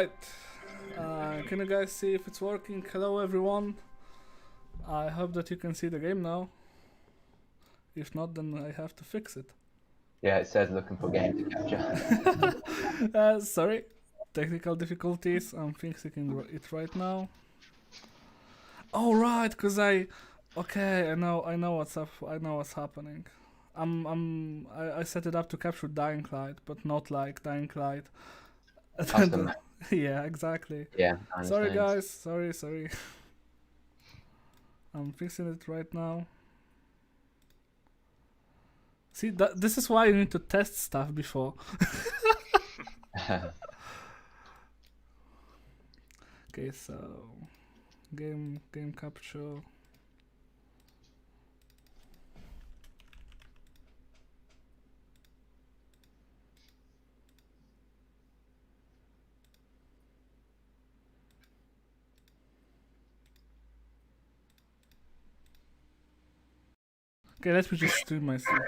Alright, can you guys see if it's working? Hello everyone. I hope that you can see the game now. If not, then I have to fix it. Yeah, it says looking for game to capture. Sorry, technical difficulties. I'm fixing it right now. Oh right, cause okay, I know what's up. I know what's happening. I set it up to capture Dying Light, but not like Dying Light. Custom. Yeah, exactly. Yeah, I Sorry understand. guys, sorry. I'm fixing it right now. See, this is why you need to test stuff before. Okay, so game capture. Okay, let me just stream my stream.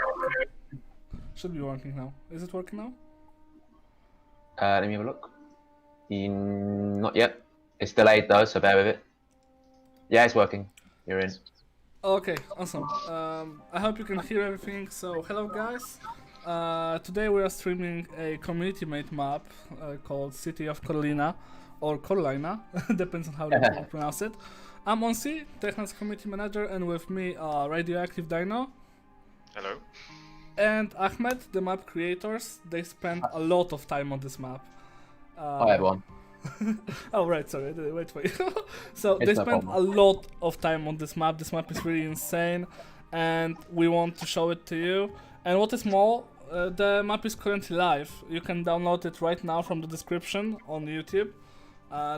Should be working now. Is it working now? Let me have a look. Not yet. It's delayed though, so bear with it. Yeah, it's working. You're in. Okay, awesome. I hope you can hear everything. So, hello guys. Today we are streaming a community-made map called City of Corlina, or Corlina, depends on how you pronounce it. I'm Uncy, Technet's community manager, and with me are RadioactiveDino. Hello. And Ahmet, the map creators. They spent a lot of time on this map. Hi everyone. Oh right, sorry, I didn't wait for you. So It's they no spent problem. a lot of time on this map. This map is really insane, and we want to show it to you. And what is more, the map is currently live. You can download it right now from the description on YouTube.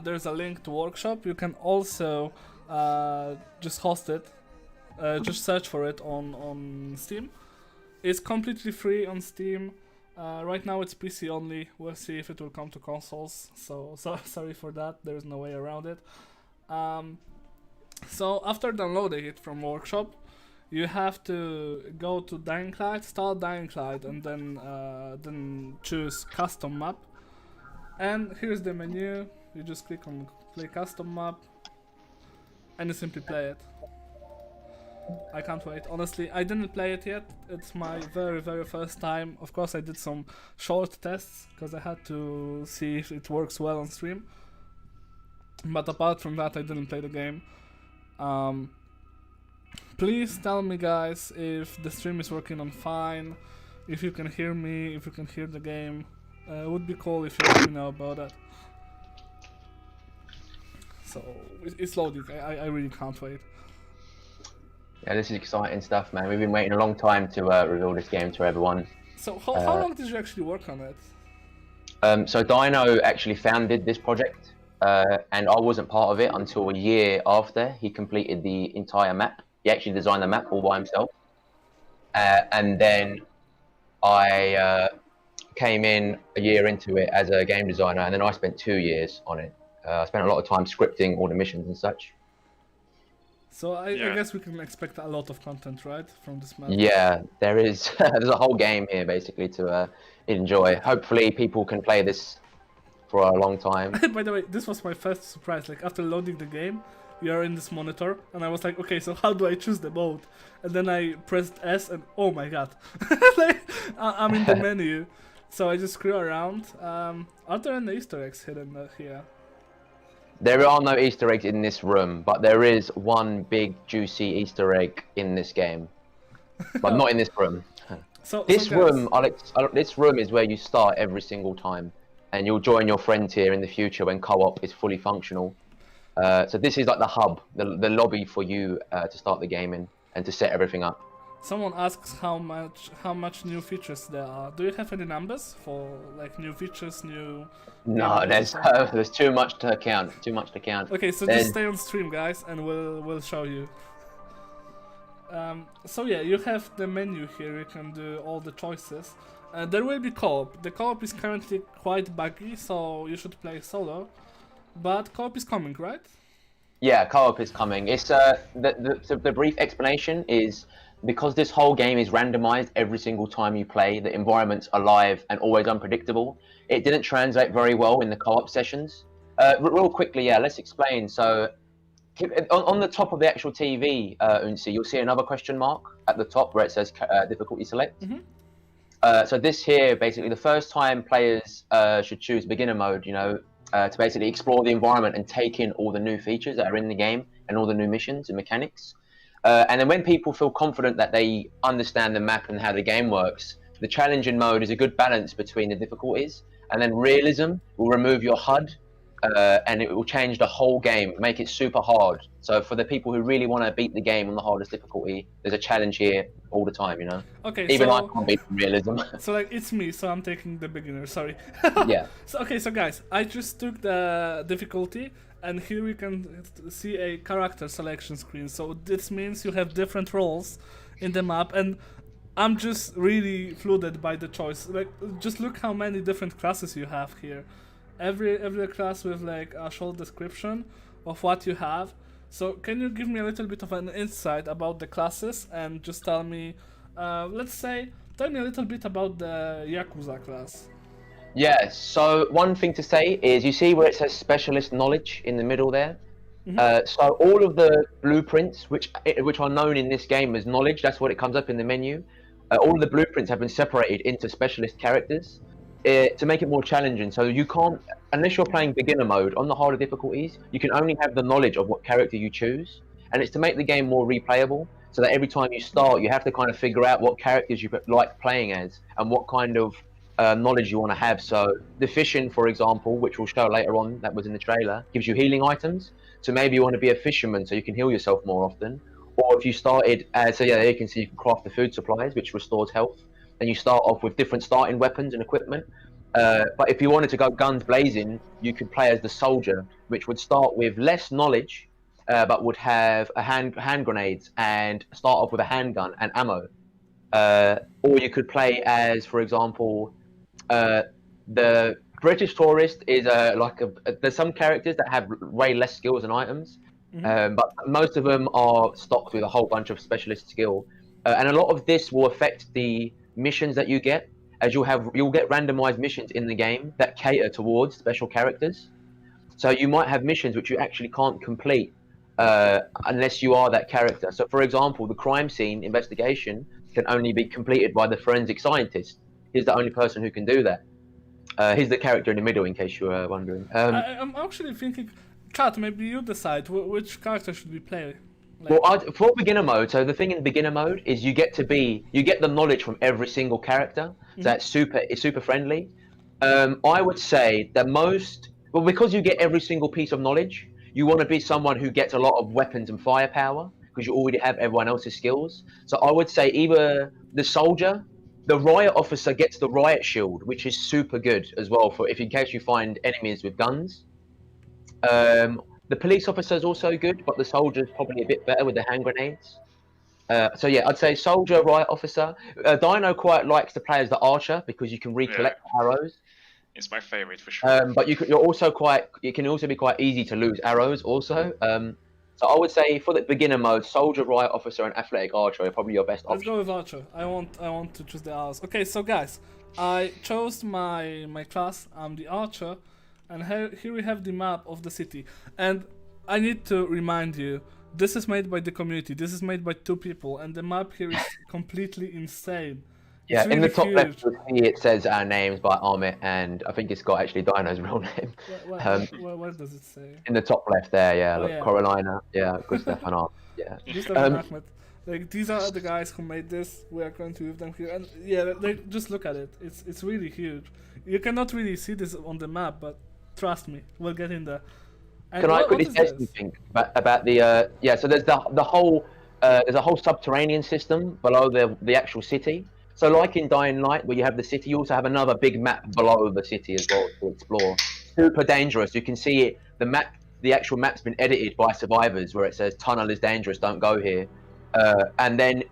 There's a link to workshop. You can also just host it. Just search for it on Steam. It's completely free on Steam. Right now it's PC only. We'll see if it will come to consoles. So sorry for that. There's no way around it. So after downloading it from workshop, you have to go to Dying Light, start Dying Light, and then choose custom map. And here's the menu. You just click on play custom map, and you simply play it. I can't wait. Honestly, I didn't play it yet. It's my very first time. Of course, I did some short tests because I had to see if it works well on stream. But apart from that, I didn't play the game. Please tell me, guys, if the stream is working on fine, if you can hear me, if you can hear the game. It would be cool if you let me know about that. So it's loading. I really can't wait. Yeah, this is exciting stuff, man. We've been waiting a long time to reveal this game to everyone. So how long did you actually work on it? So Dino actually founded this project, and I wasn't part of it until a year after he completed the entire map. He actually designed the map all by himself. And then I came in a year into it as a game designer, and then I spent 2 years on it. I spent a lot of time scripting all the missions and such. So I guess we can expect a lot of content, right, from this map? Yeah, there is. There's a whole game here basically to enjoy. Hopefully, people can play this for a long time. By the way, this was my first surprise. Like after loading the game, you are in this monitor, and I was like, okay, so how do I choose the mode? And then I pressed S, and oh my god, like, I'm in the menu. So I just screw around. Are there any Easter eggs hidden here? There are no Easter eggs in this room, but there is one big juicy Easter egg in this game, but not in this room. This room is where you start every single time, and you'll join your friends here in the future when co-op is fully functional. So this is like the hub, the lobby for you to start the game in and to set everything up. Someone asks how much new features there are. Do you have any numbers for like new features, new? No, there's too much to count. Too much to count. Okay, so just stay on stream, guys, and we'll show you. So yeah, you have the menu here. You can do all the choices. There will be co-op. The co-op is currently quite buggy, so you should play solo. But co-op is coming, right? Yeah, co-op is coming. It's the brief explanation is because this whole game is randomized every single time you play, the environment's alive and always unpredictable, it didn't translate very well in the co-op sessions. Real quickly, yeah, let's explain. So on the top of the actual TV, Uncy, you'll see another question mark at the top where it says difficulty select. So this here, basically, the first time players should choose beginner mode, to basically explore the environment and take in all the new features that are in the game and all the new missions and mechanics. And then when people feel confident that they understand the map and how the game works, the challenging mode is a good balance between the difficulties. And then realism will remove your HUD, and it will change the whole game, make it super hard. So for the people who really want to beat the game on the hardest difficulty, there's a challenge here all the time, Okay. Even I can't beat realism. So like it's me, so I'm taking the beginner. Sorry. Yeah. So guys, I just took the difficulty, and here we can see a character selection screen. So this means you have different roles in the map, and I'm just really flooded by the choice. Like, just look how many different classes you have here. Every class with like a short description of what you have. So can you give me a little bit of an insight about the classes and just tell me, tell me a little bit about the Yakuza class. Yeah, so one thing to say is you see where it says specialist knowledge in the middle there? So all of the blueprints, which are known in this game as knowledge, that's what it comes up in the menu. All of the blueprints have been separated into specialist characters to make it more challenging. So you can't, unless you're playing beginner mode on the harder difficulties, you can only have the knowledge of what character you choose. And it's to make the game more replayable, so that every time you start, you have to kind of figure out what characters you like playing as and what kind of knowledge you want to have. So the fishing, for example, which we'll show later on, that was in the trailer, gives you healing items. So maybe you want to be a fisherman so you can heal yourself more often. Or if you started as, there you can see you can craft the food supplies, which restores health. And you start off with different starting weapons and equipment. But if you wanted to go guns blazing, you could play as the soldier, which would start with less knowledge, but would have a hand grenades and start off with a handgun and ammo. Or you could play as, for example, the British tourist is there's some characters that have way less skills and items, but most of them are stocked with a whole bunch of specialist skill. And a lot of this will affect the missions that you get, as you'll get randomized missions in the game that cater towards special characters. So you might have missions which you actually can't complete unless you are that character. So for example, the crime scene investigation can only be completed by the forensic scientist. He's the only person who can do that. He's the character in the middle, in case you were wondering. I'm actually thinking, Kat, maybe you decide which character should we play. Well, for beginner mode, so the thing in beginner mode is you get the knowledge from every single character. So that's super friendly. I would say because you get every single piece of knowledge, you want to be someone who gets a lot of weapons and firepower because you already have everyone else's skills. So I would say either the soldier, the riot officer gets the riot shield, which is super good as well for in case you find enemies with guns. The police officer is also good, but the soldier is probably a bit better with the hand grenades. So yeah, I'd say soldier, riot officer. Dino quite likes to play as the archer because you can recollect arrows. It's my favorite for sure. But it can also be quite easy to lose arrows also. So I would say for the beginner mode, soldier, riot officer, and athletic archer are probably your best option. Let's go with archer. I want to choose the arrows. Okay, so guys, I chose my class. I'm the archer. And here we have the map of the city. And I need to remind you, this is made by the community. This is made by 2 people. And the map here is completely insane. Yeah, really in the top huge. left, you'll see it says our names by Ahmet, and I think it's got actually Dino's real name. What does it say? In the top left there, yeah, look, yeah. Corlina, yeah, Gustav and Ahmet, yeah. Gustav and Ahmet. Like, these are the guys who made this. We are going to use them here. And yeah, just look at it. It's really huge. You cannot really see this on the map, but trust me, we'll get in there. And Can I quickly say something about the so there's the whole there's a whole subterranean system below the actual city. So like in Dying Light, where you have the city, you also have another big map below the city as well to explore. Super dangerous. You can see it. The actual map's been edited by survivors, where it says tunnel is dangerous, don't go here. And then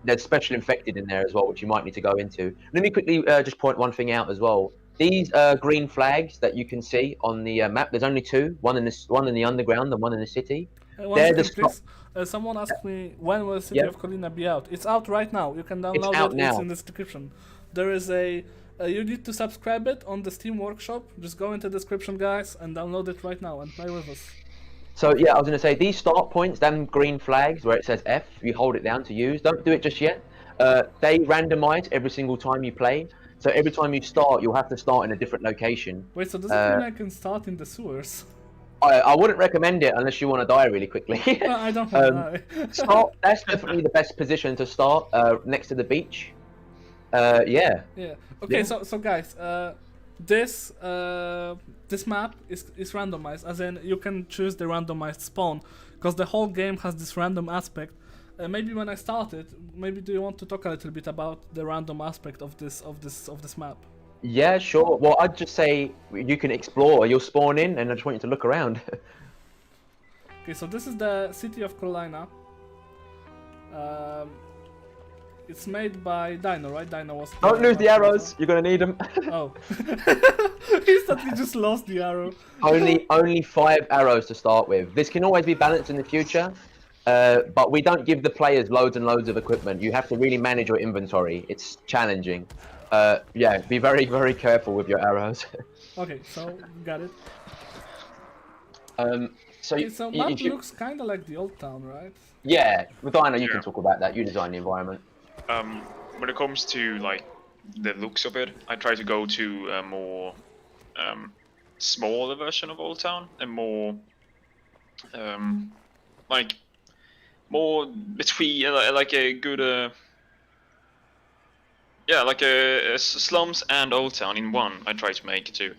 there's special infected in there as well, which you might need to go into. Let me quickly just point one thing out as well. These green flags that you can see on the map, there's only 2. One in the underground and one in the city. someone asked me when will City of Corlina be out. It's out right now. You can download out it. now. It's in the description. There is a you need to subscribe it on the Steam Workshop. Just go into the description, guys, and download it right now and play with us. So yeah, I was gonna say these start points, them green flags where it says F, you hold it down to use. Don't do it just yet. They randomize every single time you play. So every time you start, you'll have to start in a different location. Wait, so does it mean I can start in the sewers? I wouldn't recommend it unless you want to die really quickly. Well, I don't want to die. That's definitely the best position to start, next to the beach. Yeah. Yeah. Okay, so guys, this map is randomized, as in you can choose the randomized spawn, because the whole game has this random aspect. Maybe when I started, maybe do you want to talk a little bit about the random aspect of this map? Yeah, sure. Well, I'd just say you can explore. You'll spawn in, and I just want you to look around. Okay, so this is the City of Corlina. It's made by Dino, right? Dino was. Don't lose the arrows. You're gonna need them. Oh, he suddenly just lost the arrow. Only 5 arrows to start with. This can always be balanced in the future. But we don't give the players loads and loads of equipment. You have to really manage your inventory. It's challenging. Yeah, be very, very careful with your arrows. Okay, so got it. So map looks kind of like the old town, right? Yeah, with Dino, you can talk about that. You design the environment. When it comes to like the looks of it, I try to go to a more smaller version of Old Town and more like more between like a good yeah, like a slums and Old Town in one. I try to make it to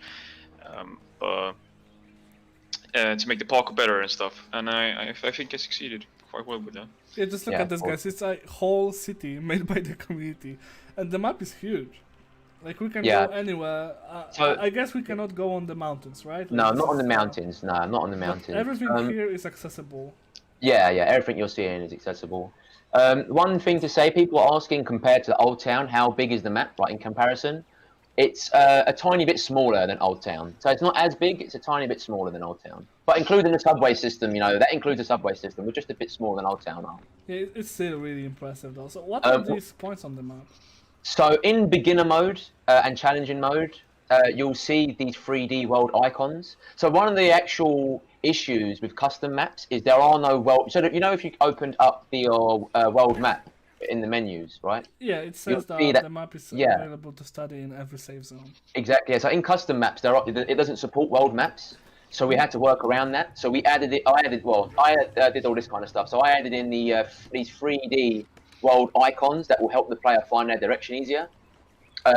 make the parkour better and stuff, and I think I succeeded quite well with that. Yeah, just look at this, guys. It's a whole city made by the community, and the map is huge. Like we can go anywhere. So, I guess we cannot go on the mountains, right? Like, no, not on the mountains. No, not on the mountains. Everything here is accessible. Yeah, everything you're seeing is accessible. One thing to say, people are asking compared to the Old Town, how big is the map, like in comparison? It's a tiny bit smaller than Old Town. So it's not as big, it's a tiny bit smaller than Old Town. But including the subway system, you know, that includes the subway system. We're just a bit smaller than Old Town are. Yeah, it's still really impressive though. So what are these points on the map? So in beginner mode and challenging mode, you'll see these 3D world icons. So one of the actual issues with custom maps is there are no world. So you know, if you opened up the world map in the menus, right? Yeah, it says that the map is available to study in every save zone. Exactly. Yeah. So in custom maps, it doesn't support world maps, so we had to work around that. So we added it. I did all this kind of stuff. So I added in the these 3D world icons that will help the player find their direction easier.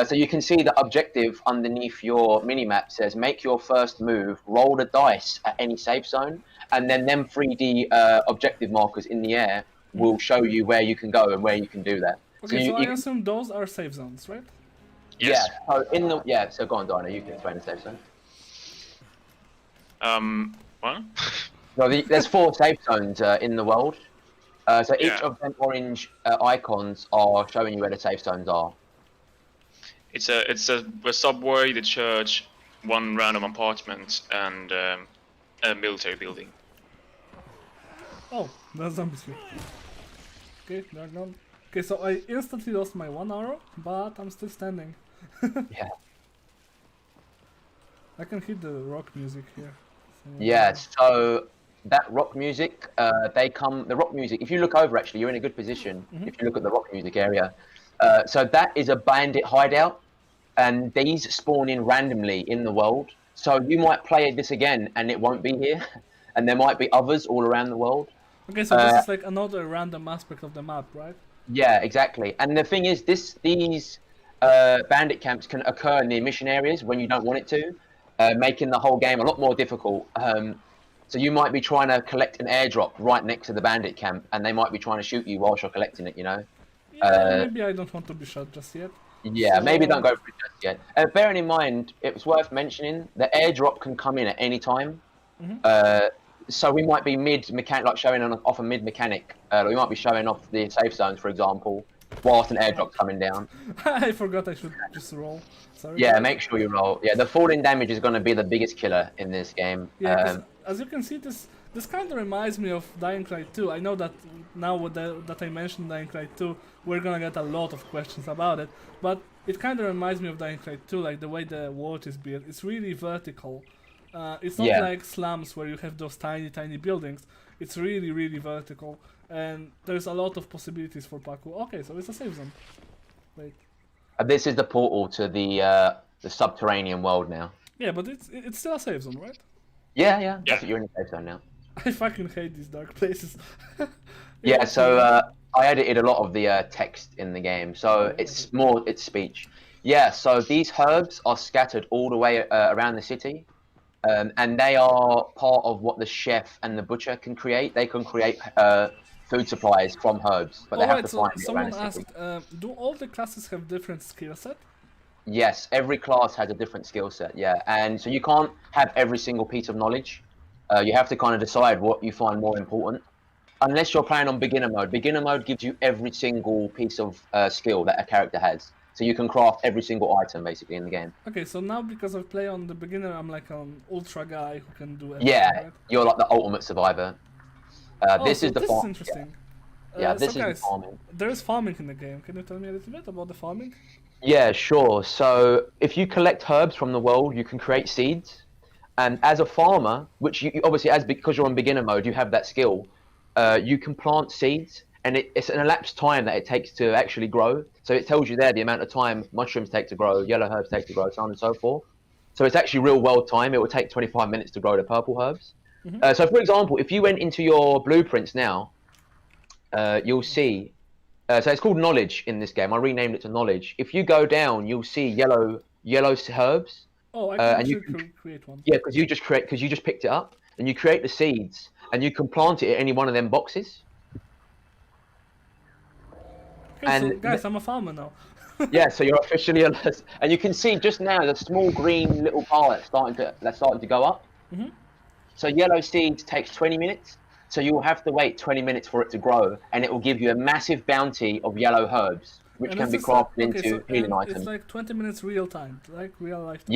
So you can see the objective underneath your minimap says make your first move, roll the dice at any safe zone, and then them 3D objective markers in the air will show you where you can go and where you can do that. Okay, so I assume those are safe zones, right? Yes. Yeah. So go on, Dino. You can explain the safe zone. What? No, there's 4 safe zones in the world. So each of them orange icons are showing you where the safe zones are. It's a subway, the church, one random apartment, and a military building. Oh, that's zombies here. Okay, they're gone. Okay, so I instantly lost my 1 arrow, but I'm still standing. Yeah. I can hear the rock music here. Yeah, so that rock music, the rock music, if you look over actually, you're in a good position if you look at the rock music area. So that is a bandit hideout, and these spawn in randomly in the world. So you might play this again and it won't be here, and there might be others all around the world. Okay, so this is like another random aspect of the map, right? Yeah, exactly. And the thing is, these bandit camps can occur near mission areas when you don't want it to, making the whole game a lot more difficult. So you might be trying to collect an airdrop right next to the bandit camp, and they might be trying to shoot you whilst you're collecting it, you know? Yeah, maybe I don't want to be shot just yet. Yeah, so, maybe don't go for it just yet. Bearing in mind, it's worth mentioning, the airdrop can come in at any time. So we might be mid-mechanic, like showing off a mid-mechanic. We might be showing off the safe zones, for example, whilst an airdrop's coming down. I forgot I should just roll. Sorry. Yeah, make sure you roll. Yeah, the falling damage is going to be the biggest killer in this game. Yeah, as you can see, this kind of reminds me of Dying Light 2. I know that now that I mentioned Dying Light 2, we're gonna get a lot of questions about it, but it kind of reminds me of Dying Light 2, like the way the world is built. It's really vertical. It's not like slums where you have those tiny buildings. It's really vertical, and there's a lot of possibilities for parkour. Okay, so it's a safe zone. Wait. This is the portal to the subterranean world now. Yeah, but it's still a safe zone, right? Yeah. That's what you're in the safe zone now. I fucking hate these dark places. Yeah, so I edited a lot of the text in the game, so it's speech. Yeah, so these herbs are scattered all the way around the city, and they are part of what the chef and the butcher can create. They can create food supplies from herbs, but they have to find it around the city. Someone asked, do all the classes have different skill set? Yes, every class has a different skill set, yeah, and so you can't have every single piece of knowledge. You have to kind of decide what you find more important. Unless you're playing on beginner mode. Beginner mode gives you every single piece of skill that a character has. So you can craft every single item, basically, in the game. Okay, so now because I play on the beginner, I'm like an ultra guy who can do everything, Yeah, right? you're like the ultimate survivor. This is the farm. This is interesting. Yeah, this so is guys, the farming. there is farming in the game. Can you tell me a little bit about the farming? Yeah, sure. So if you collect herbs from the world, you can create seeds. And as a farmer, which you obviously, because you're on beginner mode, you have that skill. You can plant seeds, and it's an elapsed time that it takes to actually grow. So it tells you there the amount of time mushrooms take to grow, yellow herbs take to grow, so on and so forth. So it's actually real world time. It will take 25 minutes to grow the purple herbs. So for example, if you went into your blueprints now, you'll see, so it's called knowledge in this game. I renamed it to knowledge. If you go down, you'll see yellow herbs. Oh, I can actually create one. Yeah, because you just picked it up, and you create the seeds, and you can plant it in any one of them boxes. Okay, so guys, I'm a farmer now. Yeah, so you're officially and you can see just now the small green little bar that's starting to go up. So yellow seeds takes 20 minutes, so you'll have to wait 20 minutes for it to grow, and it will give you a massive bounty of yellow herbs, which can be crafted into healing items. It's like 20 minutes real time, like real life time.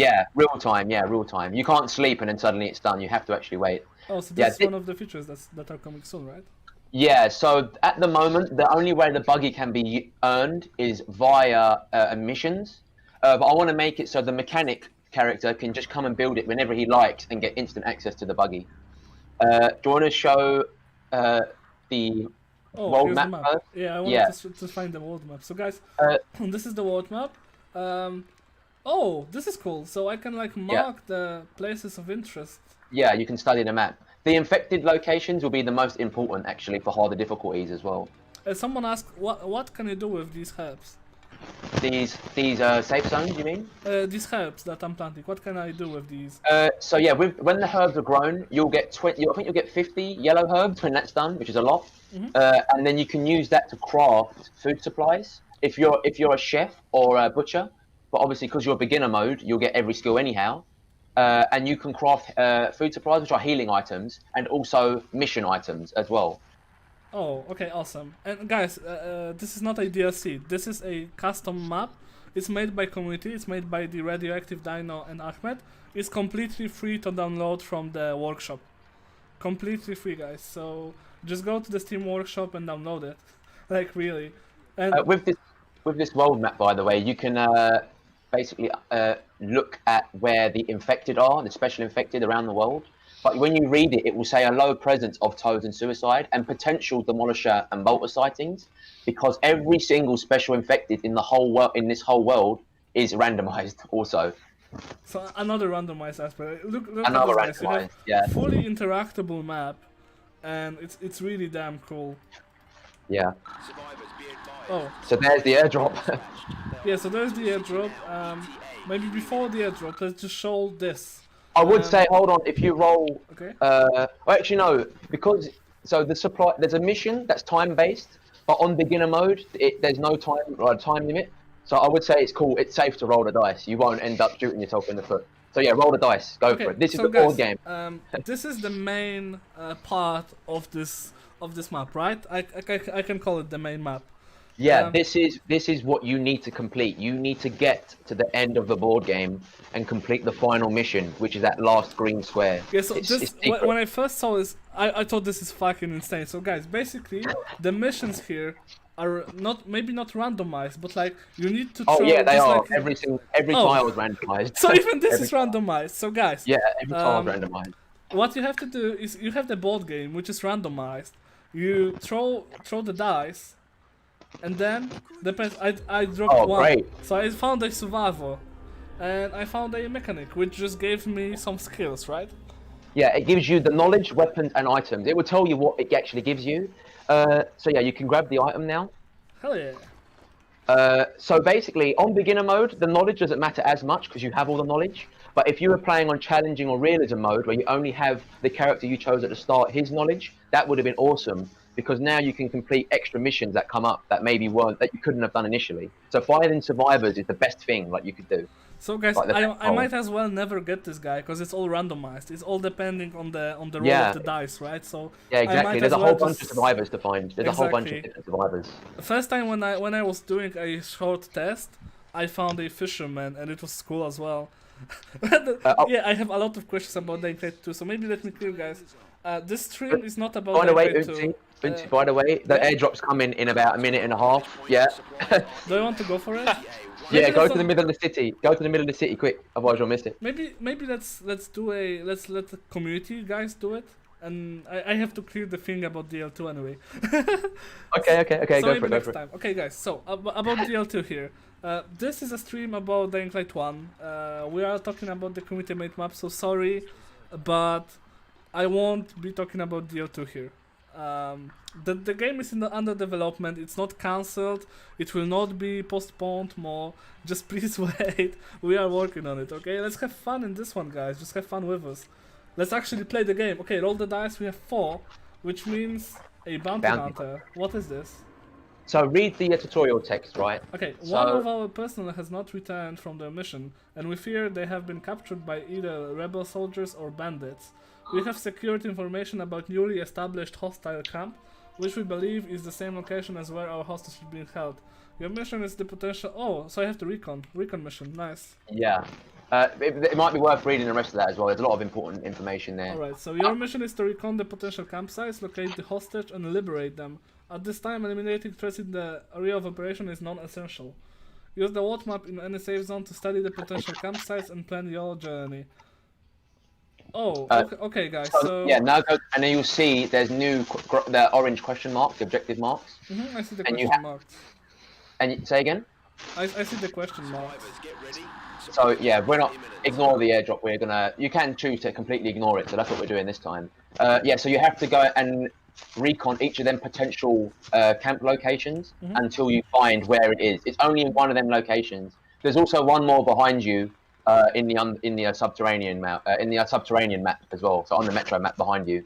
Yeah, real time. You can't sleep and then suddenly it's done. You have to actually wait. Oh, so this is one of the features that are coming soon, right? Yeah, so at the moment, the only way the buggy can be earned is via missions. But I want to make it so the mechanic character can just come and build it whenever he likes and get instant access to the buggy. Do you want to show the world map first? Yeah, I want to find the world map. So guys, this is the world map. Oh, this is cool. So I can like mark the places of interest. Yeah, you can study the map. The infected locations will be the most important, actually, for harder difficulties as well. Someone asked, what can you do with these herbs? These safe zones, you mean? These herbs that I'm planting. What can I do with these? So yeah, when the herbs are grown, you'll get I think you'll get 50 yellow herbs when that's done, which is a lot. And then you can use that to craft food supplies. If you're a chef or a butcher, but obviously because you're beginner mode, you'll get every skill anyhow. And you can craft food supplies, which are healing items, and also mission items as well. Oh, okay, awesome. And guys, this is not a DLC. This is a custom map. It's made by community. It's made by the RadioactiveDino and Ahmet. It's completely free to download from the workshop. Completely free, guys. So just go to the Steam workshop and download it. Like really. And with this world map, by the way, you can basically look at where the infected are, the special infected around the world. But when you read it, it will say a low presence of toads and suicide and potential demolisher and bolter sightings, because every single special infected in the whole world, in this whole world, is randomized also. So another randomized aspect. Look another at this, randomized, yeah. Fully interactable map, and it's really damn cool. Yeah. Oh. So there's the airdrop. Yeah, so there's the airdrop. Maybe before the airdrop, let's just show this. I would say, hold on, if you roll... Okay. Well, actually, no, because... So there's a mission that's time-based, but on beginner mode, there's no time limit. So I would say it's safe to roll the dice. You won't end up shooting yourself in the foot. So yeah, roll the dice. Go for it. This is the board game. This is the main part of this map, right? I can call it the main map. Yeah, this is what you need to complete. You need to get to the end of the board game and complete the final mission, which is that last green square. Yeah, so when I first saw this, I thought this is fucking insane. So guys, basically, the missions here are maybe not randomized, but like you need to. Oh yeah, they are. Like, every tile is randomized. So even this is randomized. So guys. Yeah, every tile is randomized. What you have to do is you have the board game, which is randomized. You throw the dice, and then depends. I dropped one, great. so I found a survivor, and I found a mechanic, which just gave me some skills, right? Yeah, it gives you the knowledge, weapons, and items. It will tell you what it actually gives you. So yeah, you can grab the item now. Hell yeah. So basically, on beginner mode, the knowledge doesn't matter as much because you have all the knowledge. But if you were playing on challenging or realism mode, where you only have the character you chose at the start, his knowledge, that would have been awesome. Because now you can complete extra missions that come up that maybe that you couldn't have done initially. So finding survivors is the best thing like you could do. So guys, like I might as well never get this guy because it's all randomized. It's all depending on the roll of the dice, right? So yeah, exactly. There's a whole bunch of survivors to find. There's a whole bunch of different survivors. First time when I was doing a short test, I found a fisherman and it was cool as well. Yeah, I have a lot of questions about the Day 2, so maybe let me clear, guys. This stream is not about By the way, Uncy, by the way, the airdrop's coming in about a minute and a half. Yeah. Do you want to go for it? Yeah, go to the middle of the city. Go to the middle of the city quick, otherwise you'll miss it. Maybe let's let the community guys do it, and I have to clear the thing about DL2 anyway. Okay. So go for it. Time. Okay, guys. So about DL2 here. This is a stream about Dying Light 1. We are talking about the community made map. So sorry, but I won't be talking about DL2 here. The game is under development. It's not cancelled. It will not be postponed more. Just please wait. We are working on it. Okay, let's have fun in this one, guys. Just have fun with us. Let's actually play the game. Okay, roll the dice. We have 4, which means a bounty hunter. What is this? So read the tutorial text, right? Okay, one of our personnel has not returned from their mission, and we fear they have been captured by either rebel soldiers or bandits. We have secured information about newly established hostile camp, which we believe is the same location as where our hostage is being held. Your mission is the potential... Oh, so I have to recon mission, nice. Yeah. It might be worth reading the rest of that as well. There's a lot of important information there. Alright, so your mission is to recon the potential campsites, locate the hostage, and liberate them. At this time, eliminating threats in the area of operation is non-essential. Use the world map in any safe zone to study the potential campsites and plan your journey. Oh, okay, guys. So yeah, now go, and then you'll see there's the orange question marks, the objective marks. I see the question marks. And say again. I see the question marks. So yeah, we're not ignore the airdrop. You can choose to completely ignore it. So that's what we're doing this time. Yeah, so you have to go and recon each of them potential camp locations until you find where it is. It's only in one of them locations. There's also one more behind you in the subterranean map as well. So on the metro map behind you.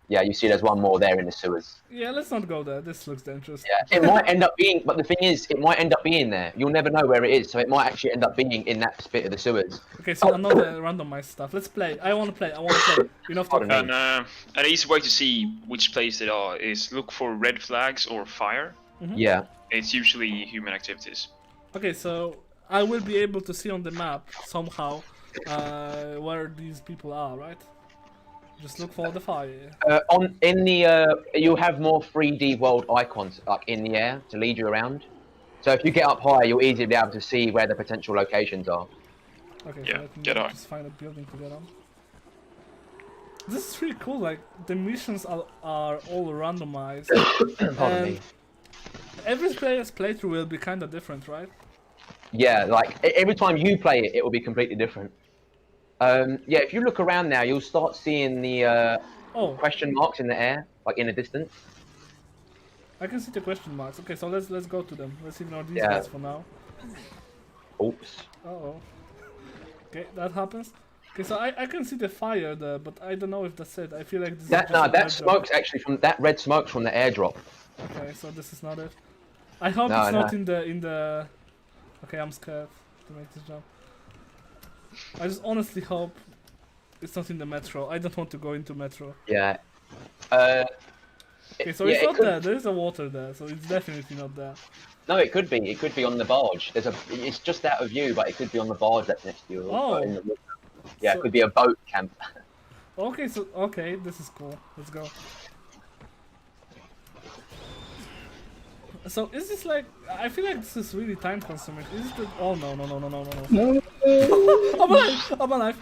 Yeah, you see there's one more there in the sewers. Yeah, let's not go there. This looks dangerous. Yeah, it might end up being, but the thing is, it might end up being there. You'll never know where it is, so it might actually end up being in that bit of the sewers. Okay, so another randomized stuff. Let's play. I want to play. Enough talking. And an easy way to see which place they are is look for red flags or fire. Yeah. It's usually human activities. Okay, so I will be able to see on the map somehow where these people are, right? Just look for the fire. You'll have more 3D world icons like in the air to lead you around. So if you get up higher, you'll easily be able to see where the potential locations are. Okay, yeah, so let me just find a building to get on. This is really cool. Like the missions are all randomized. Pardon me. Every player's playthrough will be kind of different, right? Yeah, like every time you play it, it will be completely different. Yeah, if you look around now, you'll start seeing the question marks in the air, like in the distance. I can see the question marks. Okay, so let's go to them. Let's ignore these guys for now. Oops. Uh-oh. Okay, that happens. Okay, so I can see the fire there, but I don't know if that's it. I feel like this that smoke's actually from that red smoke's from the airdrop. Okay, so this is not it. I hope it's not in the. Okay, I'm scared to make this jump. I just honestly hope it's not in the metro. I don't want to go into metro. Yeah. Okay, so it's not there. There is a water there, so it's definitely not there. No, it could be. It could be on the barge. It's just out of view, but it could be on the barge that's next to you. Oh. Yeah, so, it could be a boat camp. Okay, this is cool. Let's go. So is this like? I feel like this is really time consuming. Is it? Oh no. I'm alive.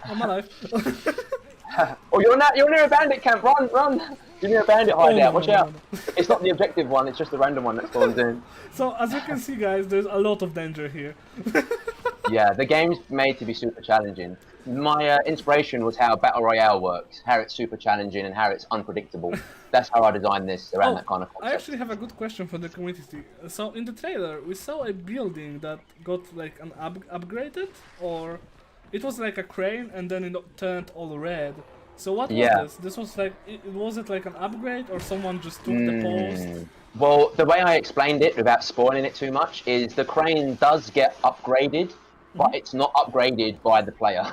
Oh, you're near a bandit camp. Run! You're near a bandit hideout. Watch out! No. It's not the objective one. It's just the random one that spawns in. So as you can see, guys, there's a lot of danger here. Yeah, the game's made to be super challenging. My inspiration was how Battle Royale works, how it's super challenging and how it's unpredictable. That's how I designed this around that kind of concept. I actually have a good question for the community. So in the trailer, we saw a building that got like an upgraded, or it was like a crane and then it turned all red. So what was this? This was like, was it like an upgrade or someone just took the post? Well, the way I explained it without spoiling it too much is the crane does get upgraded, but it's not upgraded by the player.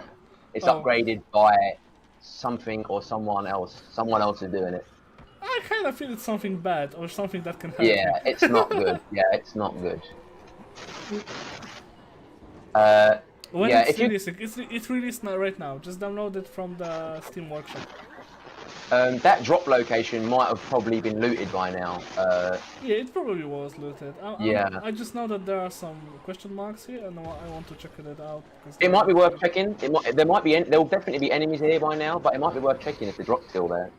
It's upgraded by something or someone else. Someone else is doing it. I kind of feel it's something bad or something that can help. Yeah, it's not good. Yeah, it's not good. When yeah, it's releasing, it's released now, right now. Just download it from the Steam Workshop. That drop location might have probably been looted by now. Yeah, it probably was looted. I just know that there are some question marks here, and I want to check it out. It might be worth checking. There'll definitely be enemies here by now, but it might be worth checking if the drop's still there.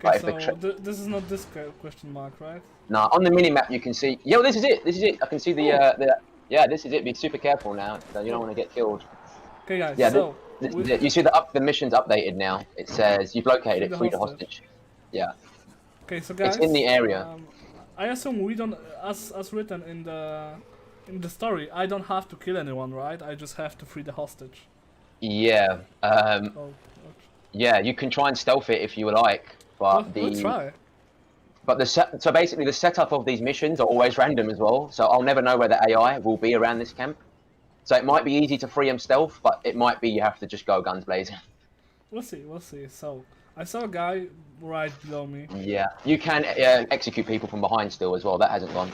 Okay, so this is not this question mark, right? No, on the minimap you can see. Yo, this is it. I can see the yeah, this is it. Be super careful now, so you don't want to get killed. Okay, guys. Yeah, so this is it. You see the mission's updated now. It says you've located it. Free the hostage. Yeah. Okay, so guys, it's in the area. I assume we don't, as written in the story, I don't have to kill anyone, right? I just have to free the hostage. Yeah. Yeah, you can try and stealth it if you like, but we'll try. But so basically the setup of these missions are always random as well. So I'll never know where the AI will be around this camp. So it might be easy to free them stealth, but it might be you have to just go guns blazing. We'll see. So I saw a guy right below me. Yeah, you can execute people from behind still as well. That hasn't gone.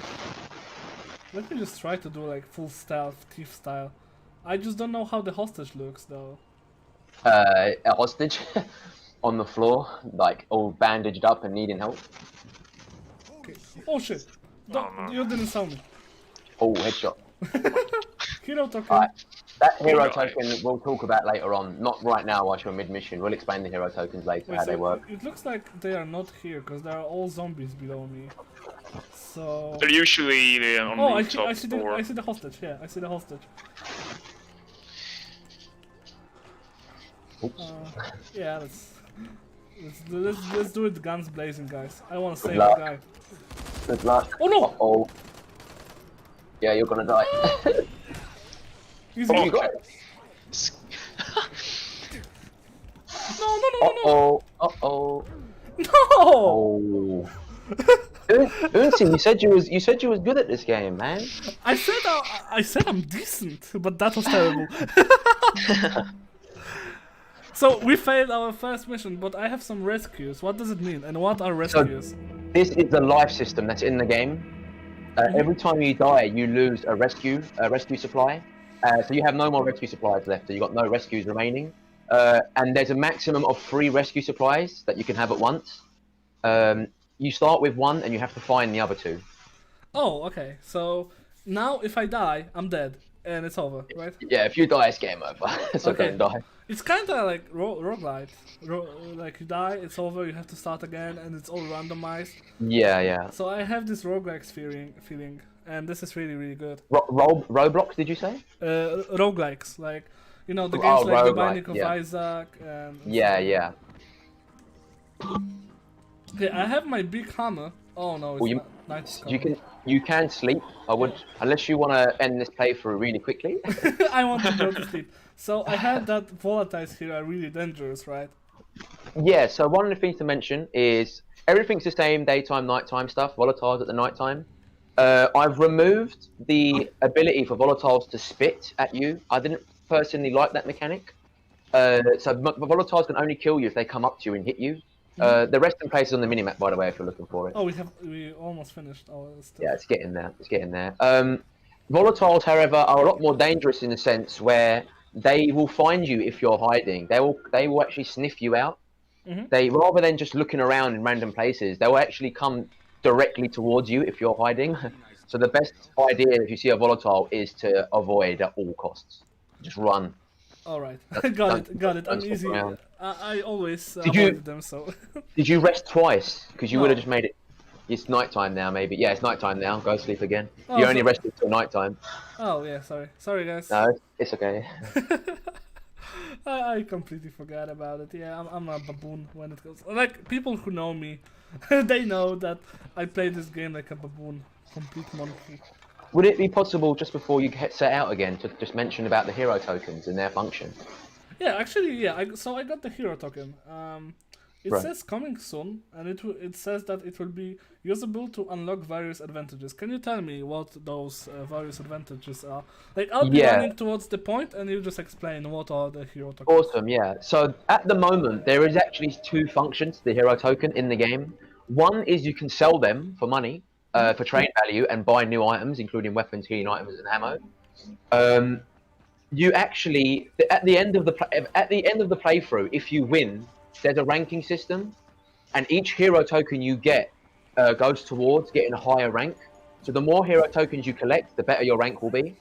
Let me just try to do like full stealth, thief style. I just don't know how the hostage looks though. A hostage on the floor, like all bandaged up and needing help. Okay. Oh shit! You didn't saw me. Oh, headshot. Hero token. Right. That hero token we'll talk about later on. Not right now while you're mid-mission. We'll explain the hero tokens later, how they work. It looks like they are not here because there are all zombies below me. So. They're usually on the I see the hostage. Yeah, I see the hostage. Oops. Yeah, let's do it guns blazing, guys. I want to save the guy. Good luck. Oh no! Uh-oh. Yeah, you're gonna die. Easy. Oh, you got it. No. Uh-oh. No! Oh. Uncy, you said you was good at this game, man. I said I'm decent, but that was terrible. So we failed our first mission, but I have some rescues. What does it mean, and what are rescues? So, this is the life system that's in the game. Every time you die, you lose a rescue supply. So you have no more rescue supplies left. So you got no rescues remaining. And there's a maximum of 3 rescue supplies that you can have at once. You start with 1, and you have to find the other 2. Oh, okay. So now if I die, I'm dead, and it's over, right? Yeah, if you die, it's game over. So don't die. It's kind of like roguelike. Like you die, it's over, you have to start again, and it's all randomized. Yeah. So I have this roguelike feeling, and this is really, really good. Roblox, did you say? Roguelikes, like, you know, the games like The Binding of Isaac. And Yeah. Okay, I have my big hammer. Oh no, it's night. You can sleep. I would, unless you want to end this playthrough really quickly. I want to go to sleep. So I heard that volatiles here are really dangerous, right? Yeah. So one of the things to mention is everything's the same daytime, nighttime stuff. Volatiles at the nighttime. I've removed the ability for volatiles to spit at you. I didn't personally like that mechanic. So volatiles can only kill you if they come up to you and hit you. The resting place is on the minimap, by the way, if you're looking for it. Oh, we almost finished our stuff. Yeah, it's getting there. Volatiles, however, are a lot more dangerous in the sense where they will find you if you're hiding. They will actually sniff you out. they rather than just looking around in random places, they will actually come directly towards you if you're hiding. So the best idea if you see a volatile is to avoid at all costs. Just run. All right, got it. I'm easy. I always avoid them. So. Did you rest twice? Because you would have just made it. It's nighttime now, maybe. Yeah, it's nighttime now. Go sleep again. Oh, you only rested till nighttime. Oh yeah, sorry guys. No, it's okay. I completely forgot about it. Yeah, I'm a baboon when it goes. Like people who know me, they know that I play this game like a baboon, complete monkey. Would it be possible just before you get set out again to just mention about the hero tokens and their function? Yeah, actually, yeah. I got the hero token. It Right. says coming soon, and it says that it will be usable to unlock various advantages. Can you tell me what those various advantages are? Like, I'll be running towards the point, and you just explain what are the hero tokens. Awesome, yeah. So at the moment, there is actually 2 functions to the hero token in the game. One is you can sell them for money, for trade value, and buy new items, including weapons, healing items, and ammo. You actually, at the end of the playthrough, if you win, there's a ranking system, and each hero token you get goes towards getting a higher rank. So the more hero tokens you collect, the better your rank will be.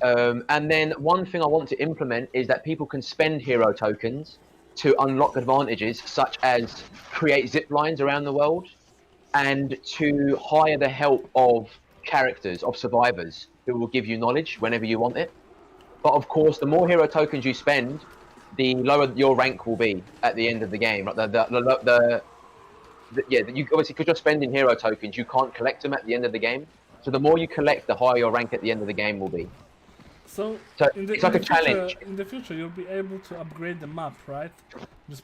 And then one thing I want to implement is that people can spend hero tokens to unlock advantages, such as create zip lines around the world, and to hire the help of characters, of survivors, who will give you knowledge whenever you want it. But of course, the more hero tokens you spend, the lower your rank will be at the end of the game. Like you obviously, because you're spending hero tokens, you can't collect them at the end of the game. So the more you collect, the higher your rank at the end of the game will be. So it's like a challenge. In the future, you'll be able to upgrade the map, right?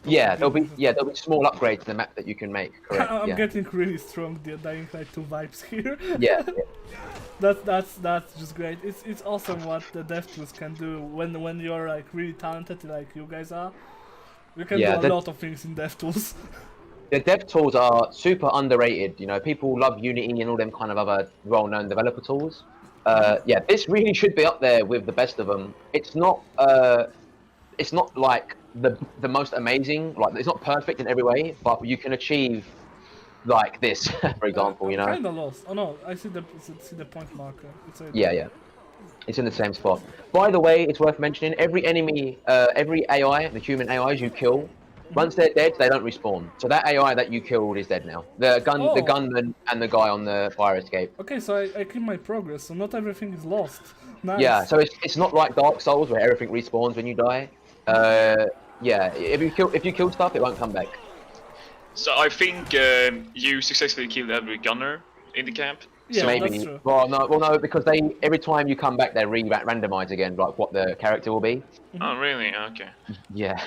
There'll be small upgrades to the map that you can make. Correct. I'm getting really strong the Dying Light 2 vibes here. Yeah. That's just great. It's awesome what the DevTools can do when you're like really talented like you guys are. You can do a lot of things in DevTools. The DevTools are super underrated. You know, people love Unity and all them kind of other well-known developer tools. This really should be up there with the best of them. It's not like the most amazing. Like, it's not perfect in every way, but you can achieve like this, for example. You know. I'm kind of lost. Oh no, I see the point marker. Yeah. It's in the same spot. By the way, it's worth mentioning every enemy, every AI, the human AIs you kill, once they're dead, they don't respawn. So that AI that you killed is dead now. The gunman, and the guy on the fire escape. Okay, so I keep my progress, so not everything is lost. Nice. Yeah, so it's not like Dark Souls where everything respawns when you die. If you kill stuff, it won't come back. So I think you successfully killed every gunner in the camp. Yeah, so maybe. That's true. Well, no, because every time you come back, they randomize again, like what the character will be. Oh, really? Okay. Yeah.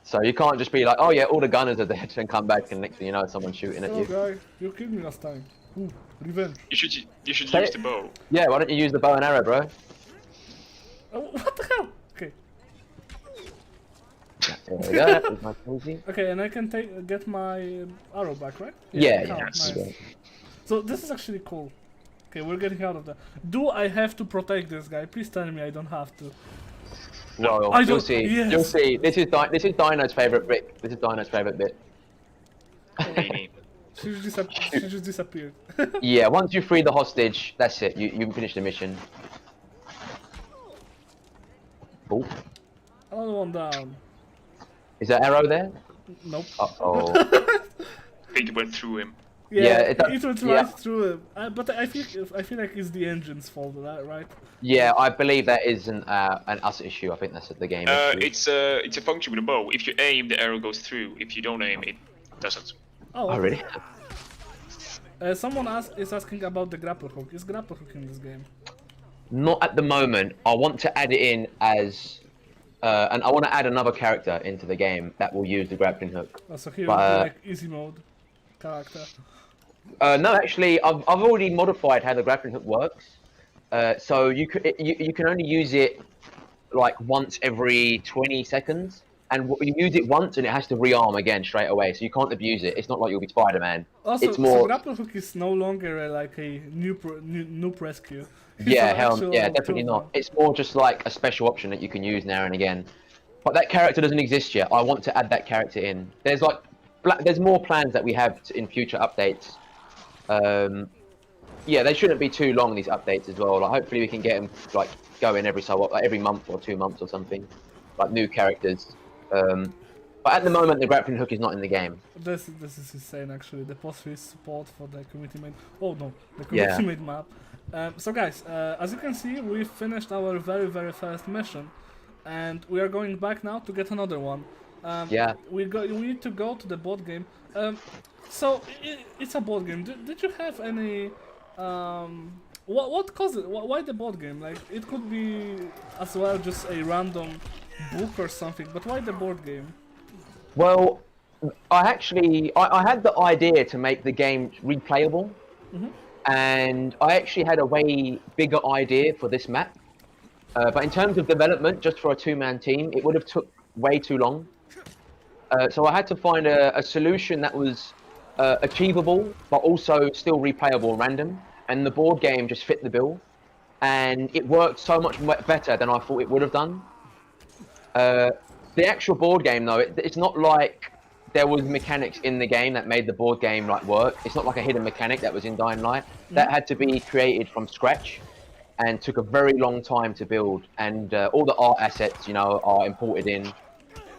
So you can't just be like, oh yeah, all the gunners are dead, and come back, and next thing you know, someone's shooting at you. Guy, you killed me last time. Ooh, revenge. You should use the bow. Yeah, why don't you use the bow and arrow, bro? Oh, what the hell? Okay. There we go. That was my cozy. Okay, and I can get my arrow back, right? Yeah. Nice. So this is actually cool. Okay, we're getting out of that. Do I have to protect this guy? Please tell me I don't have to. Well, you'll see. Yes. You'll see. This is Dino's favorite bit. This is Dino's favorite bit. She just disappeared. Yeah, once you free the hostage, that's it. You finish the mission. Oh. Another one down. Is that arrow there? Nope. Uh-oh. I think it went through him. Yeah, it went right through him. But I feel like it's the engine's fault, right? Yeah, I believe that is an us issue. I think that's the game issue. It's a function with a bow. If you aim, the arrow goes through. If you don't aim, it doesn't. Oh, okay. Really? Someone is asking about the grapple hook. Is grapple hook in this game? Not at the moment. I want to add it in as, and I want to add another character into the game that will use the grappling hook. Oh, so here will be like easy mode character. No, actually, I've already modified how the grappling hook works. So you can only use it like once every 20 seconds, and you use it once and it has to rearm again straight away. So you can't abuse it. It's not like you'll be Spider-Man. Also, it's more. So grapple hook is no longer like a noob rescue. Yeah, definitely not. It's more just like a special option that you can use now and again. but that character doesn't exist yet. I want to add that character in. There's like, there's more plans that we have in future updates. Yeah, they shouldn't be too long, these updates as well. Like, hopefully we can get them like going every month or 2 months or something, like new characters. But at the moment, the grappling hook is not in the game. This is insane actually. The post-release support for the community made. Oh no, the community made map. So guys, as you can see, we finished our very first mission, and we are going back now to get another one. We need to go to the board game. So it's a board game. Did you have any? What caused it? Why the board game? Like, it could be as well just a random book or something, but why the board game? Well, I had the idea to make the game replayable, and I actually had a way bigger idea for this map. But in terms of development, just for a 2-man team, it would have took way too long. So I had to find a solution that was achievable, but also still replayable and random. And the board game just fit the bill, and it worked so much better than I thought it would have done. The actual board game, though, it's not like there was mechanics in the game that made the board game like work. It's not like a hidden mechanic that was in Dying Light. That had to be created from scratch, and took a very long time to build. And all the art assets, you know, are imported in.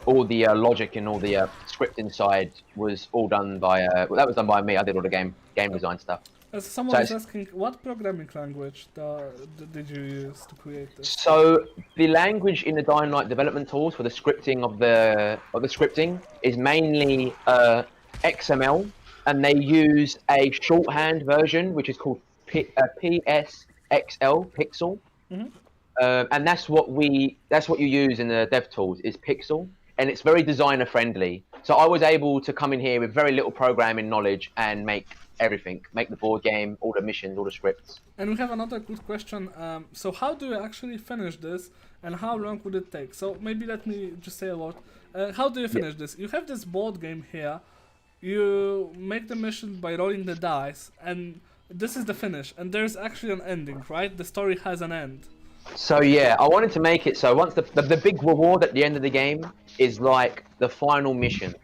All the logic and all the script inside was all done by. Well, that was done by me. I did all the game design stuff. Someone is asking, what programming language did you use to create this? So the language in the Dying Light development tools for the scripting of the scripting is mainly XML, and they use a shorthand version which is called PSXL, Pixel, and that's what you use in the dev tools is Pixel, and it's very designer friendly. So I was able to come in here with very little programming knowledge and make everything, make the board game, all the missions, all the scripts. And we have another good question. So how do you actually finish this, and how long would it take? So maybe let me just say a word. How do you finish this? You have this board game here. You make the mission by rolling the dice, and this is the finish. And there's actually an ending, right? The story has an end. So yeah, I wanted to make it so once the big reward at the end of the game is like the final mission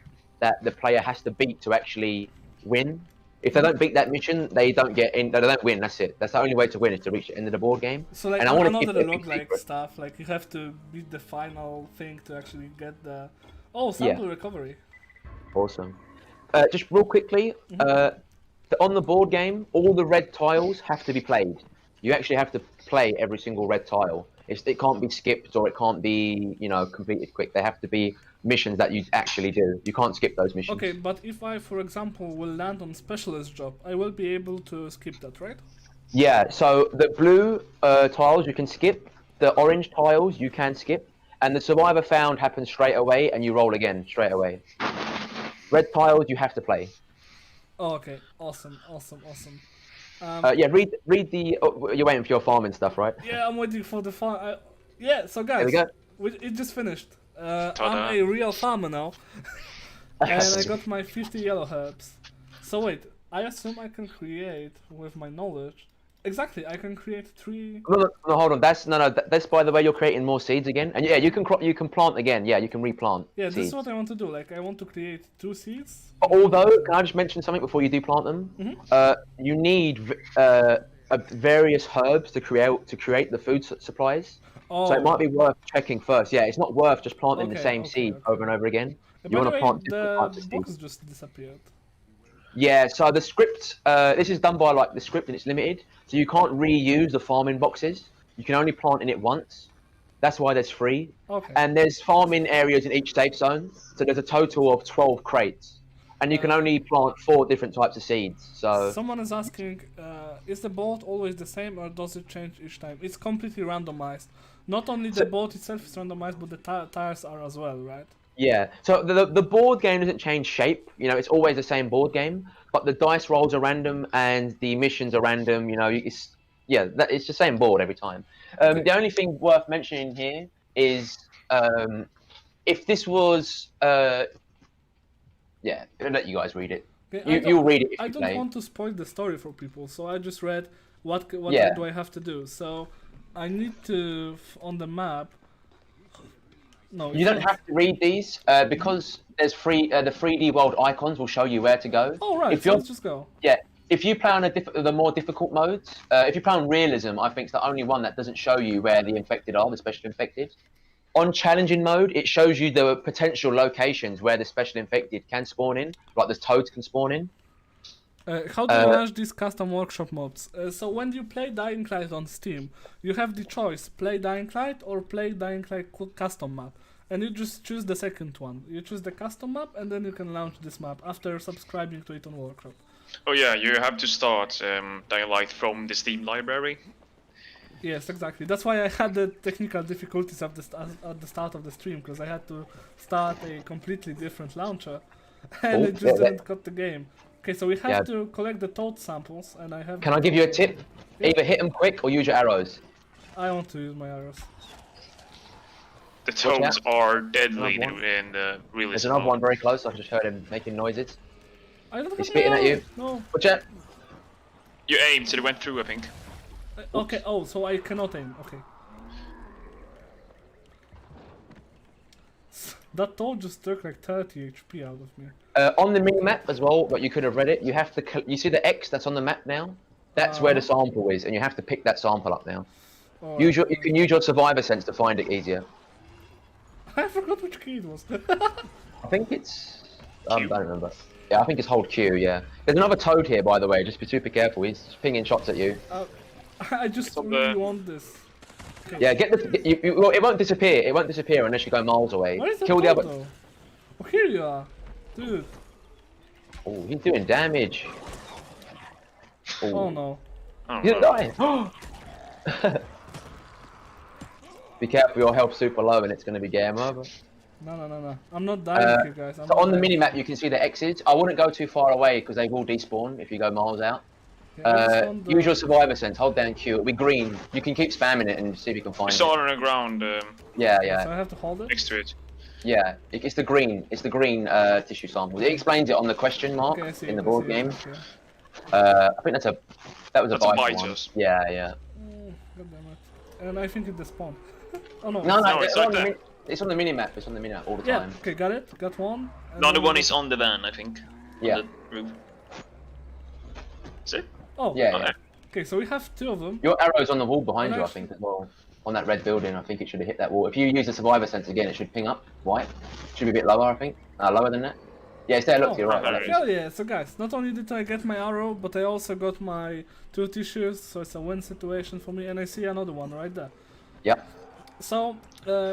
that the player has to beat to actually win. If they don't beat that mission, they don't get in. They don't win. That's it. That's the only way to win is to reach the end of the board game. So like, and I know that the roguelike stuff, like you have to beat the final thing to actually get the sample recovery. Awesome. Just real quickly, on the board game, all the red tiles have to be played. You actually have to play every single red tile. It can't be skipped or it can't be, you know, completed quick. They have to be missions that you actually do. You can't skip those missions. Okay, but if I, for example, will land on specialist job, I will be able to skip that, right? Yeah, so the blue tiles you can skip, the orange tiles you can skip, and the survivor found happens straight away and you roll again straight away. Red tiles you have to play. Oh, okay, awesome. Yeah, read the. Oh, you're waiting for your farming stuff, right? Yeah, I'm waiting for the farm. Yeah, so guys, there we go. It just finished. I'm a real farmer now, and I got my 50 yellow herbs. So wait, I assume I can create with my knowledge. Exactly, I can create 3. No, hold on. That's by the way you're creating more seeds again, and yeah, you can plant again. Yeah, you can replant. Yeah, seeds. This is what I want to do. Like, I want to create 2 seeds. Although, can I just mention something before you do plant them? You need various herbs to create the food supplies. Oh. So it might be worth checking first. Yeah, it's not worth just planting the same seed over and over again. You want to plant different types of seeds. The box just disappeared. Yeah, so the script, this is done by like the script and it's limited. So you can't reuse the farming boxes. You can only plant in it once. That's why there's 3. Okay. And there's farming areas in each safe zone. So there's a total of 12 crates. And you can only plant 4 different types of seeds. So someone is asking, is the boat always the same or does it change each time? It's completely randomized. Not only the boat itself is randomized, but the tires are as well, right? Yeah. So the board game doesn't change shape. You know, it's always the same board game. But the dice rolls are random and the missions are random. You know, it's the same board every time. Okay. The only thing worth mentioning here is if this was yeah, I'll let you guys read it. Okay, You'll read it if I you don't play. want to spoil the story for people, so I just read what do I have to do. So I need to on the map. No, You don't have to read these because there's the 3D world icons will show you where to go. Oh right, so let's just go. Yeah, if you play on the more difficult modes, if you play on Realism, I think it's the only one that doesn't show you where the infected are, the special infected. On challenging mode, it shows you the potential locations where the special infected can spawn in, like the toads can spawn in. How do you launch these custom workshop mobs? So when you play Dying Light on Steam, you have the choice, play Dying Light or play Dying Light custom map. And you just choose the second one. You choose the custom map and then you can launch this map after subscribing to it on workshop. Oh yeah, you have to start Dying Light from the Steam library. Yes, exactly. That's why I had the technical difficulties at the start of the stream, because I had to start a completely different launcher, and it just didn't cut the game. Okay, so we have to collect the toad samples, and I have... Can I give you a tip? Yeah. Either hit them quick or use your arrows. I want to use my arrows. The toads are deadly in the Realism. There's another one very close, I just heard him making noises. I don't He's spitting at you. No. Watch out. You aimed, so it went through, I think. Okay, oh, so I cannot aim, okay. That toad just took like 30 HP out of me. On the mini-map as well, but you could have read it, you have to, you see the X that's on the map now? That's where the sample is, and you have to pick that sample up now. You can use your survivor sense to find it easier. I forgot which key it was. I think it's... I don't remember. Yeah, I think it's hold Q, yeah. There's another toad here, by the way, just be super careful, he's pinging shots at you. I just really want this. Okay. Yeah, well, it won't disappear unless you go miles away. Where is Kill the other... though? Oh, here you are. Dude. Oh, he's doing damage. Oh no. He's dying. Be careful, your health's super low and it's going to be game over. No. I'm not dying here, guys. So on the minimap you can see the X's. I wouldn't go too far away because they will despawn if you go miles out. Use your survivor sense, hold down Q, it'll be green. You can keep spamming it and see if you can find it. It's on the ground. Yeah. So I have to hold it? Next to it. Yeah, it's the green tissue sample. It explains it on the question mark in the board game. Okay. I think that was a bite one. Yeah. God damn it. And I think it's the spawn. Oh no. No, it's like that. It's on the minimap. It's on the minimap all the time. Okay, got it. Got one. Another one is on the van, I think. Yeah. On the roof. Is it? Oh. Yeah. Okay, so we have two of them. Your arrow's on the wall behind you, I think, as well. On that red building, I think it should have hit that wall. If you use the survivor sense again, it should ping up white. Should be a bit lower, I think. Lower than that. Yeah, it's there. Look to your right. Hell yeah! So guys, not only did I get my arrow, but I also got my 2 tissues, so it's a win situation for me. And I see another one right there. Yep. So,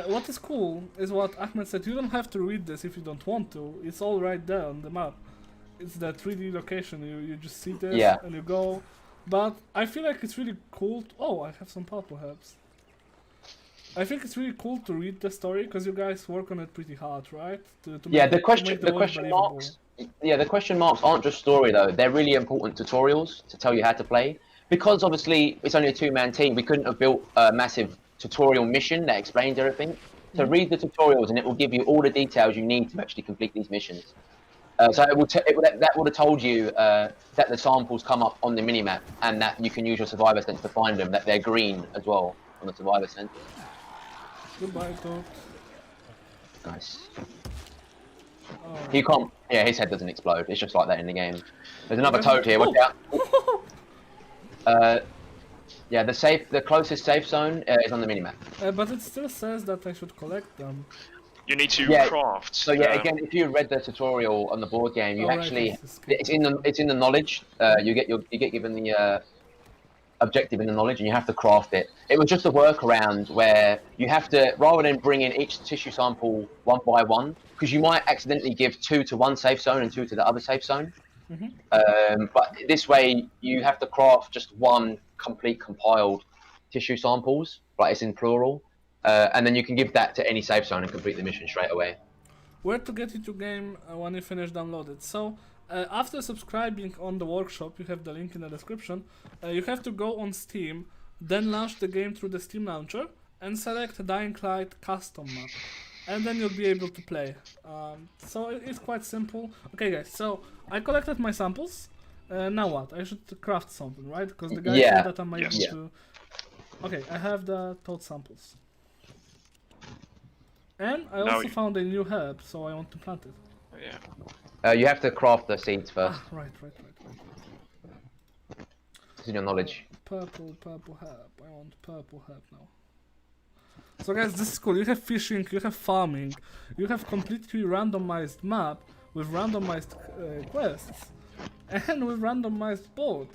what is cool is what Ahmed said. You don't have to read this if you don't want to. It's all right there on the map. It's the 3D location. You just see this and you go. But I feel like it's really cool. Oh, I have some purple herbs. I think it's really cool to read the story because you guys work on it pretty hard, right? The question marks. Yeah, the question marks aren't just story though. They're really important tutorials to tell you how to play. Because obviously it's only a 2-man team, we couldn't have built a massive tutorial mission that explains everything. So read the tutorials and it will give you all the details you need to actually complete these missions. So that would have told you that the samples come up on the minimap and that you can use your survivor sense to find them. That they're green as well on the survivor sense. Goodbye, toad. Nice. He can't. Yeah, his head doesn't explode. It's just like that in the game. There's another toad here. Watch out. Yeah, the closest safe zone is on the minimap. But it still says that I should collect them. You need to craft. So again, if you read the tutorial on the board game, you actually it's in the knowledge. You get given the objective in the knowledge, and you have to craft it. It was just a workaround where you have to, rather than bring in each tissue sample one by one, because you might accidentally give 2 to one safe zone and 2 to the other safe zone. But this way, you have to craft just one complete compiled tissue samples, like it's in plural, and then you can give that to any safe zone and complete the mission straight away. Where to get into game when you finish download it? So after subscribing on the workshop, you have the link in the description. You have to go on Steam, then launch the game through the Steam launcher and select Dying Light custom map, and then you'll be able to play. So it's quite simple. Okay guys, so I collected my samples. Now what? I should craft something, right? Because the guy said that I'm able to... Okay, I have the toad samples. And I also found a new herb, so I want to plant it. Yeah. You have to craft the seeds first. Ah, right. It's in your knowledge. Purple herb. I want purple herb now. So guys, this is cool. You have fishing, you have farming, you have completely randomized map with randomized quests, and with randomized board.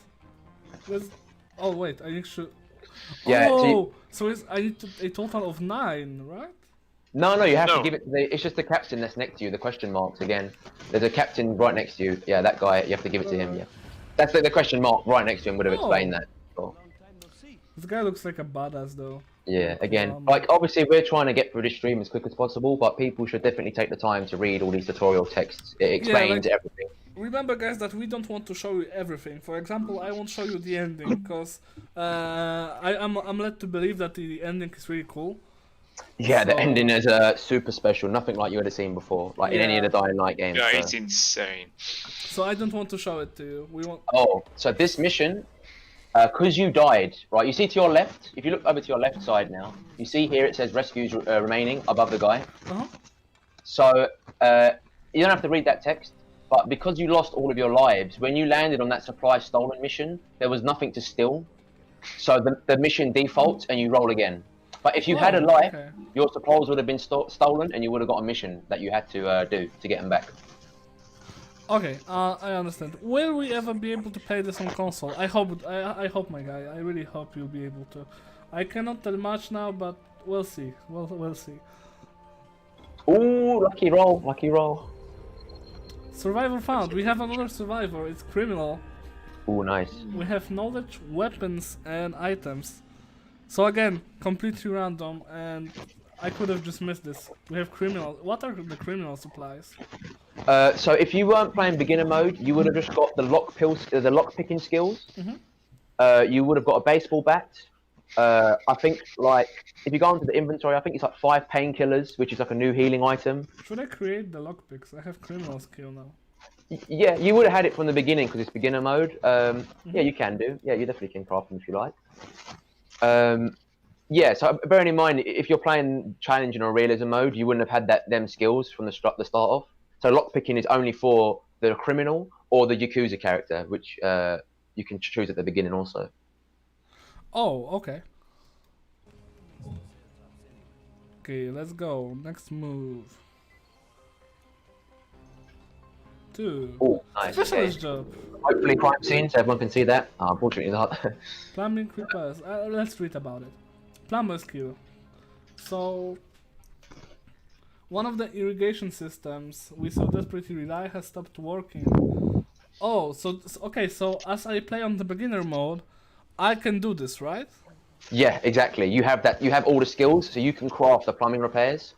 Oh wait, I need to... Yeah, so I need a total of 9, right? No, you have to give it to it's just the captain that's next to you, the question marks again. There's a captain right next to you. Yeah, that guy, you have to give it to him, yeah. That's the question mark right next to him would have explained that. Sure. This guy looks like a badass though. Yeah, again, like obviously we're trying to get through this stream as quick as possible, but people should definitely take the time to read all these tutorial texts. It explains everything. Remember guys that we don't want to show you everything. For example, I won't show you the ending because I'm led to believe that the ending is really cool. Yeah, the ending is super special, nothing like you ever seen before, like in any of the Dying Light games. Yeah, it's insane. So I don't want to show it to you. We want. Oh, so this mission, because you died, right? You see to your left. If you look over to your left side now, you see here it says rescues remaining above the guy. So you don't have to read that text, but because you lost all of your lives, when you landed on that surprise stolen mission, there was nothing to steal. So the mission defaults and you roll again. But if you had a life, your supplies would have been stolen and you would have got a mission that you had to do to get them back. Okay, I understand. Will we ever be able to play this on console? I hope, my guy. I really hope you'll be able to. I cannot tell much now, but we'll see. We'll see. Ooh, lucky roll. Survivor found. We have another survivor. It's criminal. Ooh, nice. We have knowledge, weapons, and items. So again, completely random, and I could have just missed this. We have criminal. What are the criminal supplies? So if you weren't playing beginner mode, you would have just got the lock picking skills. You would have got a baseball bat. I think like if you go into the inventory, I think it's like 5 painkillers, which is like a new healing item. Should I create the lockpicks? I have criminal skill now. Yeah, you would have had it from the beginning because it's beginner mode. Yeah, you can do. Yeah, you definitely can craft them if you like. Yeah, so bearing in mind, if you're playing challenging or realism mode, you wouldn't have had them skills from the start off. So lockpicking is only for the criminal or the Yakuza character, which you can choose at the beginning also. Oh, okay. Okay, let's go. Next move. 2. Oh, nice. Specialist job. Hopefully crime scene, so everyone can see that. Unfortunately not. Plumbing repairs. Let's read about it. Plumber skill. So, one of the irrigation systems we so desperately rely has stopped working. Oh, so okay. So as I play on the beginner mode, I can do this, right? Yeah, exactly. You have that. You have all the skills, so you can craft the plumbing repairs.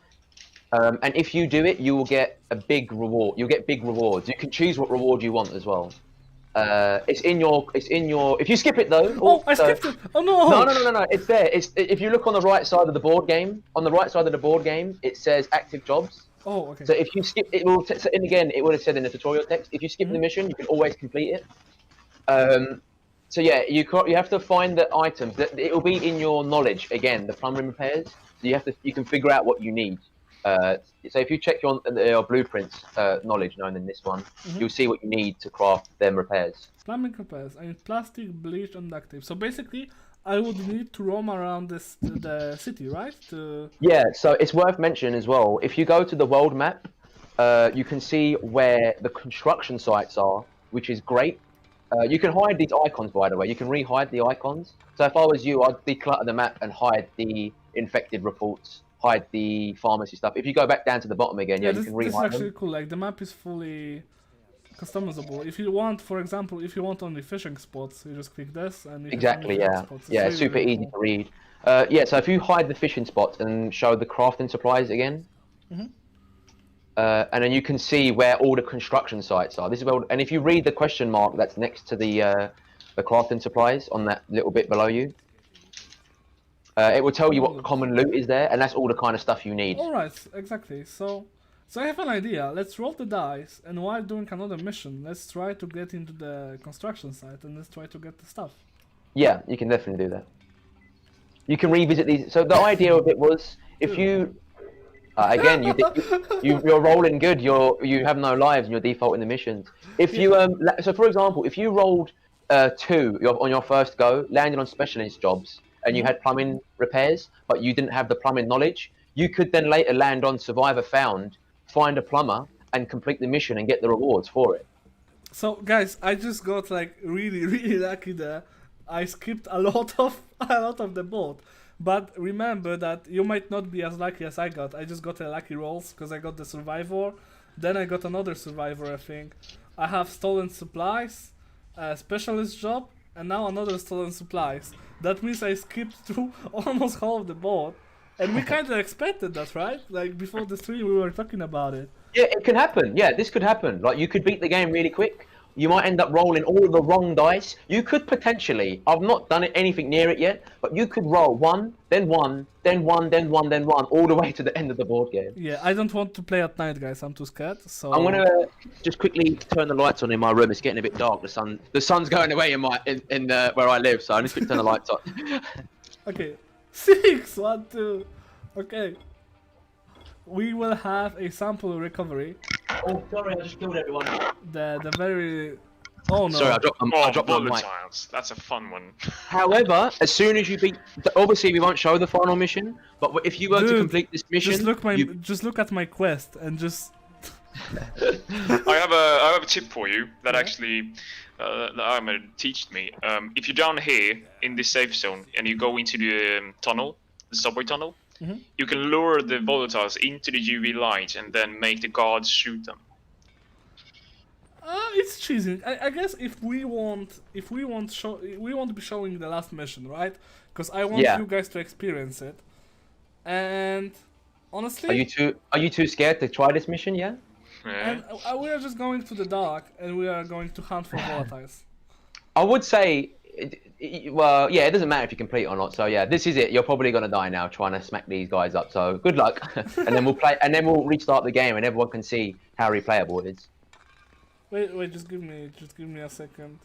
And if you do it, you will get a big reward. You'll get big rewards. You can choose what reward you want as well. It's in your. If you skip it though. Oh, I skipped it. Oh no. No. It's there. If you look on the right side of the board game. On the right side of the board game, it says active jobs. Oh, okay. So if you skip, it will. And again, it would have said in the tutorial text. If you skip the mission, you can always complete it. So yeah, you have to find the items. That it will be in your knowledge again. The plumbing repairs. So you can figure out what you need. So if you check your blueprints knowledge known in this one, you'll see what you need to craft them repairs. Plumbing repairs. I need plastic, bleach, and duct tape. So basically, I would need to roam around the city, right? Yeah. So it's worth mentioning as well. If you go to the world map, you can see where the construction sites are, which is great. You can hide these icons, by the way. You can re-hide the icons. So if I was you, I'd declutter the map and hide the infected reports. Hide the pharmacy stuff. If you go back down to the bottom again, you can re-hide them. This is actually cool. Like the map is fully customizable. If you want, for example, if you want only fishing spots, you just click this and exactly. Yeah, it's super easy to read. Yeah, so if you hide the fishing spots and show the crafting supplies again, and then you can see where all the construction sites are. This is where, and if you read the question mark that's next to the crafting supplies on that little bit below you. It will tell you what common loot is there, and that's all the kind of stuff you need. Alright, exactly. So I have an idea. Let's roll the dice, and while doing another mission, let's try to get into the construction site, and let's try to get the stuff. Yeah, you can definitely do that. You can revisit these. So the idea of it was, if you Again, you're rolling good. You have no lives, and you're defaulting the missions. If you so for example, if you rolled 2 on your first go, landed on specialist jobs, and you had plumbing repairs, but you didn't have the plumbing knowledge, you could then later land on Survivor Found, find a plumber, and complete the mission and get the rewards for it. So guys, I just got like really lucky there. I skipped a lot of the boat. But remember that you might not be as lucky as I got. I just got a lucky rolls because I got the survivor. Then I got another survivor, I think. I have stolen supplies, a specialist job, and now another stolen supplies. That means I skipped through almost half of the boat. And we kind of expected that, right? Like before the stream we were talking about it. Yeah, it could happen. Yeah, this could happen. Like you could beat the game really quick. You might end up rolling all of the wrong dice. You could potentially, I've not done anything near it yet, but you could roll 1, then 1, then 1, then 1, then 1, all the way to the end of the board game. Yeah, I don't want to play at night, guys. I'm too scared. So I'm gonna just quickly turn the lights on in my room. It's getting a bit dark. The sun's going away in where I live, so I'm just gonna turn the lights on. Okay, 6, 1, 2. Okay, we will have a sample recovery. Oh, sorry, I just killed everyone. The very... Oh no. Sorry, I dropped my mic. Volatiles. That's a fun one. However, as soon as you beat... Obviously, we won't show the final mission, but if you were to complete this mission... Just look at my quest and just... I have a tip for you that actually that Ahmet taught me. If you're down here in this safe zone and you go into the tunnel, the subway tunnel, you can lure the volatiles into the UV light and then make the guards shoot them. It's cheesing. I guess if we won't be showing the last mission, right? Because I want you guys to experience it. And honestly, are you too scared to try this mission? Yeah. And we are just going to the dark and we are going to hunt for volatiles. I would say. Well, yeah, it doesn't matter if you complete it or not. So yeah, this is it. You're probably gonna die now trying to smack these guys up. So good luck, and then we'll play, and then we'll restart the game, and everyone can see how replayable it is. Wait, just give me a second.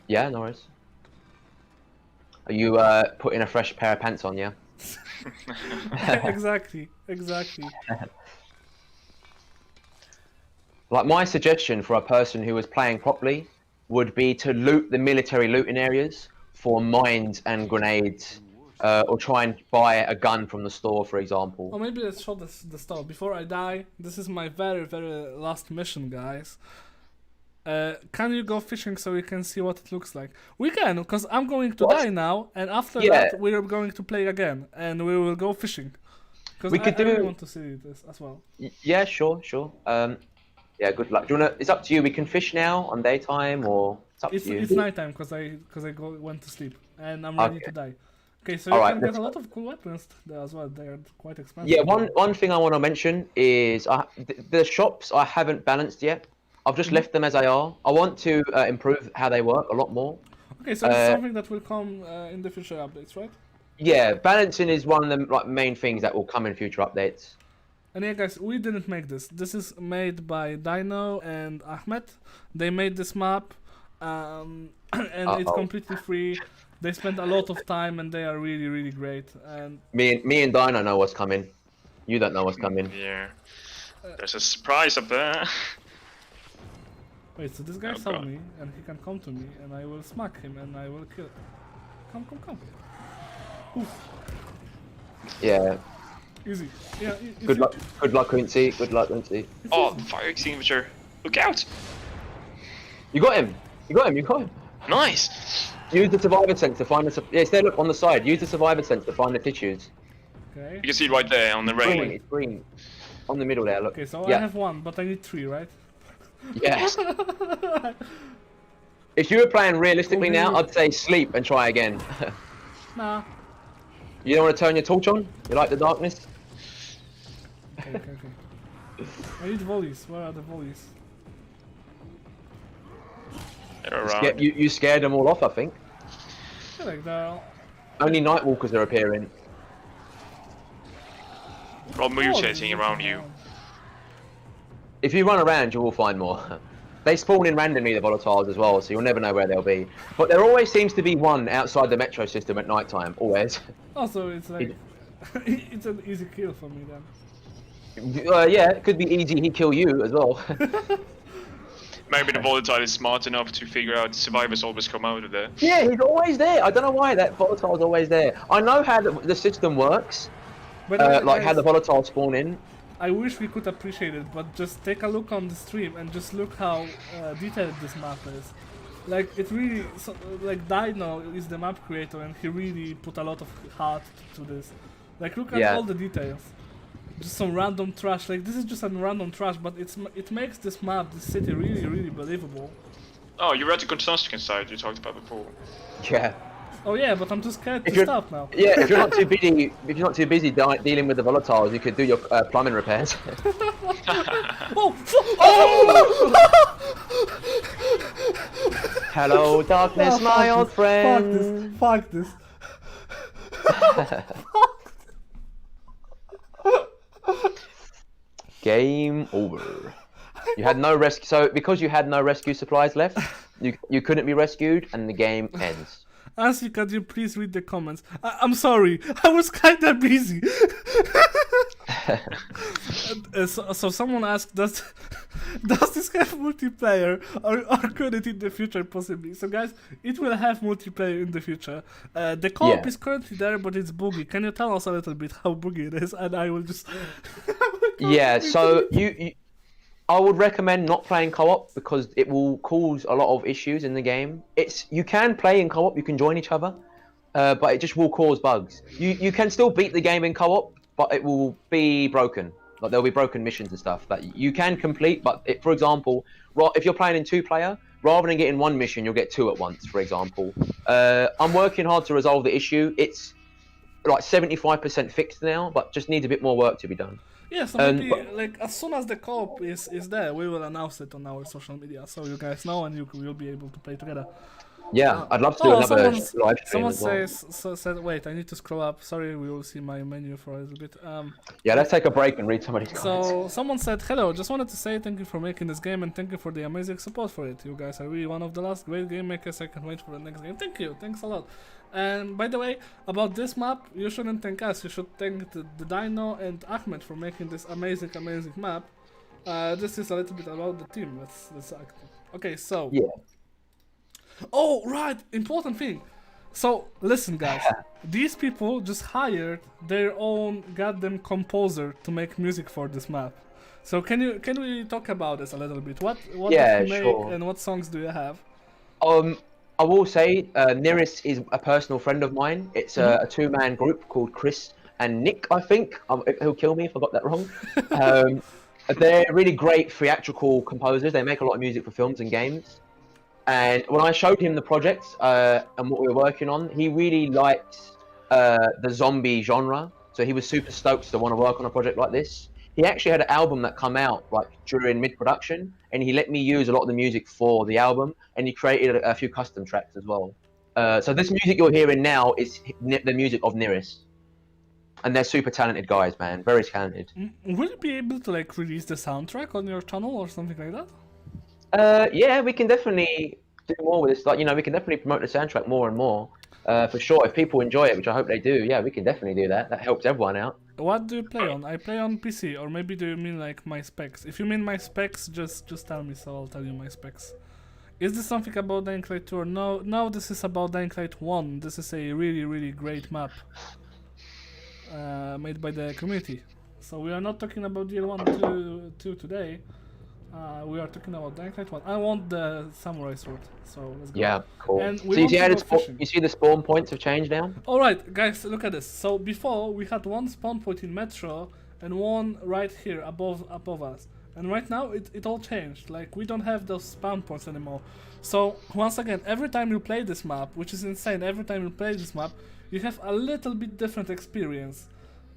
Yeah, no worries. Are you putting a fresh pair of pants on? Yeah. Exactly. Like my suggestion for a person who was playing properly would be to loot the military looting areas for mines and grenades, or try and buy a gun from the store, for example. Or maybe let's show the store. Before I die, this is my very last mission, guys. Can you go fishing so we can see what it looks like? We can, because I'm going to die now, and after that we are going to play again, and we will go fishing. Because I really want to see this as well. Yeah, sure. Yeah, good luck. It's up to you. We can fish now on daytime, or it's up to you. It's nighttime because I went to sleep and I'm ready to die. Okay, so you can get a lot of cool weapons there as well. They are quite expensive. Yeah, one thing I want to mention is the shops I haven't balanced yet. I've just left them as they are. I want to improve how they work a lot more. Okay, so it's something that will come in the future updates, right? Yeah, balancing is one of the main things that will come in future updates. And yeah, guys, we didn't make this. This is made by Dino and Ahmet. They made this map, and it's completely free. They spent a lot of time, and they are really great. And me and Dino know what's coming. You don't know what's coming. Yeah, there's a surprise up there. Wait, so this guy saw me, and he can come to me, and I will smack him, and I will kill. Come. Oof. Yeah. Easy. Yeah. Good luck, Uncy. Good luck, Uncy. Oh, fire extinguisher! Look out! You got him. Nice. Use the survivor sense to find the. Yeah, stay look on the side. Use the survivor sense to find the tissues. Okay. You can see it right there on the railing. It's green. On the middle there. Look. Okay, so I have one, but I need 3, right? Yes. If you were playing realistically now, I'd say sleep and try again. Nah. You don't want to turn your torch on? You like the darkness? Okay. I need volleys. Where are the volleys? They're around. You scared them all off, I think. I like that. Only Nightwalkers are appearing. Rob mutating around you. If you run around, you will find more. They spawn in randomly, the volatiles as well, so you'll never know where they'll be. But there always seems to be one outside the metro system at night time, always. Also, it's like it's an easy kill for me then. Yeah, it could be easy. He kill you as well. Maybe the volatile is smart enough to figure out survivors always come out of there. Yeah, he's always there. I don't know why that volatile's always there. I know how the system works, But like guys, how the volatile spawn in. I wish we could appreciate it, but just take a look on the stream and just look how detailed this map is. Like it really, like Dino is the map creator and he really put a lot of heart to this. Like look at all the details. Just some random trash. Like this is just a random trash, but it makes this map, this city, really believable. Oh, you read the construction side you talked about before. Yeah. Oh yeah, but I'm too scared to stop now. Yeah, if you're not too busy, dealing with the volatiles, you could do your plumbing repairs. Oh! Hello, darkness, my old friend. Fuck this. Game over. You had no rescue, so because you had no rescue supplies left, you couldn't be rescued, and the game ends. Uncy, could you please read the comments? I'm sorry, I was kinda busy. So someone asked, does this have multiplayer, or could it in the future possibly? So guys, it will have multiplayer in the future. The co-op is currently there, but it's buggy. Can you tell us a little bit how buggy it is, and I will just... Yeah, so I would recommend not playing co-op because it will cause a lot of issues in the game. You can play in co-op, you can join each other, but it just will cause bugs. You can still beat the game in co-op, but it will be broken. Like there'll be broken missions and stuff that you can complete, but for example, if you're playing in 2-player, rather than getting one mission, you'll get 2 at once, for example. I'm working hard to resolve the issue. It's like 75% fixed now, but just needs a bit more work to be done. Yeah, so maybe, like, as soon as the co-op is there, we will announce it on our social media, so you guys know and you will be able to play together. Yeah, I'd love to do another live stream. Someone as well. said, wait, I need to scroll up. Sorry, we will see my menu for a little bit. Yeah, let's take a break and read somebody's comments. So, someone said, hello, just wanted to say thank you for making this game and thank you for the amazing support for it. You guys are really one of the last great game makers. I can't wait for the next game. Thank you, thanks a lot. And by the way, about this map, you shouldn't thank us. You should thank the Dino and Ahmet for making this amazing map. This is a little bit about the team. Let's act. Okay, so... Yeah. Oh, right, important thing. So, listen guys, these people just hired their own goddamn composer to make music for this map. So can we talk about this a little bit? What did you make and what songs do you have? I will say, Nearest is a personal friend of mine. It's a 2-man group called Chris and Nick, I think. He'll kill me if I got that wrong. They're really great theatrical composers. They make a lot of music for films and games. And when I showed him the project and what we were working on, he really liked the zombie genre. So he was super stoked to want to work on a project like this. He actually had an album that come out like during mid-production, and he let me use a lot of the music for the album, and he created a few custom tracks as well. So this music you're hearing now is the music of Nearest. And they're super talented guys, man. Very talented. Will you be able to like release the soundtrack on your channel or something like that? Yeah, we can definitely do more with this. Like, we can definitely promote the soundtrack more and more. For sure, if people enjoy it, which I hope they do, yeah, we can definitely do that. That helps everyone out. What do you play on? I play on PC, or maybe do you mean like my specs? If you mean my specs, just tell me, so I'll tell you my specs. Is this something about Dying Light 2 or no? No, this is about Dying Light 1. This is a really great map made by the community. So we are not talking about DL1 2 today. We are talking about Dying Light 1. I want the samurai sword, so let's go. Yeah, cool. And so you see the spawn points have changed now? Alright, guys, look at this. So before, we had one spawn point in Metro and one right here above us. And right now, it all changed. Like, we don't have those spawn points anymore. So, once again, every time you play this map, which is insane, every time you play this map, you have a little bit different experience.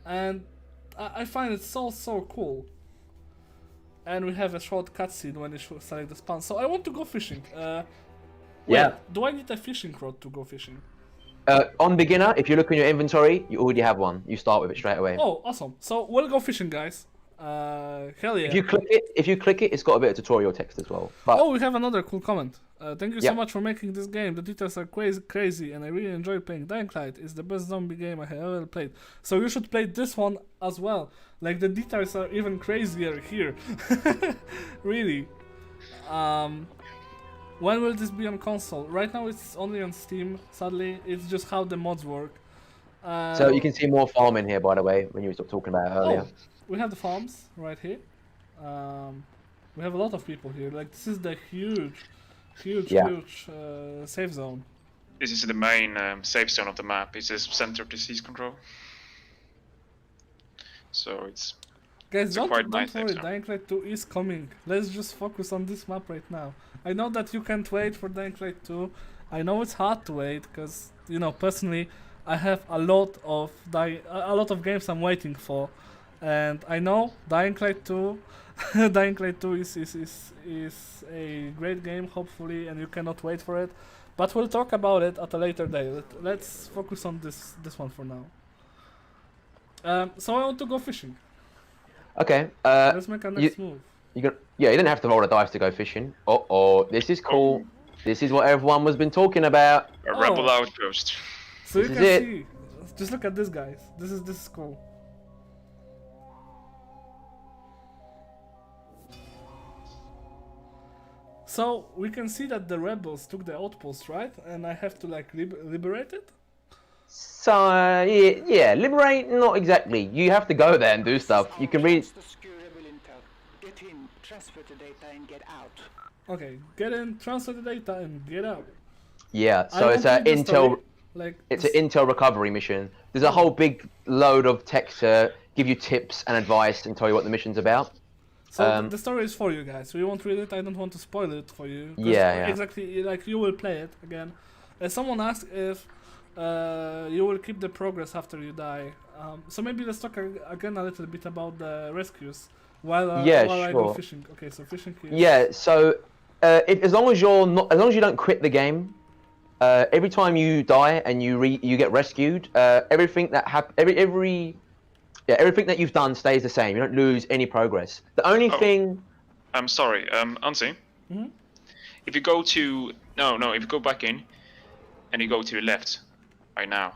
And I find it so cool. And we have a short cutscene when you select the spawn. So I want to go fishing. Yeah. Do I need a fishing rod to go fishing? On beginner, if you look in your inventory, you already have one. You start with it straight away. Oh, awesome. So we'll go fishing, guys. Hell yeah. If you click it, it's got a bit of tutorial text as well. But oh, we have another cool comment. Thank you so much for making this game. The details are crazy, and I really enjoy playing Dying Light. It's the best zombie game I have ever played. So you should play this one as well. Like, the details are even crazier here. Really. When will this be on console? Right now it's only on Steam, sadly. It's just how the mods work. So you can see more farming here, by the way, when you were talking about it earlier. Oh, we have the farms right here. We have a lot of people here. Like, this is the huge safe zone. This is the main safe zone of the map. It's the center of disease control. So it's guys, don't nice worry. Dying Light 2 is coming. Let's just focus on this map right now. I know that you can't wait for Dying Light 2. I know it's hard to wait because, you know, personally, I have a lot of games I'm waiting for, and I know Dying Light 2. Dying Light 2 is a great game, hopefully, and you cannot wait for it. But we'll talk about it at a later day. Let's focus on this one for now. So I want to go fishing. Okay. Let's make our next move. You didn't have to roll a dice to go fishing. This is cool. This is what everyone has been talking about. A rebel outpost. So you can see. Just look at this, guys. This is cool. So we can see that the rebels took the outpost, right? And I have to like liberate it. So yeah, liberate, not exactly. You have to go there and do stuff. You can read. Get in, transfer the data, and get out. Okay, get in, transfer the data, and get out. Yeah, so it's an intel. Like it's an intel recovery mission. There's a whole big load of text to give you tips and advice and tell you what the mission's about. So the story is for you guys. We won't read it. I don't want to spoil it for you. Yeah. Exactly, like you will play it again. Someone asked if you will keep the progress after you die. So maybe let's talk again a little bit about the rescues while I go fishing. Okay, so fishing. Yeah. So as long as you don't quit the game, every time you die and you get rescued, everything that everything that you've done stays the same. You don't lose any progress. The only thing. I'm sorry, Uncy. Mm-hmm. If you go to if you go back in, and you go to the left, right now,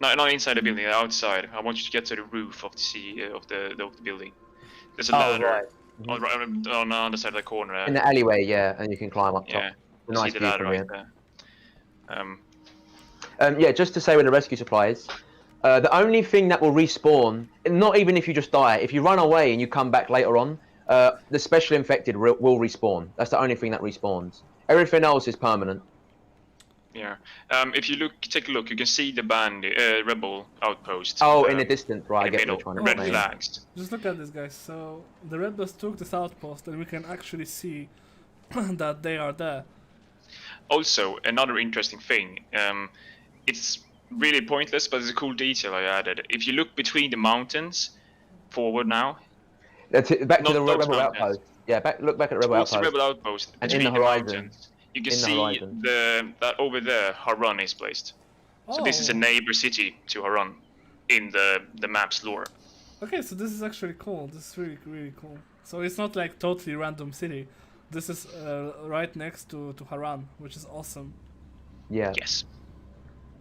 not inside the building, outside. I want you to get to the roof of the building. There's a ladder on the other side of the corner. In the alleyway, yeah, and you can climb up top. Yeah, nice see the ladder right there. Yeah, just to say where the rescue supply is. The only thing that will respawn, not even if you just die, if you run away and you come back later on, the special infected will respawn. That's the only thing that respawns. Everything else is permanent. Yeah. If you take a look, you can see the rebel outpost. Oh, in the distance, right? I get what you're trying to red flags. Just look at this, guys. So the rebels took this outpost, and we can actually see that they are there. Also, another interesting thing. It's really pointless, but it's a cool detail I added. If you look between the mountains, forward now. Back to the rebel outpost. Yeah, look back at the rebel outpost. The rebel outpost. And in the horizon. Mountains, you can see that over there, Harran is placed. So this is a neighbor city to Harran in the map's lore. Okay, so this is actually cool. This is really, really cool. So it's not like totally random city. This is right next to Harran, which is awesome. Yeah. Yes.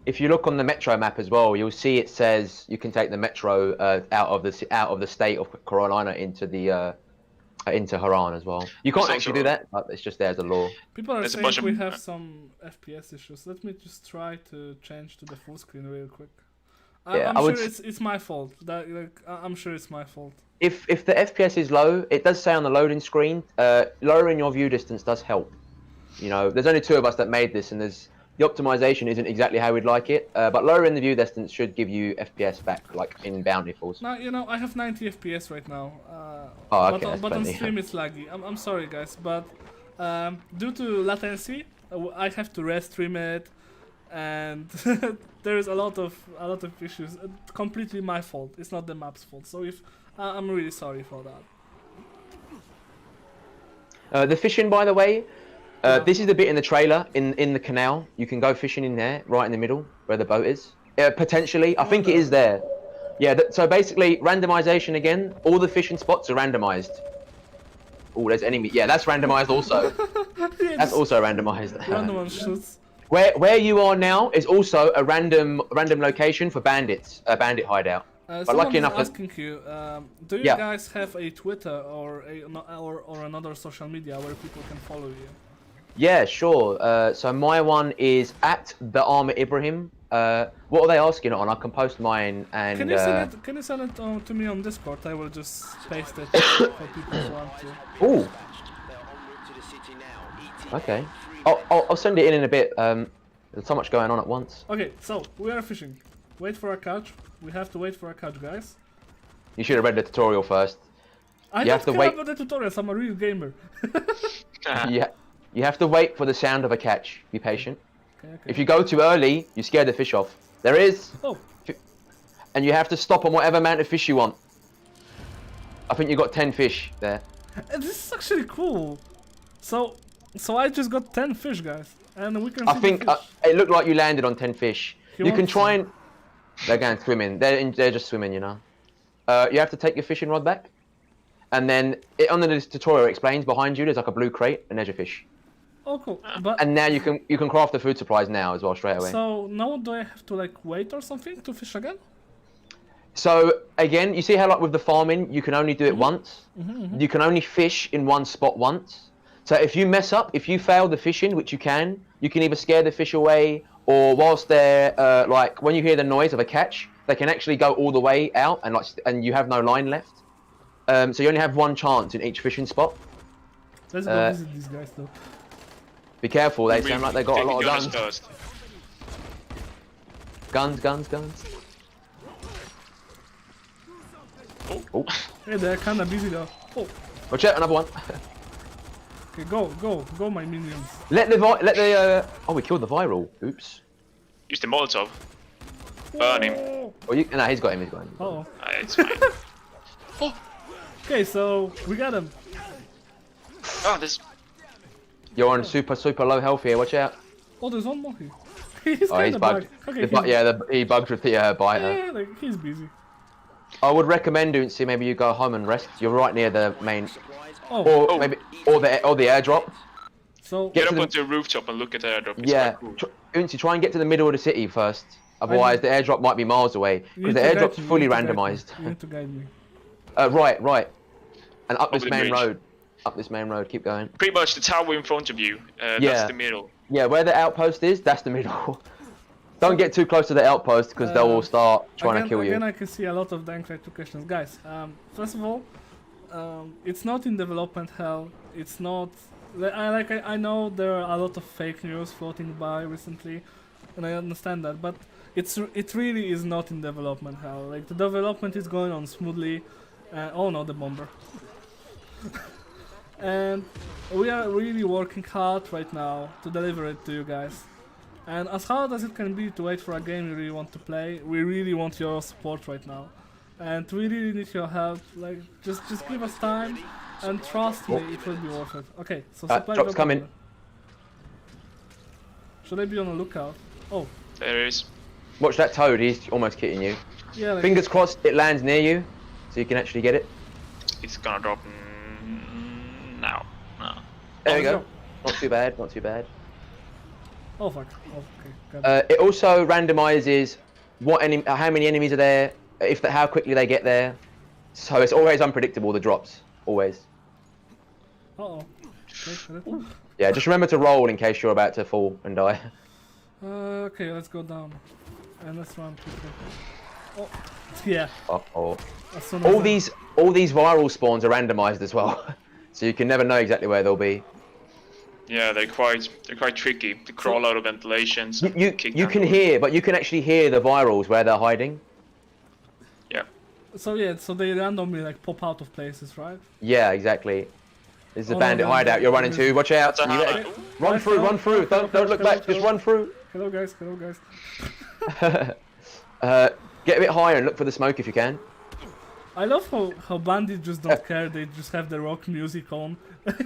If you look on the metro map as well, you'll see it says you can take the metro out of the state of Corlina into Harran as well. You can't actually do that, but it's just there as a law. People are saying we have some FPS issues. Let me just try to change to the full screen real quick. I'm sure it's my fault. I'm sure it's my fault. If the FPS is low, it does say on the loading screen, lowering your view distance does help. You know, there's only 2 of us that made this, and the optimization isn't exactly how we'd like it, but lowering the view distance should give you FPS back, like in Bounty Falls. Now, you know, I have 90 FPS right now. Okay, but on stream it's laggy. I'm sorry, guys, but due to latency, I have to restream it, and there is a lot of issues. Completely my fault. It's not the map's fault. So I'm really sorry for that. The fishing, by the way. This is the bit in the trailer, in the canal. You can go fishing in there, right in the middle, where the boat is. Potentially, I think it is there. Yeah, so basically, randomization again. All the fishing spots are randomized. Oh, there's enemy. Yeah, that's randomized also. Yeah, That's also randomized. random one shoots. Where you are now is also a random location for bandits, a bandit hideout. But lucky enough, asking you, do you guys have a Twitter or another social media where people can follow you? Yeah, sure. So my one is @theArmorIbrahim. What are they asking it on? I can post mine and. Can you send it to me on Discord? I will just paste it for people who want to. Ooh. Okay. I'll send it in a bit. There's so much going on at once. Okay, so we are fishing. Wait for a catch. We have to wait for a catch, guys. You should have read the tutorial first. I don't care about the tutorials. I'm a real gamer. Yeah. You have to wait for the sound of a catch. Be patient. Okay. If you go too early, you scare the fish off. There is. Oh. And you have to stop on whatever amount of fish you want. I think you got 10 fish there. This is actually cool. So I just got 10 fish, guys, and we can. I think it looked like you landed on 10 fish. You can try and. They're going swimming. They're just swimming, you know. You have to take your fishing rod back, and then on the tutorial it explains behind you there's like a blue crate and there's your fish. Oh, cool. But and now you can craft the food supplies now as well straight away. So now do I have to like wait or something to fish again? So again, you see how like with the farming, you can only do it once. You can only fish in one spot once. So if you mess up, if you fail the fishing, which you can either scare the fish away, or whilst they're like when you hear the noise of a catch, they can actually go all the way out and you have no line left. So you only have one chance in each fishing spot. Let's go visit these guys though. Be careful, they sound like they got a lot of guns. First. Guns. Oh. Hey, they're kind of busy though. Oh. Watch out, another one. Okay, go, my minions. Let the oh, we killed the viral. Oops. Use the Molotov. Burn him. Oh, no, he's got him. Uh-oh. It's fine. Okay, so we got him. Oh, this. You're on super low health here. Watch out. Oh, there's one more here. He's he's bugged. Okay, he bugged with the biter. Yeah, like, he's busy. I would recommend Uncy, maybe you go home and rest. You're right near the main, Oh. or the airdrop. So Get up onto the rooftop and look at the airdrop. It's yeah, quite cool. Uncy, try and get to the middle of the city first. Otherwise, the airdrop might be miles away because the airdrop's fully randomized. You need to guide me. Right. And up this the main bridge. road. Up this main road. Keep going. Pretty much the tower in front of you. That's the middle. Yeah, where the outpost is, that's the middle. Don't get too close to the outpost because they will start trying to kill you. Again, I can see a lot of Dying-Light 2 questions. Guys, first of all, it's not in development hell. It's not... I know there are a lot of fake news floating by recently, and I understand that, but it really is not in development hell. Like, the development is going on smoothly. Oh no, the bomber. And we are really working hard right now to deliver it to you guys. And as hard as it can be to wait for a game you really want to play, we really want your support right now. And we really need your help. Like, just give us time, and trust me, it will be worth it. Okay, so supply drop's coming. Should I be on the lookout? Oh. There is. Watch that toad, he's almost hitting you. Yeah. Like, fingers crossed it lands near you, so you can actually get it. It's gonna drop now. No. There we go. Not too bad. Oh fuck. Oh, okay. Got it. It also randomizes how many enemies are there, how quickly they get there. So it's always unpredictable, the drops. Always. Uh-oh. Okay, yeah, just remember to roll in case you're about to fall and die. Okay, let's go down. And let's run quickly. Oh, yeah. Uh-oh. All these viral spawns are randomized as well. So you can never know exactly where they'll be. Yeah, they're quite tricky to crawl out of ventilations. You can hear, but you can actually hear the virals where they're hiding. Yeah. So they randomly like pop out of places, right? Yeah, exactly. This is a bandit hideout you're running to. Watch out! Run through! Don't look back. Just run through. Hello guys. Get a bit higher and look for the smoke if you can. I love how bandits just don't care. They just have the rock music on.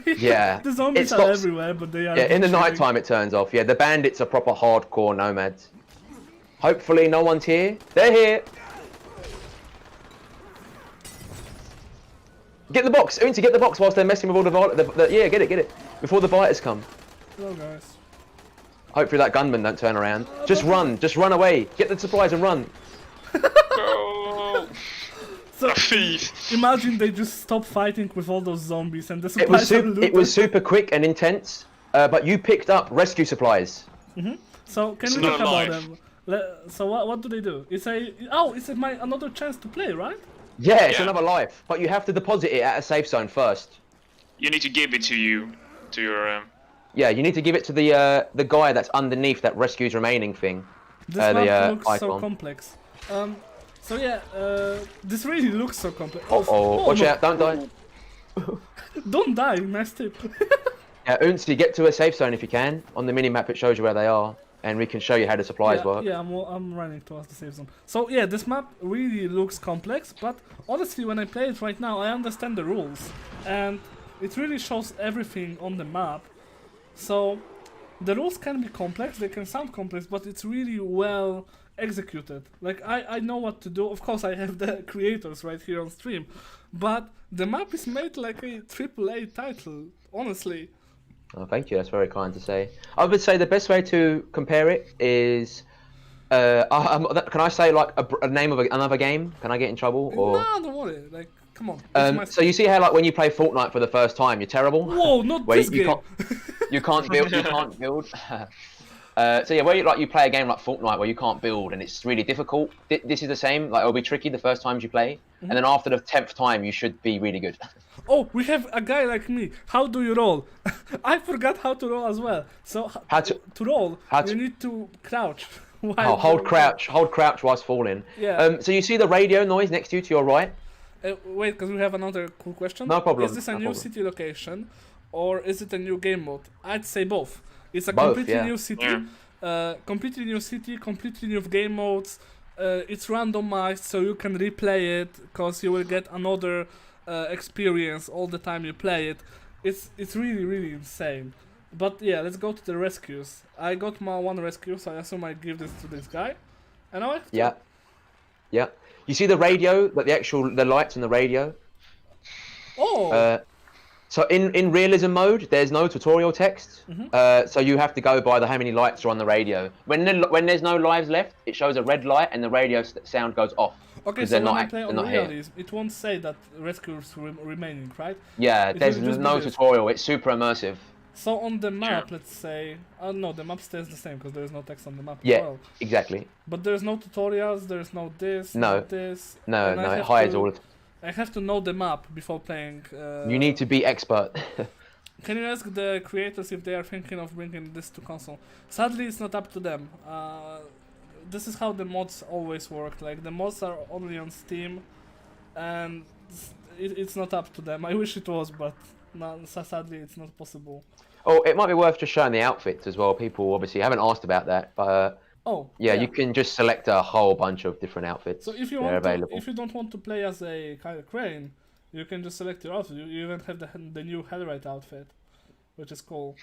Yeah. The zombies are everywhere, but they are. Yeah, in the night time it turns off. Yeah, the bandits are proper hardcore nomads. Hopefully no one's here. They're here. Get the box, Uncy, get the box whilst they're messing with all yeah, get it. Before the biters come. Hello, guys. Hopefully that gunman don't turn around. Just run away. Get the supplies and run. Oh. So, imagine they just stop fighting with all those zombies and the supplies it was super quick and intense, but you picked up rescue supplies. So can we talk about them? So what do they do? It's another chance to play, right? Yeah, it's another life, but you have to deposit it at a safe zone first. You need to give it to your. Yeah, you need to give it to the guy that's underneath that rescues remaining thing. This map looks icon. so complex. So yeah, this really looks so complex. Watch out, don't die. Don't die, nice tip. Yeah, Uncy, get to a safe zone if you can. On the mini-map it shows you where they are, and we can show you how the supplies work. Yeah, I'm running towards the safe zone. So yeah, this map really looks complex, but honestly when I play it right now, I understand the rules. And it really shows everything on the map. So the rules can be complex, they can sound complex, but it's really well executed. Like I know what to do. Of course I have the creators right here on stream, but the map is made like a AAA title, honestly. Oh, thank you, that's very kind to say. I would say the best way to compare it is can I say like a name of another game? Can I get in trouble? Or... No, don't worry, like come on. So you see how like when you play Fortnite for the first time you're terrible? Whoa, not this game! You can't build. So yeah, where you play a game like Fortnite where you can't build and it's really difficult. This is the same. Like it'll be tricky the first times you play, and then after the 10th time you should be really good. Oh, we have a guy like me. How do you roll? I forgot how to roll as well. So to roll, you need to crouch. Hold crouch whilst falling. Yeah. So you see the radio noise next to you to your right? Wait, because we have another cool question. No problem. Is this a new city location, or is it a new game mode? I'd say both. It's a both, completely new city, completely new game modes. It's randomized, so you can replay it, because you will get another experience all the time you play it. It's really insane. But yeah, let's go to the rescues. I got my one rescue, so I assume I give this to this guy. And I Yeah. You see the radio, like the lights on the radio? Oh. So in realism mode, there's no tutorial text. So you have to go by how many lights are on the radio. When there's no lives left, it shows a red light and the radio sound goes off. Okay, so when I play on Realism, it won't say that rescuers remaining, right? Yeah, there's no tutorial. It's super immersive. So on the map, let's say, no, the map stays the same because there is no text on the map. Yeah, as well. exactly. But there's no tutorials. There's no this. No. No this. No, it hides all. I have to know the map before playing. You need to be expert. Can you ask the creators if they are thinking of bringing this to console? Sadly, it's not up to them. This is how the mods always work. Like the mods are only on Steam, and it's not up to them. I wish it was, but no, sadly, it's not possible. Oh, it might be worth just showing the outfits as well. People obviously haven't asked about that, but yeah, you can just select a whole bunch of different outfits. So if you if you don't want to play as a kind of crane, you can just select your outfit. You even have the new Hellrite outfit, which is cool.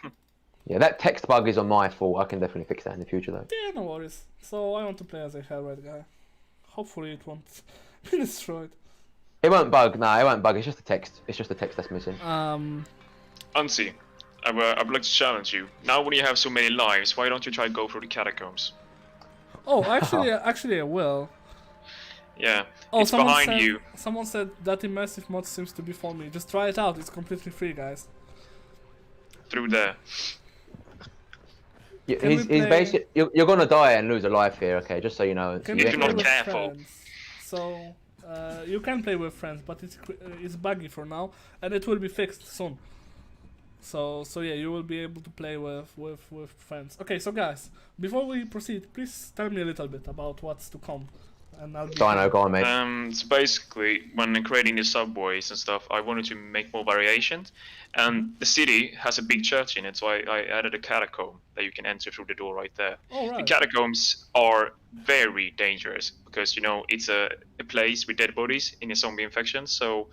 Yeah, that text bug is on my fault. I can definitely fix that in the future though. Yeah, no worries. So I want to play as a Hellrite guy. Hopefully it won't be destroyed. It won't bug. No, it won't bug. It's just the text. It's just the text that's missing. Uncy, I would like to challenge you. Now when you have so many lives, why don't you try to go through the catacombs? Oh, actually I will. Yeah, it's behind you. Someone said that immersive mod seems to be for me. Just try it out. It's completely free, guys. Through there. He's basically. You're gonna die and lose a life here. Okay, just so you know. If you're not careful. So you can play with friends, but it's buggy for now, and it will be fixed soon. So yeah, you will be able to play with friends. Okay, so guys, before we proceed, please tell me a little bit about what's to come. And I'll Dino, go on, mate. So basically, when creating the subways and stuff, I wanted to make more variations. And the city has a big church in it, so I added a catacomb that you can enter through the door right there. Oh, right. The catacombs are very dangerous because, you know, it's a place with dead bodies in a zombie infection, so...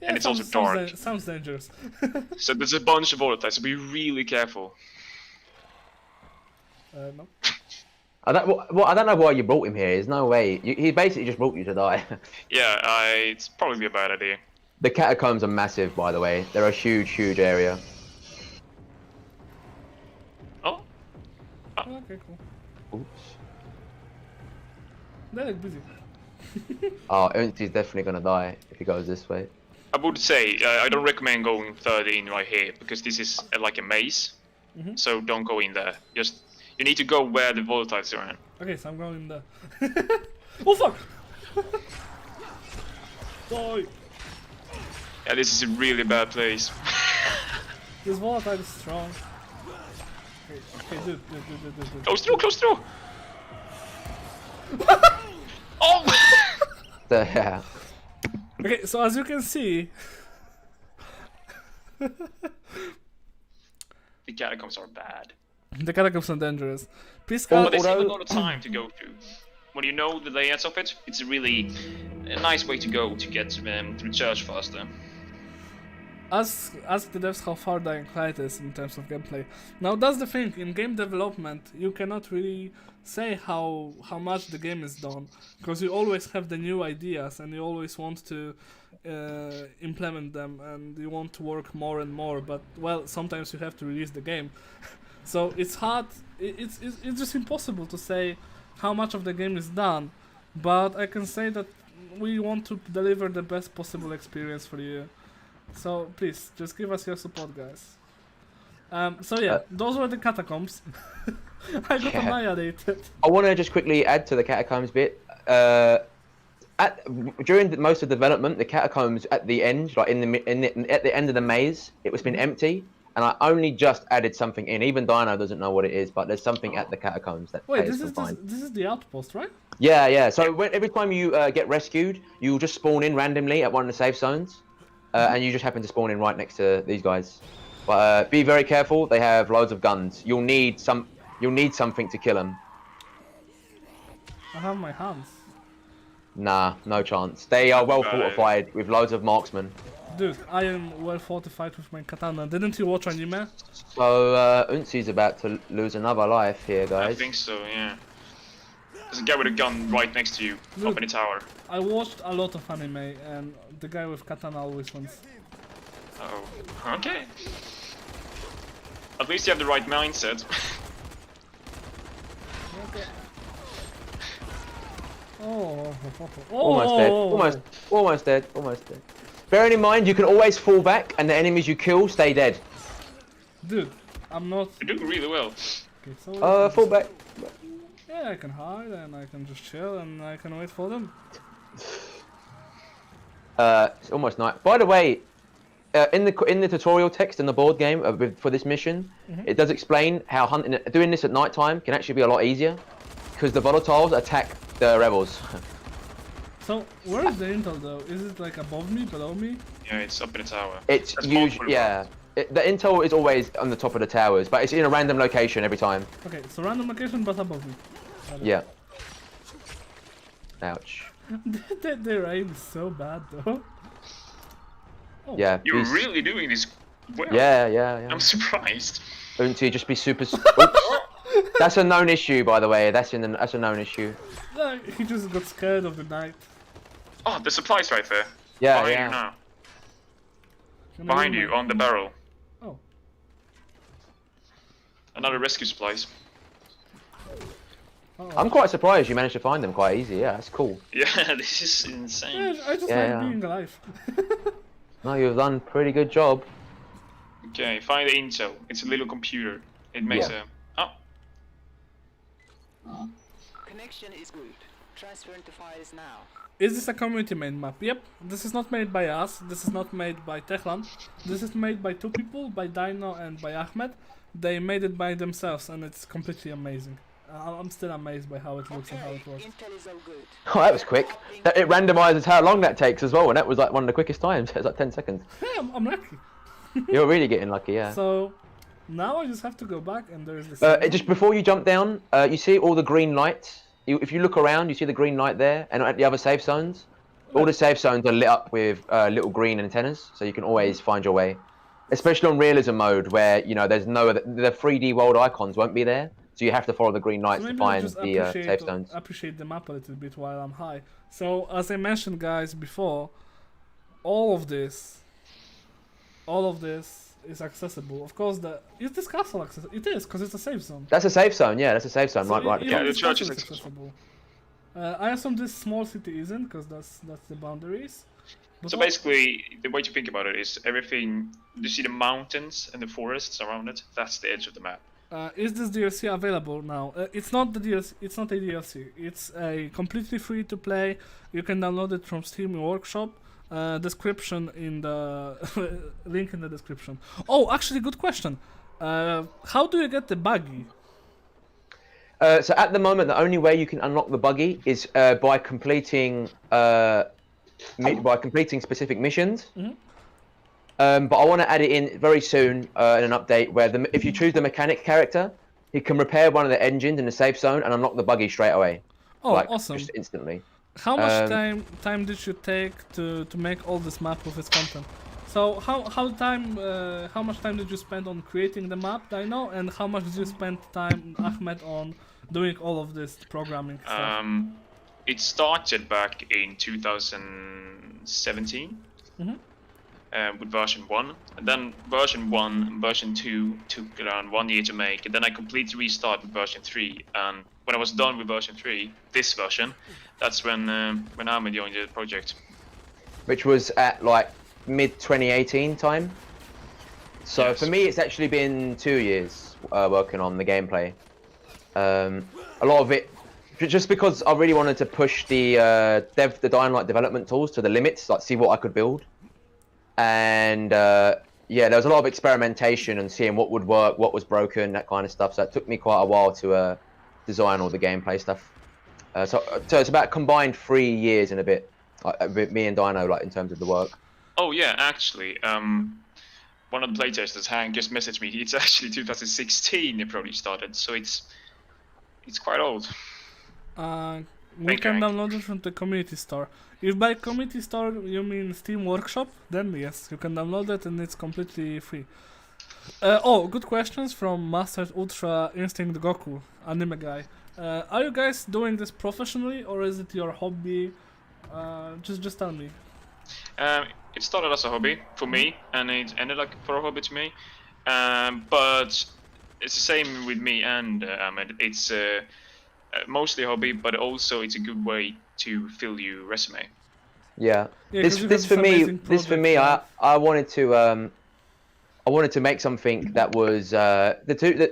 Yeah, and it's also dark. Sounds dangerous. So there's a bunch of volatiles, so be really careful. No. I don't know why you brought him here. There's no way. He basically just brought you to die. Yeah, it's probably a bad idea. The catacombs are massive, by the way. They're a huge, huge area. Oh. Oh, okay, cool. Oops. They look busy. Oh, Uncy's definitely gonna die if he goes this way. I would say I don't recommend going 13 right here because this is like a maze. So don't go in there. Just you need to go where the volatiles are. Okay, so I'm going in there. Oh fuck! Die! Yeah, this is a really bad place. This volatile is strong. Okay, dude. Close through, close through! Oh! Yeah. Okay, so as you can see, The catacombs are bad. the catacombs are dangerous. Please But count. there's even a lot of time to go through. When you know the layouts of it, it's a really nice way to go to get to the church faster. Ask the devs how far Dying Light is in terms of gameplay. Now that's the thing, in game development you cannot really say how much the game is done, because you always have the new ideas and you always want to implement them and you want to work more and more, but well, sometimes you have to release the game. So it's hard, it's just impossible to say how much of the game is done, but I can say that we want to deliver the best possible experience for you. So please, just give us your support, guys. So yeah, those were the catacombs. I got annihilated. I want to just quickly add to the catacombs bit. During most of development, the catacombs at the end, like at the end of the maze, it was been empty, and I only just added something in. Even Dino doesn't know what it is, but there's something at the catacombs that Wait, players can find. this is the outpost, right? Yeah, yeah. So every time you get rescued, you just spawn in randomly at one of the safe zones. And you just happen to spawn in right next to these guys. But be very careful. They have loads of guns. You'll need something to kill them. I have my hands. Nah, no chance. They are well fortified with loads of marksmen. Dude, I am well fortified with my katana. Didn't you watch anime? So Uncy's about to lose another life here, guys. I think so, yeah. There's a guy with a gun right next to you, up in the tower. I watched a lot of anime and the guy with katana always wins. Oh, okay. At least you have the right mindset. Okay. Oh. Almost dead. Almost dead. Bearing in mind, you can always fall back, and the enemies you kill stay dead. Dude, I'm not. You're doing really well. Okay, so Fall back. yeah, I can hide and I can just chill and I can wait for them. It's almost night. By the way, in the tutorial text in the board game for this mission, it does explain how doing this at night time can actually be a lot easier, because the volatiles attack the rebels. So where is the intel though? Is it like above me, below me? Yeah, it's up in the tower. It's usually the intel is always on the top of the towers, but it's in a random location every time. Okay, so random location but above me. Yeah. Ouch. Their aim is so bad though. Oh. Yeah. You're really doing this well. Yeah. I'm surprised. Uncy, just be super. Oops. That's a known issue, by the way. That's a known issue. He just got scared of the night. Oh, the supply's right there. Yeah, Behind yeah. you now. Can I Behind do you, my- on the barrel. Oh. Another rescue supplies. Oh. I'm quite surprised you managed to find them quite easy. Yeah, that's cool. Yeah, this is insane. Yeah, I just Yeah. like being alive. No, you've done a pretty good job. Okay, find the intel. It's a little computer. It makes Yeah. Connection is good. Transferring to files now. Is this a community made map? Yep. This is not made by us. This is not made by Techland. This is made by two people, by Dino and by Ahmet. They made it by themselves and it's completely amazing. I'm still amazed by how it looks and how it works. Intel is all good. Oh, that was quick. It randomizes how long that takes as well, and that was like one of the quickest times. It was like 10 seconds. Yeah, I'm lucky. You're really getting lucky, yeah. So now I just have to go back and there's this. Just before you jump down, you see all the green lights. If you look around, you see the green light there, and at the other safe zones, all the safe zones are lit up with little green antennas, so you can always find your way. Especially on realism mode, where there's no the 3D world icons won't be there, so you have to follow the green lights to find the safe zones. Appreciate the map a little bit while I'm high. So as I mentioned, guys, before, all of this is accessible. Of course, is this castle accessible? It is, because it's a safe zone. That's a safe zone. Yeah, that's a safe zone. So right. Yeah, the this church is castle accessible. I assume this small city isn't, because that's the boundaries. But So basically, the way to think about it is everything. You see the mountains and the forests around it. That's the edge of the map. Is this DLC available now? It's not the DLC. It's not a DLC. It's a completely free to play. You can download it from Steam Workshop. Description in the link in the description. Oh, actually, good question. How do you get the buggy? So at the moment, the only way you can unlock the buggy is by completing specific missions. Mhm. But I want to add it in very soon in an update where if you choose the mechanic character, he can repair one of the engines in the safe zone and unlock the buggy straight away. Oh, awesome! Just instantly. How much time did you take to make all this map with its content? So how much time did you spend on creating the map, Dino, and how much did you spend time, Ahmet, on doing all of this programming stuff? It started back in 2017 with version 1, and then version 1 and version 2 took around 1 year to make, and then I completely restarted with version 3, and when I was done with version 3, this version, that's when Ahmet joined the project. Which was at like mid-2018 time. So Yes. for me, it's actually been 2 years working on the gameplay. A lot of it, just because I really wanted to push the Dying Light development tools to the limits, like see what I could build. And yeah, there was a lot of experimentation and seeing what would work, what was broken, that kind of stuff. So it took me quite a while to design all the gameplay stuff. So it's about combined 3 years and a bit, with me and Dino, like in terms of the work. Oh yeah, actually, one of the playtesters, Hank, just messaged me. It's actually 2016 it probably started, so it's quite old. We can download it from the community store. If by community store you mean Steam Workshop, then yes, you can download it and it's completely free. Oh, good questions from Master Ultra Instinct Goku, anime guy. Are you guys doing this professionally or is it your hobby? Just tell me. It started as a hobby for me, and it ended like for a hobby to me. But it's the same with me and Ahmed. It's mostly a hobby, but also it's a good way to fill your resume. Yeah. Yeah, 'cause This for me, I wanted to make something that was I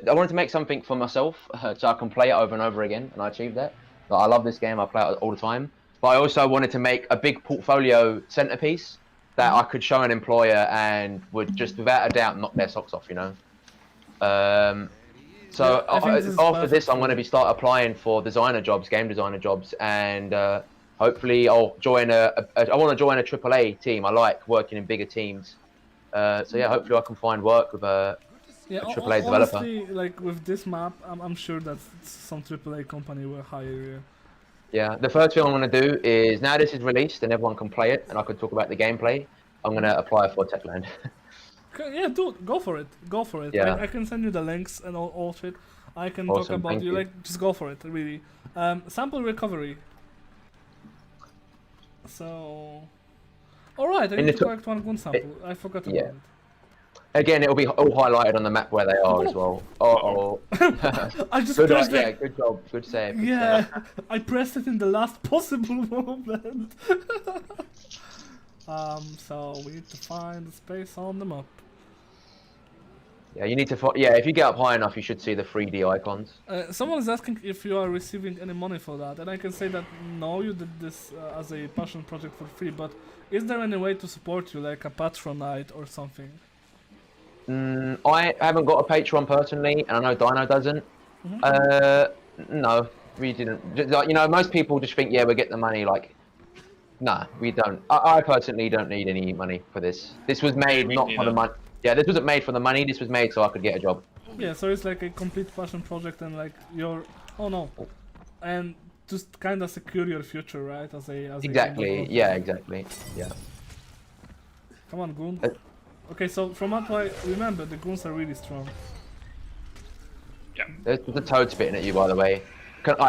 wanted to make something for myself so I can play it over and over again, and I achieved that. Like, I love this game. I play it all the time. But I also wanted to make a big portfolio centerpiece that I could show an employer and would just without a doubt knock their socks off, you know. So after this, I'm going to start applying for designer jobs, game designer jobs, and hopefully I'll join I want to join a AAA team. I like working in bigger teams. So yeah, hopefully I can find work with a AAA developer. Honestly, like with this map, I'm sure that some AAA company will hire you. Yeah, the first thing I'm going to do is, now this is released and everyone can play it and I can talk about the gameplay, I'm going to apply for Techland. Yeah, dude, go for it. Go for it. Yeah. I can send you the links and all of it. I can Awesome, talk about thank you. you. Like, just go for it, really. Sample recovery. So, all right. I need to collect one goon sample. I forgot about it. Again, it'll be all highlighted on the map where they are as well. I just good, pressed yeah, it. good job. Good save. Yeah, I pressed it in the last possible moment. So we need to find the space on the map. Yeah, you need to. Yeah, if you get up high enough, you should see the 3D icons. Someone is asking if you are receiving any money for that, and I can say that no, you did this as a passion project for free. But is there any way to support you, like a Patronite or something? I haven't got a Patreon personally, and I know Dino doesn't. No, we didn't. Like, you know, most people just think, yeah, we'll get the money. Like, nah, we don't. I personally don't need any money for this. This was made not for the money. Yeah, this wasn't made for the money. This was made so I could get a job. Yeah, so it's like a complete passion project, and like your and just kind of secure your future, right? Exactly. Yeah, exactly. Yeah. Come on, goon. Okay, so from what I remember, the goons are really strong. Yeah. There's the toad spitting at you, by the way.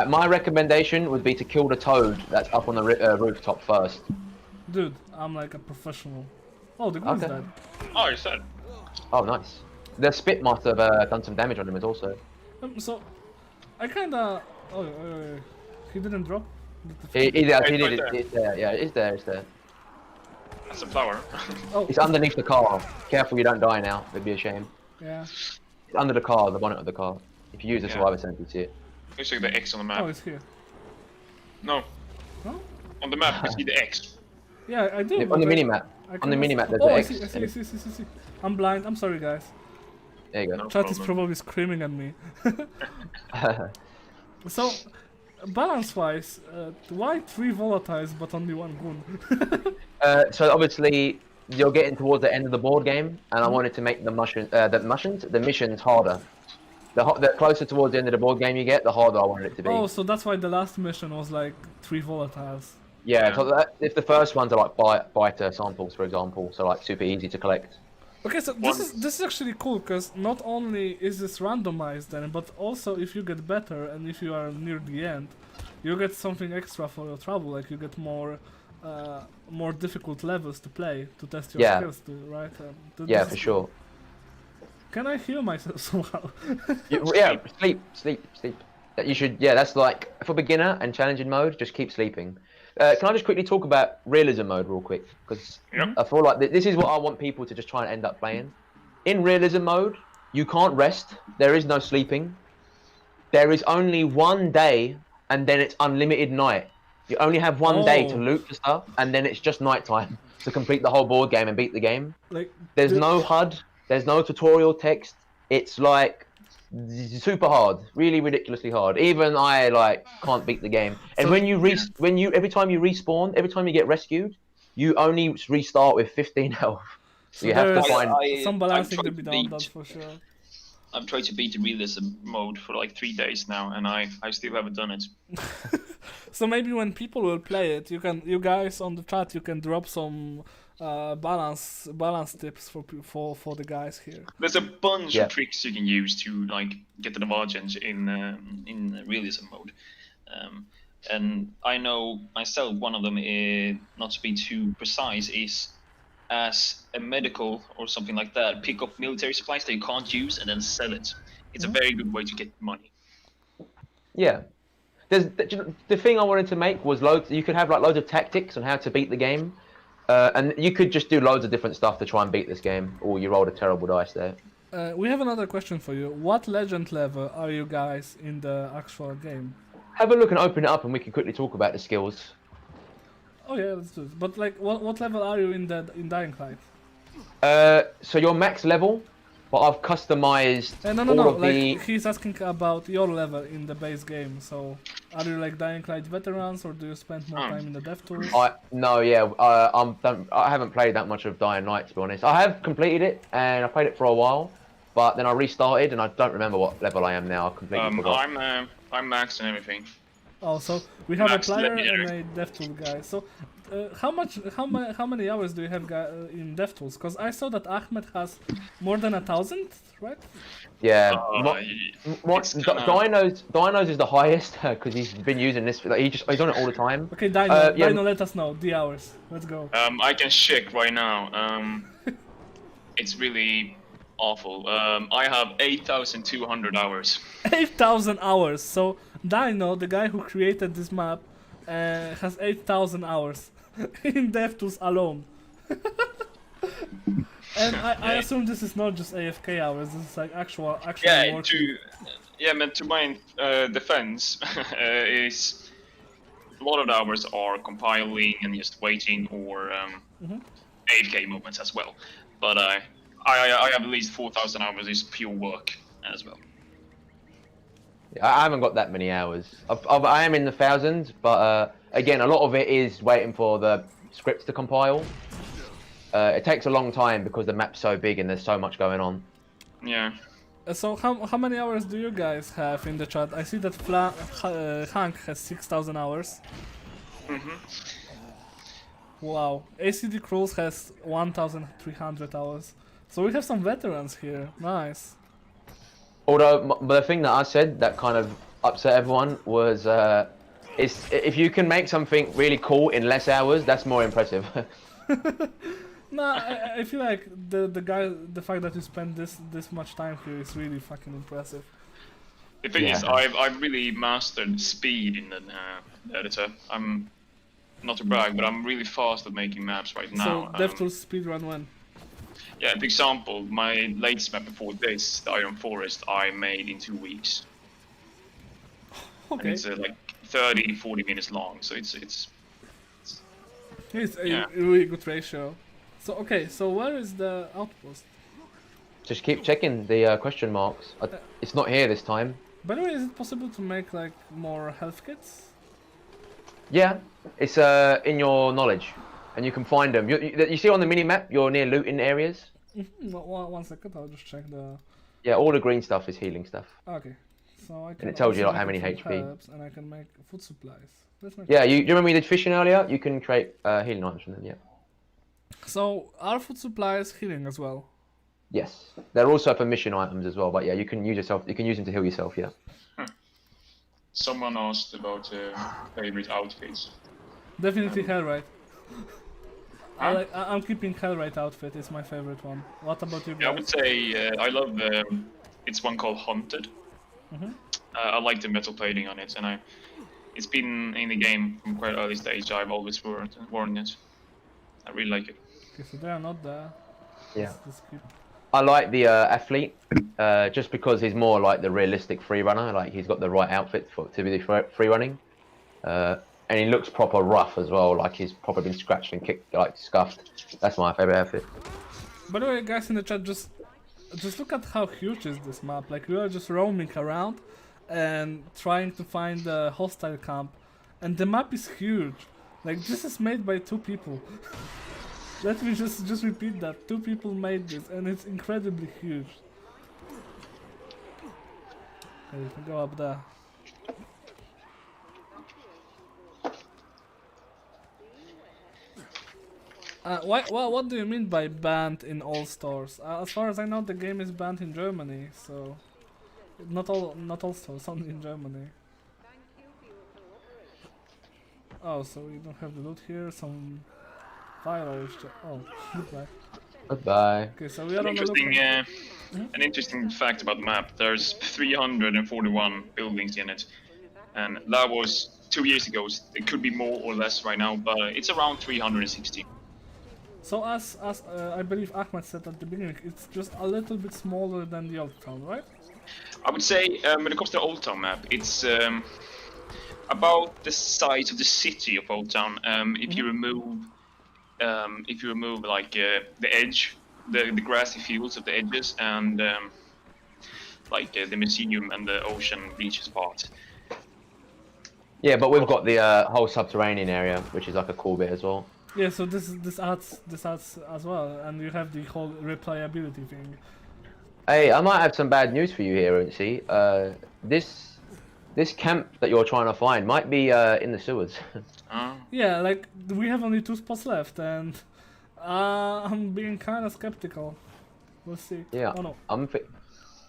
My recommendation would be to kill the toad that's up on the rooftop first. Dude, I'm like a professional. Oh, the gun's dead. Oh, you're dead. Oh, nice. The Spit must have done some damage on him also. So, I kinda... Oh, he didn't drop? He did right it. there. It's there. Yeah, it's there. That's a flower. Oh, It's underneath the car. Careful you don't die now. It'd be a shame. yeah. It's under the car, the bonnet of the car. If you use the survivor center, you see it. Looks like the X on the map. Oh, it's here. No, No? on the map you see the X. Yeah, I do. On the minimap. On the minimap, there's the X. I see. I'm blind. I'm sorry, guys. There you go. No Chat is problem. probably screaming at me. So, balance-wise, why 3 volatiles but only 1 gun? So obviously you're getting towards the end of the board game, and I wanted to make the missions harder. The closer towards the end of the board game you get, the harder I wanted it to be. Oh, so that's why the last mission was like 3 volatiles. Yeah. So if the first ones are like biter samples, for example, so like super easy to collect. Okay, so this is actually cool because not only is this randomized then, but also if you get better and if you are near the end, you get something extra for your trouble. Like you get more difficult levels to play to test your skills, right? Yeah, for sure. Can I heal myself somehow? Yeah, sleep. You should. Yeah, that's like for beginner and challenging mode. Just keep sleeping. Can I just quickly talk about realism mode real quick? Because I feel like this is what I want people to just try and end up playing. In realism mode, you can't rest. There is no sleeping. There is only 1 day, and then it's unlimited night. You only have 1 day to loot for stuff, and then it's just nighttime to complete the whole board game and beat the game. Like, there's no HUD. There's no tutorial text. It's like super hard, really ridiculously hard. Even I like can't beat the game. And So- when you every time you respawn, every time you get rescued, you only restart with 15 health. So you have to there's find. some balancing I'm to be trying done, to that's for sure. I've tried to beat the realism mode for like 3 days now, and I still haven't done it. So maybe when people will play it, you guys on the chat, you can drop some balance tips for the guys here. There's a bunch of tricks you can use to like get to the margins in realism mode, and I know myself one of them, not to be too precise, is as a medical or something like that, pick up military supplies that you can't use and then sell it. It's a very good way to get money. Yeah. The thing I wanted to make was loads. You could have like loads of tactics on how to beat the game, and you could just do loads of different stuff to try and beat this game. Or you rolled a terrible dice there. We have another question for you. What legend level are you guys in the actual game? Have a look and open it up, and we can quickly talk about the skills. Oh yeah, let's do it. But like, what level are you in Dying Light? So you're max level, but I've customized all of like, the. he's asking about your level in the base game. So, are you like Dying Light veterans, or do you spend more time in the dev tools? I haven't played that much of Dying Light, to be honest. I have completed it, and I played it for a while, but then I restarted, and I don't remember what level I am now. I completely forgot. I'm maxed and everything. Oh, so we have Max a player legendary. and a dev tool guy. So, how many hours do you have in dev tools? Because I saw that Ahmet has more than 1,000, right? Yeah. It's kinda- Dino's is the highest because he's been using this. Like, he's on it all the time. Okay, Dino, yeah. Dino, let us know the hours. Let's go. I can check right now. It's really awful. I have 8,200 hours. 8,000 hours. So Dino, the guy who created this map, has 8,000 hours in DevTools alone. And I assume this is not just AFK hours. This is like actual work. But to my defense, is a lot of the hours are compiling and just waiting, or AFK moments as well. But I have at least 4,000 hours is pure work as well. I haven't got that many hours. I am in the thousands, but again, a lot of it is waiting for the scripts to compile. It takes a long time because the map's so big and there's so much going on. Yeah. So how many hours do you guys have in the chat? I see that Hank has 6,000 hours. Wow. ACD Cruise has 1,300 hours. So we have some veterans here. Nice. Although the thing that I said that kind of upset everyone was if you can make something really cool in less hours, that's more impressive. No, I feel like the fact that you spend this much time here is really fucking impressive. The thing is, I've really mastered speed in the editor. I'm not to brag, but I'm really fast at making maps right now. So DevTools speedrun when? Yeah, for example, my latest map before this, the Iron Forest, I made in 2 weeks. Okay. And it's like 30-40 minutes long, so it's a really good ratio. So okay, so where is the outpost? Just keep checking the question marks. It's not here this time. By the way, is it possible to make like more health kits? Yeah, it's in your knowledge, and you can find them. You see on the mini map, you're near looting areas. One second, I'll just check the. Yeah, all the green stuff is healing stuff. Okay, so I can. And it tells you also like how make many some HP. herbs, and I can make food supplies. Yeah, you remember we did fishing earlier? You can create healing items from them. Yeah. So are food supplies healing as well? Yes, they're also for mission items as well. But yeah, you can use them to heal yourself. Yeah. Someone asked about favorite outfits. Definitely Hellrite. Huh? I'm keeping Hellrite outfit. It's my favorite one. What about you guys? Yeah, I would say I love it's one called Haunted. I like the metal plating on it, and it's been in the game from quite early stage. I've always worn it. I really like it. Okay, so they are not there. Yeah. Let's keep... I like the athlete, just because he's more like the realistic free runner. Like he's got the right outfit to be the free running, and he looks proper rough as well. Like he's probably been scratched and kicked, like scuffed. That's my favorite outfit. By the way, guys in the chat, just look at how huge is this map. Like we are just roaming around and trying to find the hostile camp, and the map is huge. Like this is made by 2 people. Let me just repeat that. 2 people made this, and it's incredibly huge. Okay, we can go up there. What do you mean by banned in all stores? As far as I know, the game is banned in Germany, so not all stores, only in Germany. Oh, so we don't have the loot here. Some fire. Oh, goodbye. Goodbye. Okay, so we are on the lookout. An interesting fact about the map. There's 341 buildings in it, and that was 2 years ago. It could be more or less right now, but it's around 360. So as I believe Ahmet said at the beginning, it's just a little bit smaller than the old town, right? I would say when it comes to the Old Town map, it's about the size of the city of Old Town. If you remove like the edge, the grassy fields of the edges, and like the museum and the ocean beaches part. Yeah, but we've got the whole subterranean area, which is like a cool bit as well. Yeah, so this adds as well, and you have the whole replayability thing. Hey, I might have some bad news for you here, Uncy. This camp that you're trying to find might be in the sewers. Yeah, like we have only 2 spots left, and I'm being kind of skeptical. We'll see. Yeah. Oh no.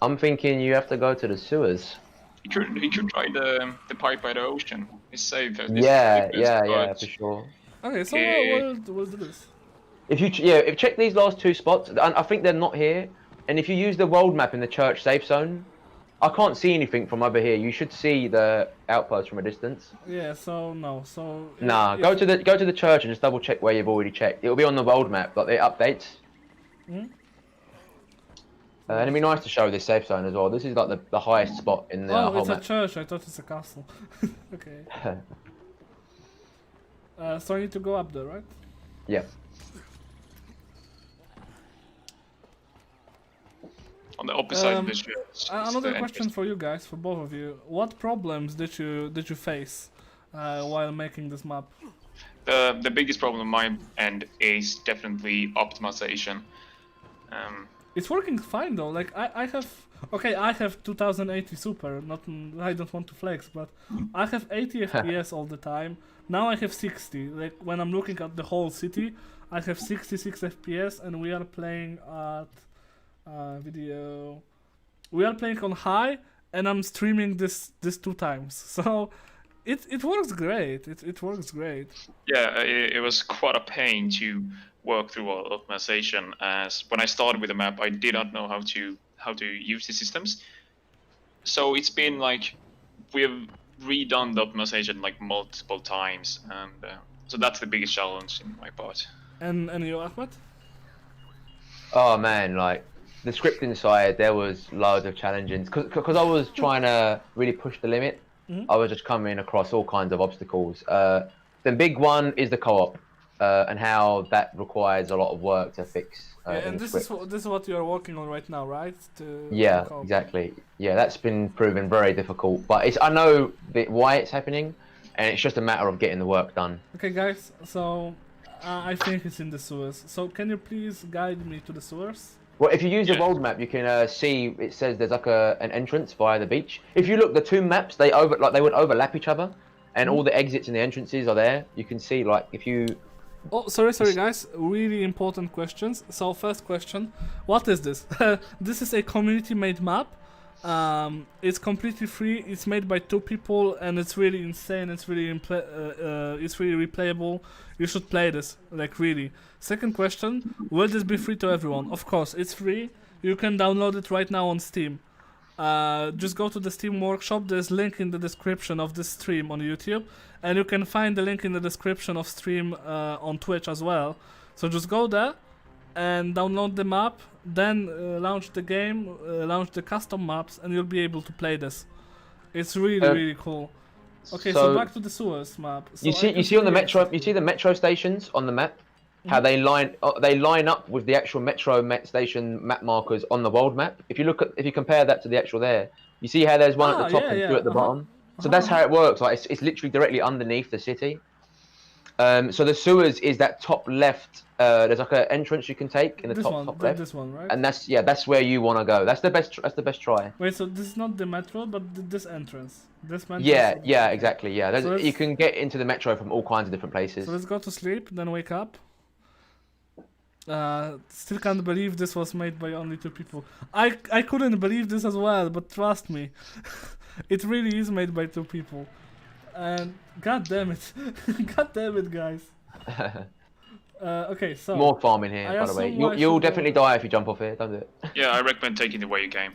I'm thinking you have to go to the sewers. You could try the pipe by the ocean. It's safe. Yeah, for sure. Okay, so we'll do this. If you check these last 2 spots, I think they're not here. And if you use the world map in the church safe zone, I can't see anything from over here. You should see the outpost from a distance. Yeah, so no, so. Nah, go to the church and just double check where you've already checked. It'll be on the world map, like it updates. And it'd be nice to show this safe zone as well. This is like the highest spot in the whole map. Oh, it's a church. I thought it's a castle. Okay. So I need to go up there, right? Yeah. On the opposite side of the church. Another question for you guys, for both of you. What problems did you face while making this map? The biggest problem on my end is definitely optimization. It's working fine though. Like I have 2080 super. I don't want to flex, but I have 80 FPS all the time. Now I have 60. Like when I'm looking at the whole city, I have 66 FPS, and we are playing at we are playing on high, and I'm streaming this 2 times. So it works great. It works great. Yeah, it was quite a pain to work through all optimization. As when I started with the map, I did not know how to use the systems. So it's been like we've redone the optimization like multiple times, and so that's the biggest challenge in my part. And you, Ahmet? Oh man, like the scripting side, there was loads of challenges because I was trying to really push the limit. I was just coming across all kinds of obstacles. The big one is the co-op, and how that requires a lot of work to fix. And this is what you are working on right now, right? Yeah, exactly. Yeah, that's been proven very difficult, but I know why it's happening, and it's just a matter of getting the work done. Okay, guys. So I think it's in the sewers. So can you please guide me to the sewers? Well, if you use the world map, you can see it says there's like an entrance via the beach. If you look, the two maps they would overlap each other, and all the exits and the entrances are there. You can see like if you. Oh, sorry, guys. Really important questions. So first question, what is this? This is a community-made map. It's completely free. It's made by 2 people, and it's really insane. It's really replayable. You should play this, like really. Second question, will this be free to everyone? Of course, it's free. You can download it right now on Steam. Just go to the Steam Workshop. There's a link in the description of this stream on YouTube, and you can find the link in the description of stream on Twitch as well. So just go there and download the map, then launch the game, launch the custom maps, and you'll be able to play this. It's really cool. Okay, so back to the sewers map. So you see on the metro, you see the metro stations on the map, how they line up with the actual metro station map markers on the world map. If you compare that to the actual there, you see how there's one at the top and 2 at the bottom. So that's how it works. Like it's literally directly underneath the city. So the sewers is that top left. There's like an entrance you can take in the top left. This one, right? And that's where you want to go. That's the best try. Wait, so this is not the metro, but this entrance. This metro. Yeah, exactly. Yeah, so you can get into the metro from all kinds of different places. So let's go to sleep, then wake up. Still can't believe this was made by only 2 people. I couldn't believe this as well, but trust me, it really is made by 2 people. And god damn it, guys. Okay, so more farming here, by the way. You'll definitely die if you jump off here. Don't do it. Yeah, I recommend taking the way you came.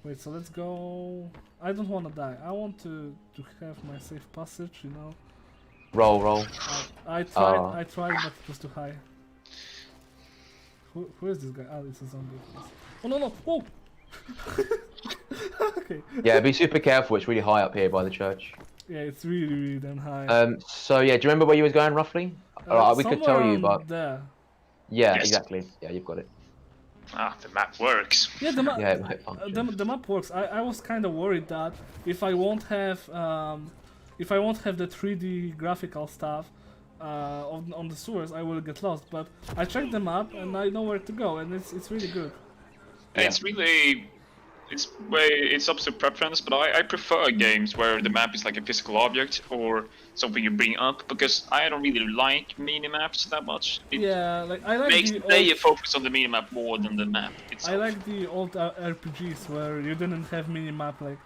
Wait, so let's go. I don't want to die. I want to have my safe passage, you know. Roll. I tried, but it was too high. Who is this guy? Oh, it's a zombie. Oh no! Whoa! Okay. Yeah, be super careful. It's really high up here by the church. Yeah, it's really damn high. So yeah, do you remember where you was going roughly? We could tell you, but there. Yeah, Yes. exactly. Yeah, you've got it. The map works. Yeah, the map. Yeah, it might function. The map works. I was kind of worried that if I won't have the 3D graphical stuff on the sewers, I will get lost. But I checked the map and I know where to go, and it's really good. Yeah. It's up to preference, but I prefer games where the map is like a physical object or something you bring up, because I don't really like mini-maps that much. It Like I like makes the the player focus on the mini-map more than the map itself. I like the old RPGs where you didn't have mini-map. Like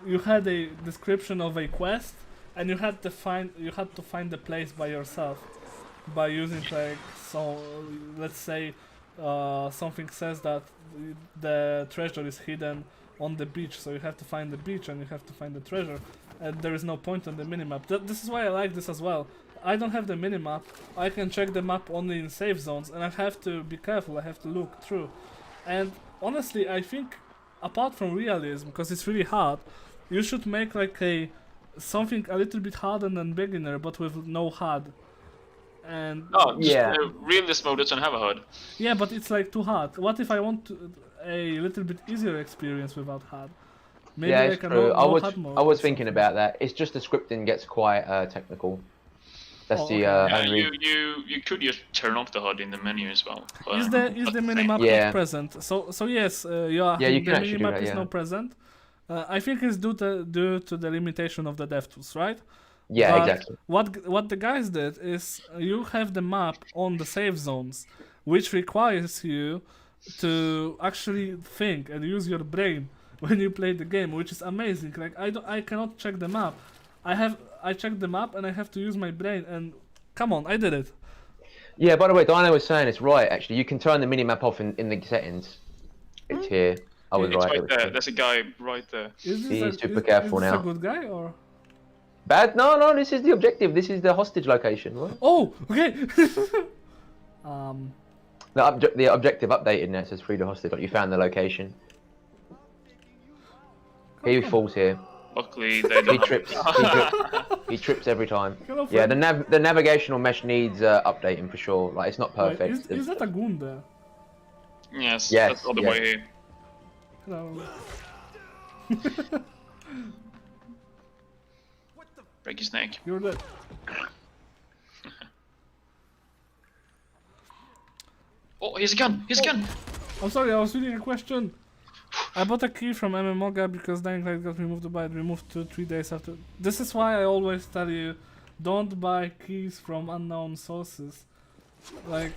you had a description of a quest, and you had to find the place by yourself by using let's say something says that the treasure is hidden on the beach, so you have to find the beach and you have to find the treasure, and there is no point on the minimap. This is why I like this as well. I don't have the minimap. I can check the map only in safe zones, and I have to be careful. I have to look through. And honestly, I think apart from realism, because it's really hard, you should make like something a little bit harder than beginner, but with no HUD. And Realism mode doesn't have a HUD. Yeah, but it's like too hard. What if I want a little bit easier experience without HUD? Maybe it's true. HUD mode. I was thinking about that. It's just the scripting gets quite technical. That's you could just turn off the HUD in the menu as well. Is the minimap not present? So yes, the minimap is not present. I think it's due to the limitation of the DevTools, right? Yeah, but exactly. What the guys did is you have the map on the safe zones, which requires you to actually think and use your brain when you play the game, which is amazing. Like I cannot check the map. I checked the map and I have to use my brain, and come on, I did it. Yeah, by the way, Dino was saying it's right, actually. You can turn the minimap off in the settings. It's here. I was It's right. right there. There's a guy right there. He's super careful is this now. a good guy or? Bad? No, this is the objective. This is the hostage location. What? Oh, okay. The objective updated now. It says free the hostage, but you found the location. He falls here. Luckily, they don't. He trips every time. Hello, Yeah, friend. the navigational mesh needs updating for sure. Like, it's not Wait, perfect. is that a goon there? Yes, Yes, that's all the yes. way here. Hello. Break his neck. You're dead. Oh, here's a gun! Here's a gun! I'm sorry, I was reading a question. I bought a key from MMOGA because Dying Light got removed, but it removed 2-3 days after. This is why I always tell you, don't buy keys from unknown sources. Like,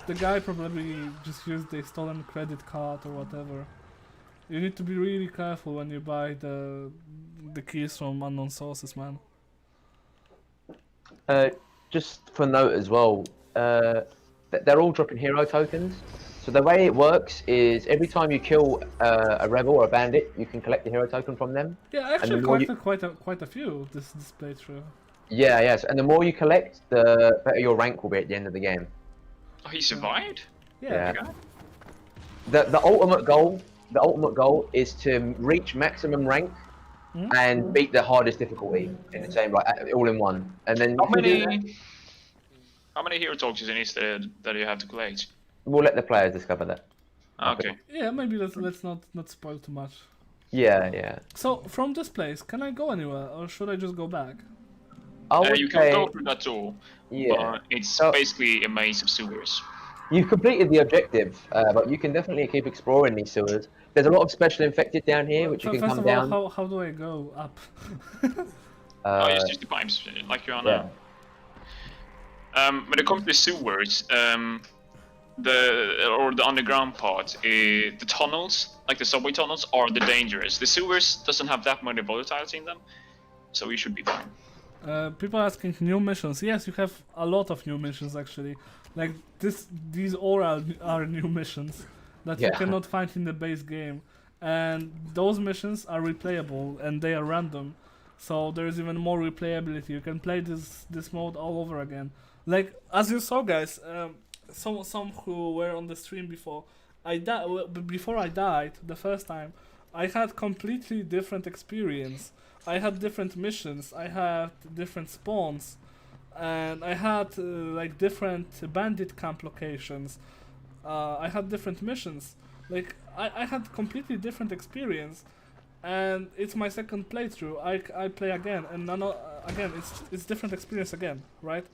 the guy probably just used a stolen credit card or whatever. You need to be really careful when you buy the keys from unknown sources, man. Just for note as well, they're all dropping hero tokens. So the way it works is every time you kill a rebel or a bandit, you can collect the hero token from them. Yeah, I actually collected quite a few this playthrough. Yeah, yes, and the more you collect, the better your rank will be at the end of the game. Oh, he survived? Yeah. The ultimate goal is to reach maximum rank and beat the hardest difficulty in the same, like all in one. And then how many hero tokens is there that you have to collect? We'll let the players discover that. Okay. Yeah, maybe let's not spoil too much. Yeah. So from this place, can I go anywhere, or should I just go back? You can go through that door, Yeah. but it's basically a maze of sewers. You've completed the objective, but you can definitely keep exploring these sewers. There's a lot of special infected down here, which you can come down. First of all, how do I go up? It's just the pipes, like you are now. When it comes to the sewers, the underground part, the tunnels, like the subway tunnels, are the dangerous. The sewers doesn't have that many volatiles in them, so you should be fine. People asking new missions. Yes, you have a lot of new missions actually. Like these all are new missions that you cannot find in the base game, and those missions are replayable and they are random. So there is even more replayability. You can play this mode all over again. Like as you saw, guys. Some who were on the stream before, before I died the first time, I had completely different experience. I had different missions, I had different spawns, and I had like different bandit camp locations. I had different missions. Like I had completely different experience, and it's my second playthrough. I play again, and again it's different experience again, right?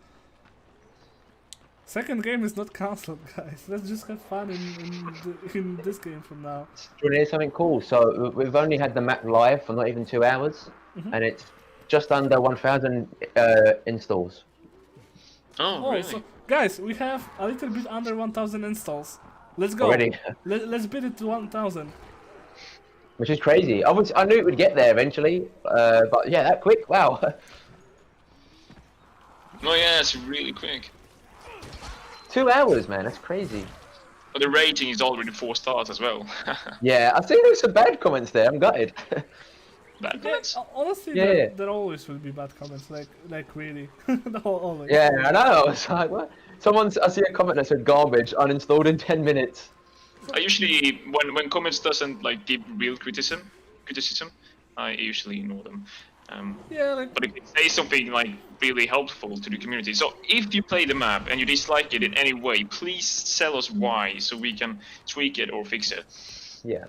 Second game is not cancelled, guys. Let's just have fun in this game from now. Do you want to hear something cool? So we've only had the map live for not even 2 hours, and it's just under 1,000 installs. Oh, really? So, guys, we have a little bit under 1,000 installs. Let's go. Already. Let's beat it to 1,000. Which is crazy. I knew it would get there eventually, but yeah, that quick, wow. Oh yeah, it's really quick. 2 hours, man, that's crazy. But the rating is already 4 stars as well. Yeah, I think there's some bad comments there, I'm gutted. Bad comments? Honestly, Yeah. there always will be bad comments, like really. Always. Yeah, I know, I was like, what? I see a comment that said garbage, uninstalled in 10 minutes. I usually, when comments doesn't like give real criticism, I usually ignore them. Yeah, like. But if they say something like really helpful to the community, so if you play the map and you dislike it in any way, please tell us why, so we can tweak it or fix it. Yeah.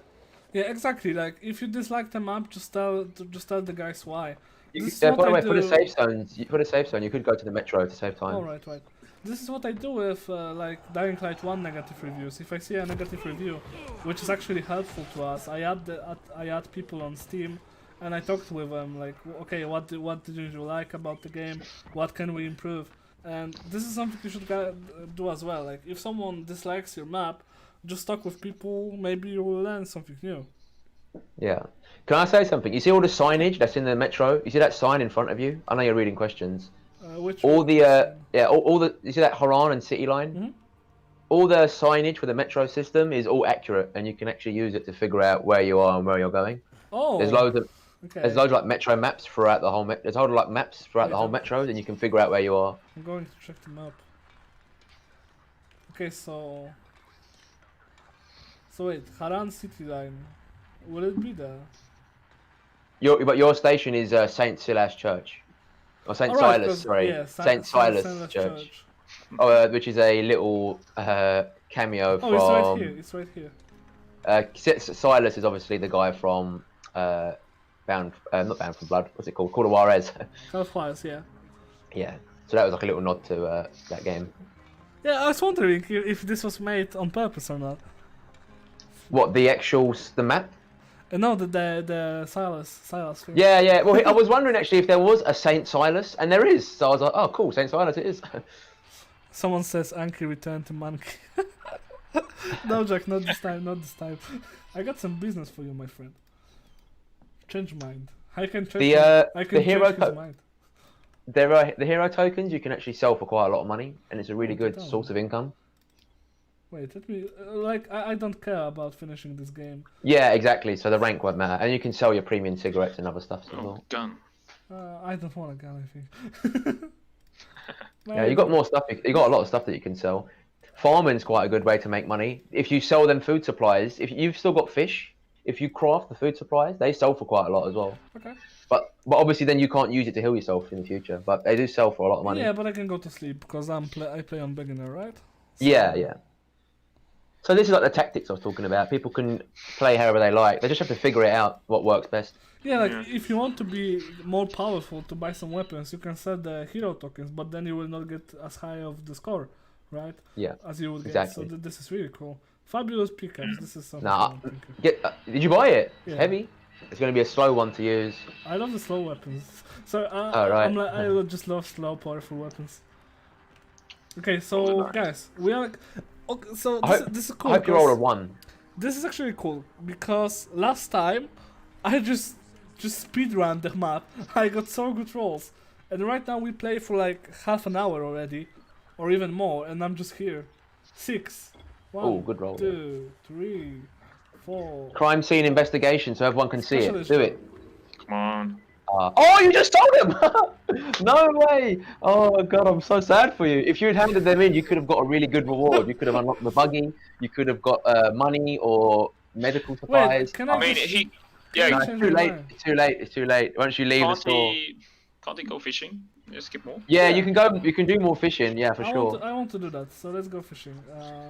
Yeah, exactly. Like if you dislike the map, just tell the guys why. By the way, for the safe zone, you could go to the metro to save time. Oh, right. This is what I do with like Dying Light 1 negative reviews. If I see a negative review, which is actually helpful to us, I add people on Steam. And I talked with them, like, okay, what did you like about the game? What can we improve? And this is something you should do as well. Like, if someone dislikes your map, just talk with people. Maybe you will learn something new. Yeah. Can I say something? You see all the signage that's in the metro? You see that sign in front of you? I know you're reading questions. Which All one? the all the you see that Haran and City line? Mhm. All the signage for the metro system is all accurate, and you can actually use it to figure out where you are and where you're going. Oh. There's loads of Okay. There's loads of like metro maps throughout the whole. There's loads of like maps throughout the whole metro, and you can figure out where you are. I'm going to check the map. Okay, so wait, Haran City line. Will it be there? But your station is Saint Silas Church, or Saint Alright, Silas. Sorry, yeah, Saint Silas Church. Which is a little cameo from. Oh, it's right here. It's right here. Silas is obviously the guy from not Bound for Blood. What's it called? Call of Juarez. Juarez, yeah. Yeah. So that was like a little nod to that game. Yeah, I was wondering if this was made on purpose or not. What, the map? No, the Silas thing. Yeah. Well, I was wondering actually if there was a Saint Silas, and there is. So I was like, oh, cool, Saint Silas it is. Someone says Anki returned to Monkey. No, Jack, not this time, not this time. I got some business for you, my friend. Change mind. I can change. I can change his mind. The hero tokens you can actually sell for quite a lot of money, and it's a really good source of income. Wait, let me I don't care about finishing this game. Yeah, exactly. So the rank won't matter, and you can sell your premium cigarettes and other stuff as well. Gun. I don't want a gun, I think. Yeah, you got more stuff. You got a lot of stuff that you can sell. Farming's quite a good way to make money. If you sell them food supplies, if you've still got fish, if you craft the food supplies, they sell for quite a lot as well. Okay. But obviously then you can't use it to heal yourself in the future. But they do sell for a lot of money. Yeah, but I can go to sleep because I play on beginner, right? So... Yeah. So this is like the tactics I was talking about. People can play however they like. They just have to figure it out what works best. Yeah, if you want to be more powerful to buy some weapons, you can sell the hero tokens, but then you will not get as high of the score, right? Yeah. As you would exactly. get. So this is really cool. Fabulous pickups. This is something. Did you buy it? Yeah. It's heavy. It's going to be a slow one to use. I love the slow weapons. So right. I just love slow, powerful weapons. Okay, so guys, we are. Okay, so this is cool. I hope you rolled a 1. This is actually cool because last time I just speedrun the map. I got so good rolls, and right now we play for like half an hour already, or even more, and I'm just here. 6. 1, good roll. 2, 3, 4. Crime scene investigation, so everyone can see it. Do it. Come on. Oh, you just sold them! No way! Oh god, I'm so sad for you. If you had handed them in, you could have got a really good reward. You could have unlocked the buggy. You could have got money or medical supplies. Wait, can I? No, it's too late. It's too late. It's too late. Once you leave the store. Can't he go fishing? Just skip more. Yeah, you can go. You can do more fishing. Yeah, for sure. I want to do that. So let's go fishing.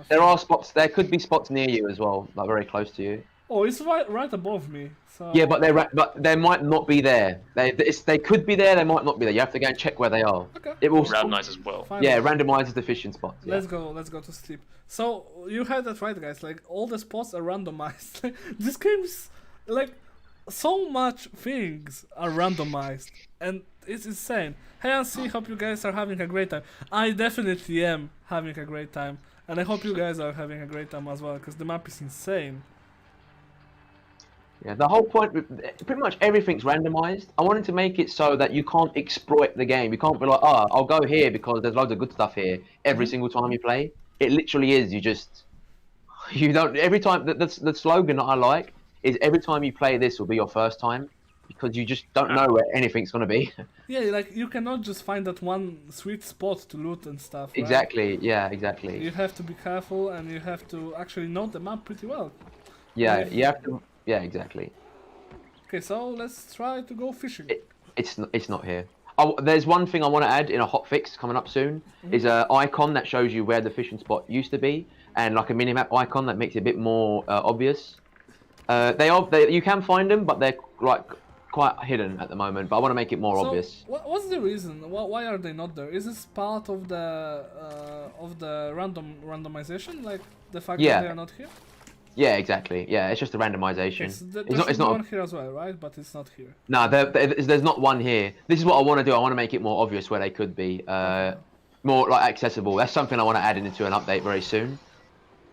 There are spots. There could be spots near you as well, like very close to you. Oh, it's right above me. So... Yeah, but they might not be there. They could be there. They might not be there. You have to go and check where they are. Okay. It will randomize as well. Fine. Yeah, randomizes the fishing spots. Yeah. Let's go to sleep. So you heard that right, guys. Like all the spots are randomized. This game's like so much things are randomized, and it's insane. Hey, Uncy, hope you guys are having a great time. I definitely am having a great time, and I hope you guys are having a great time as well, because the map is insane. Yeah, the whole point, pretty much everything's randomized. I wanted to make it so that you can't exploit the game. You can't be like, oh, I'll go here because there's loads of good stuff here every single time you play. It literally is. You don't, every time, the slogan that I like is every time you play this will be your first time, because you just don't know where anything's going to be. Yeah, like you cannot just find that one sweet spot to loot and stuff. Right? Exactly, yeah, exactly. You have to be careful, and you have to actually know the map pretty well. Yeah, you have to. Yeah, exactly. Okay, so let's try to go fishing. It's not here. Oh, there's one thing I want to add in a hotfix coming up soon. Is an icon that shows you where the fishing spot used to be, and like a minimap icon that makes it a bit more obvious. You can find them, but they're like quite hidden at the moment. But I want to make it more obvious. What's the reason? Why are they not there? Is this part of the randomization, like the fact that they are not here? Yeah, exactly. Yeah, it's just a randomization. It's not one here as well, right? But it's not here. No, there's not one here. This is what I want to do. I want to make it more obvious where they could be, more like accessible. That's something I want to add into an update very soon.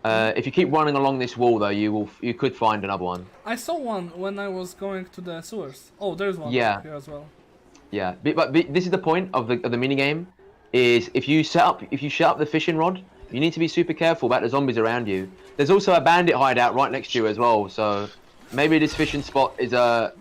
If you keep running along this wall, though, you could find another one. I saw one when I was going to the sewers. Oh, there's one Yeah. here as well. Yeah, but this is the point of the mini game, is if you set up the fishing rod, you need to be super careful about the zombies around you. There's also a bandit hideout right next to you as well, so maybe this fishing spot is a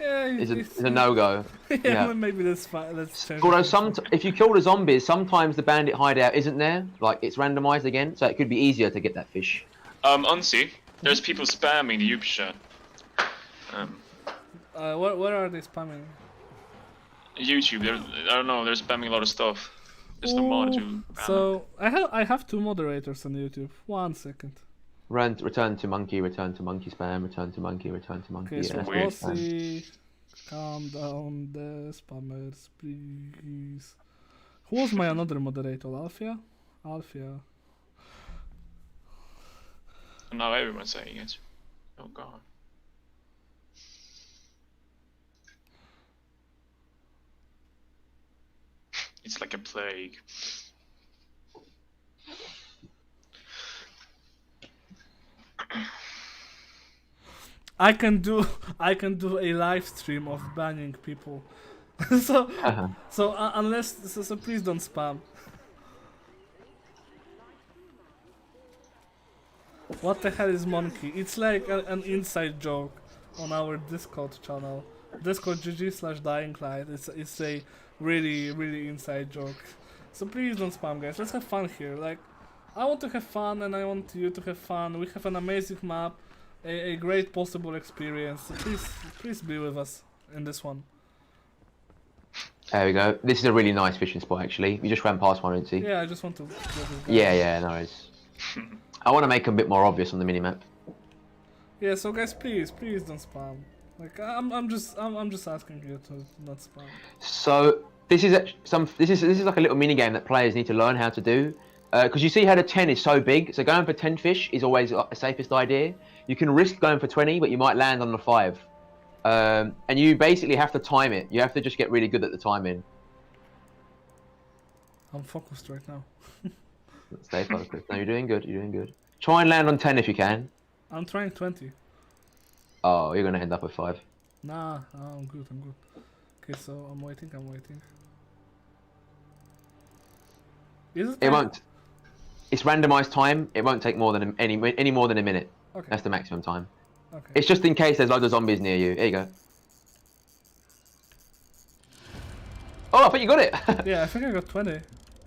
no-go. Yeah, maybe that's fine. Let's change. Although if you kill the zombies, sometimes the bandit hideout isn't there. Like it's randomized again, so it could be easier to get that fish. Uncy, there's people spamming the YouTube chat. What are they spamming? YouTube, I don't know, they're spamming a lot of stuff. There's no mod to. So I have 2 moderators on YouTube. 1 second. Return to monkey spam, return to monkey spam. Okay, so Aussie, calm down the spammers, please. Who was my another moderator? Alfia? Alfia. Now everyone's saying it. Oh god. It's like a plague. I can do a live stream of banning people. so so please don't spam. What the hell is monkey? It's like an inside joke on our Discord channel. Discord GG/dyinglight. It's a really inside joke. So please don't spam, guys. Let's have fun here. Like, I want to have fun and I want you to have fun. We have an amazing map, a great possible experience. So please be with us in this one. There we go. This is a really nice fishing spot actually. We just ran past one, didn't you? Yeah, I just want to. Yeah, no worries. I want to make them a bit more obvious on the minimap. Yeah, so guys, please don't spam. Like I'm just asking you to not spam. So this is like a little mini game that players need to learn how to do. Because you see how the 10 is so big, so going for 10 fish is always the safest idea. You can risk going for 20, but you might land on the 5. And you basically have to time it. You have to just get really good at the timing. I'm focused right now. Stay focused. No, you're doing good. You're doing good. Try and land on 10 if you can. I'm trying 20. Oh, you're gonna end up with 5. Nah, I'm good. Okay, so I'm waiting. It won't. It's randomized time. It won't take more than any more than a minute. Okay. That's the maximum time. Okay. It's just in case there's loads of zombies near you. There you go. Oh, I think you got it. Yeah, I think I got 20.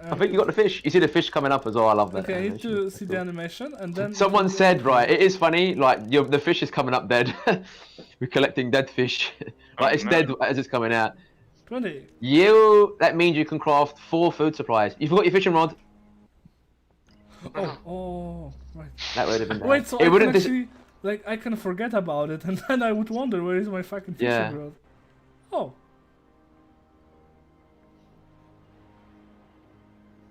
I think you got the fish. You see the fish coming up as well. I love that. Okay, I need to see the animation and then. Someone said, right, it is funny. Like the fish is coming up dead. We're collecting dead fish. Like it's dead as it's coming out. 20. That means you can craft 4 food supplies. You forgot your fishing rod. Oh, right. That would have been bad. Wait, so I can actually, like, I can forget about it, and then I would wonder where is my fucking fishing rod. Oh.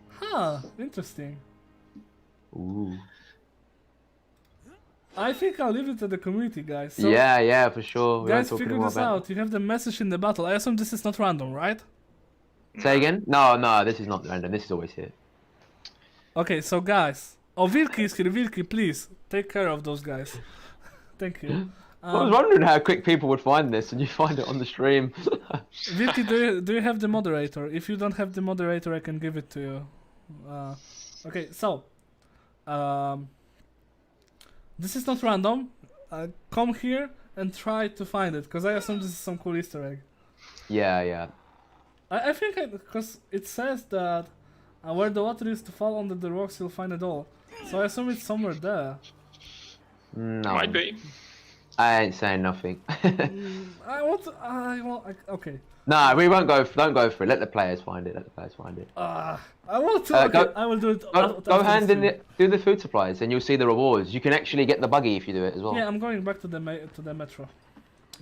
Huh, interesting. Ooh. I think I'll leave it to the community, guys. So, yeah, for sure. Guys, figure this out. You have the message in the battle. I assume this is not random, right? Say again? No, this is not random. This is always here. Okay, so guys. Oh, Vilki is here. Vilki, please take care of those guys. Thank you. I was wondering how quick people would find this, and you find it on the stream. Vilki, do you have the moderator? If you don't have the moderator, I can give it to you. Okay, so this is not random. Come here and try to find it, because I assume this is some cool Easter egg. Yeah. I think because it says that where the water is to fall under the rocks, you'll find it all. So I assume it's somewhere there. No. Might be. I ain't saying nothing. Okay. Nah, we won't go. Don't go for it. Let the players find it. I want to. Okay, I will do it. Go hand in it. Do the food supplies, and you'll see the rewards. You can actually get the buggy if you do it as well. Yeah, I'm going back to the metro.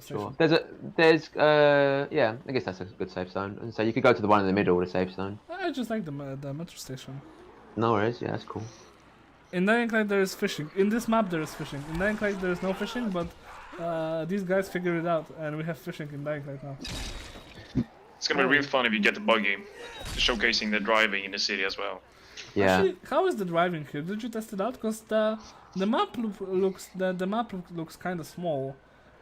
Sure. Yeah. I guess that's a good safe zone. And so you could go to the one in the middle, the safe zone. I just like the metro station. No worries. Yeah, that's cool. In Dying Light there is fishing. In this map there is fishing. In Dying Light there is no fishing, but these guys figured it out, and we have fishing in Dying Light now. It's gonna be real fun if you get the buggy, showcasing the driving in the city as well. Yeah. Actually, how is the driving here? Did you test it out? Because the map looks kind of small,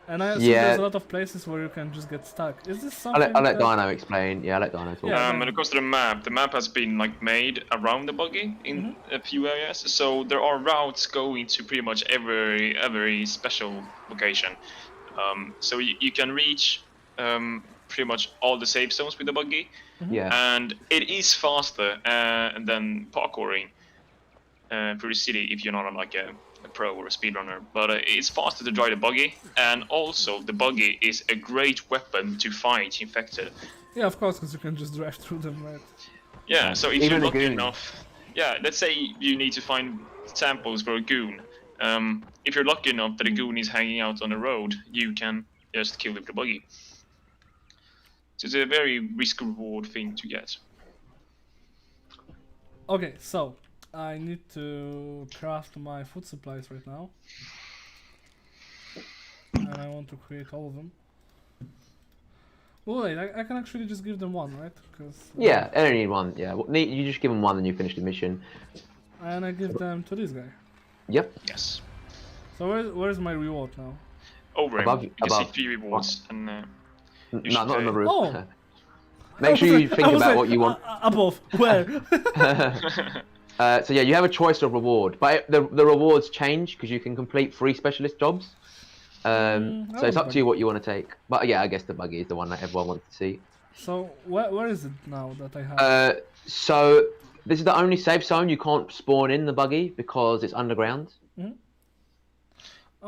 and I assume there's a lot of places where you can just get stuck. Is this something? I'll let Dino explain. Yeah, I'll let Dino talk. Yeah. When it comes to the map has been like made around the buggy in a few areas, so there are routes going to pretty much every special location. So you can reach pretty much all the safe zones with the buggy. Yeah. And it is faster than parkouring through the city if you're not like a pro or a speedrunner. But it's faster to drive the buggy, and also the buggy is a great weapon to fight infected. Yeah, of course, because you can just drive through them, right? Yeah, so if Even you're a lucky goon. enough, yeah, let's say you need to find samples for a goon. If you're lucky enough that a goon is hanging out on the road, you can just kill it with the buggy. So it's a very risk-reward thing to get. Okay, so I need to craft my food supplies right now, and I want to create all of them. Well, wait, I can actually just give them one, right? Cause, Yeah, I only need one. Yeah, you just give them one and you finish the mission. And I give them to this guy. Yep. Yes. So where's my reward now? Over Above- him, you can above. see 3 rewards, and No, should, not on the roof. Oh. Make sure you think about what you want. Above, where? So yeah, you have a choice of reward, but the rewards change because you can complete 3 specialist jobs. So it's up to you what you want to take. But yeah, I guess the buggy is the one that everyone wants to see. So where is it now that I have? So this is the only safe zone you can't spawn in the buggy because it's underground.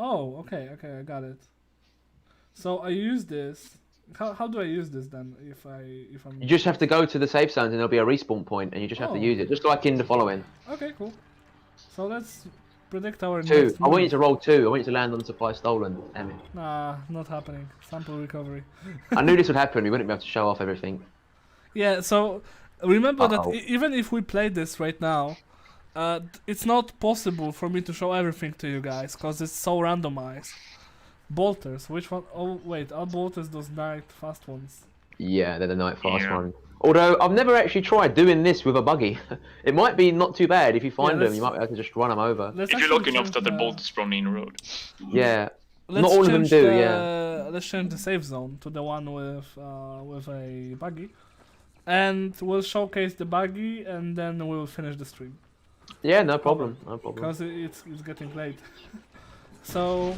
Oh, okay, I got it. So I use this. How do I use this then? If I'm. You just have to go to the safe zones and there'll be a respawn point, and you just have to use it, just like in the following. Okay, cool. So let's predict our 2. next I want you move. to roll 2. I want you to land on supply stolen. Damn it. Nah, not happening. Sample recovery. I knew this would happen. We wouldn't be able to show off everything. Yeah, so remember that Uh-oh. even if we play this right now, it's not possible for me to show everything to you guys because it's so randomized. Bolters, which one? Oh wait, are bolters those night fast ones? Yeah, they're the night fast Yeah. one. Although I've never actually tried doing this with a buggy. It might be not too bad if you find them. You might be able to just run them over. Let's if you're actually lucky enough change that the bolt is running in the road. Yeah. let's Not all of them change do, the- yeah. Let's change the save zone to the one with a buggy, and we'll showcase the buggy, and then we'll finish the stream Yeah, no problem. No problem. because it's getting late. So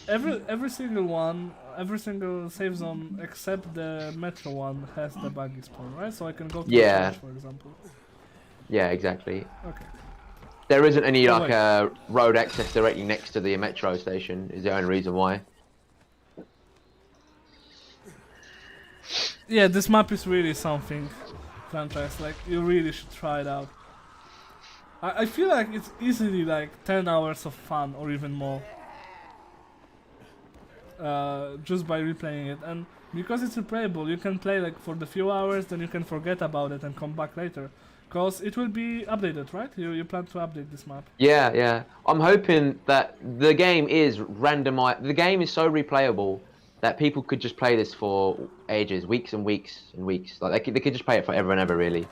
every single save zone except the metro one has the buggy spawn, right? So I can go to Yeah. the for example. Yeah, exactly. Okay. There isn't any Oh, like road access directly next to the metro station. Is the only reason why. Yeah, this map is really something, franchise. Like you really should try it out. I feel like it's easily like 10 hours of fun or even more. Just by replaying it, and because it's replayable, you can play like for the few hours, then you can forget about it and come back later. Because it will be updated, right? You plan to update this map. Yeah, yeah. I'm hoping that the game is randomized. The game is so replayable that people could just play this for ages, weeks and weeks and weeks. Like they could just play it forever and ever, really.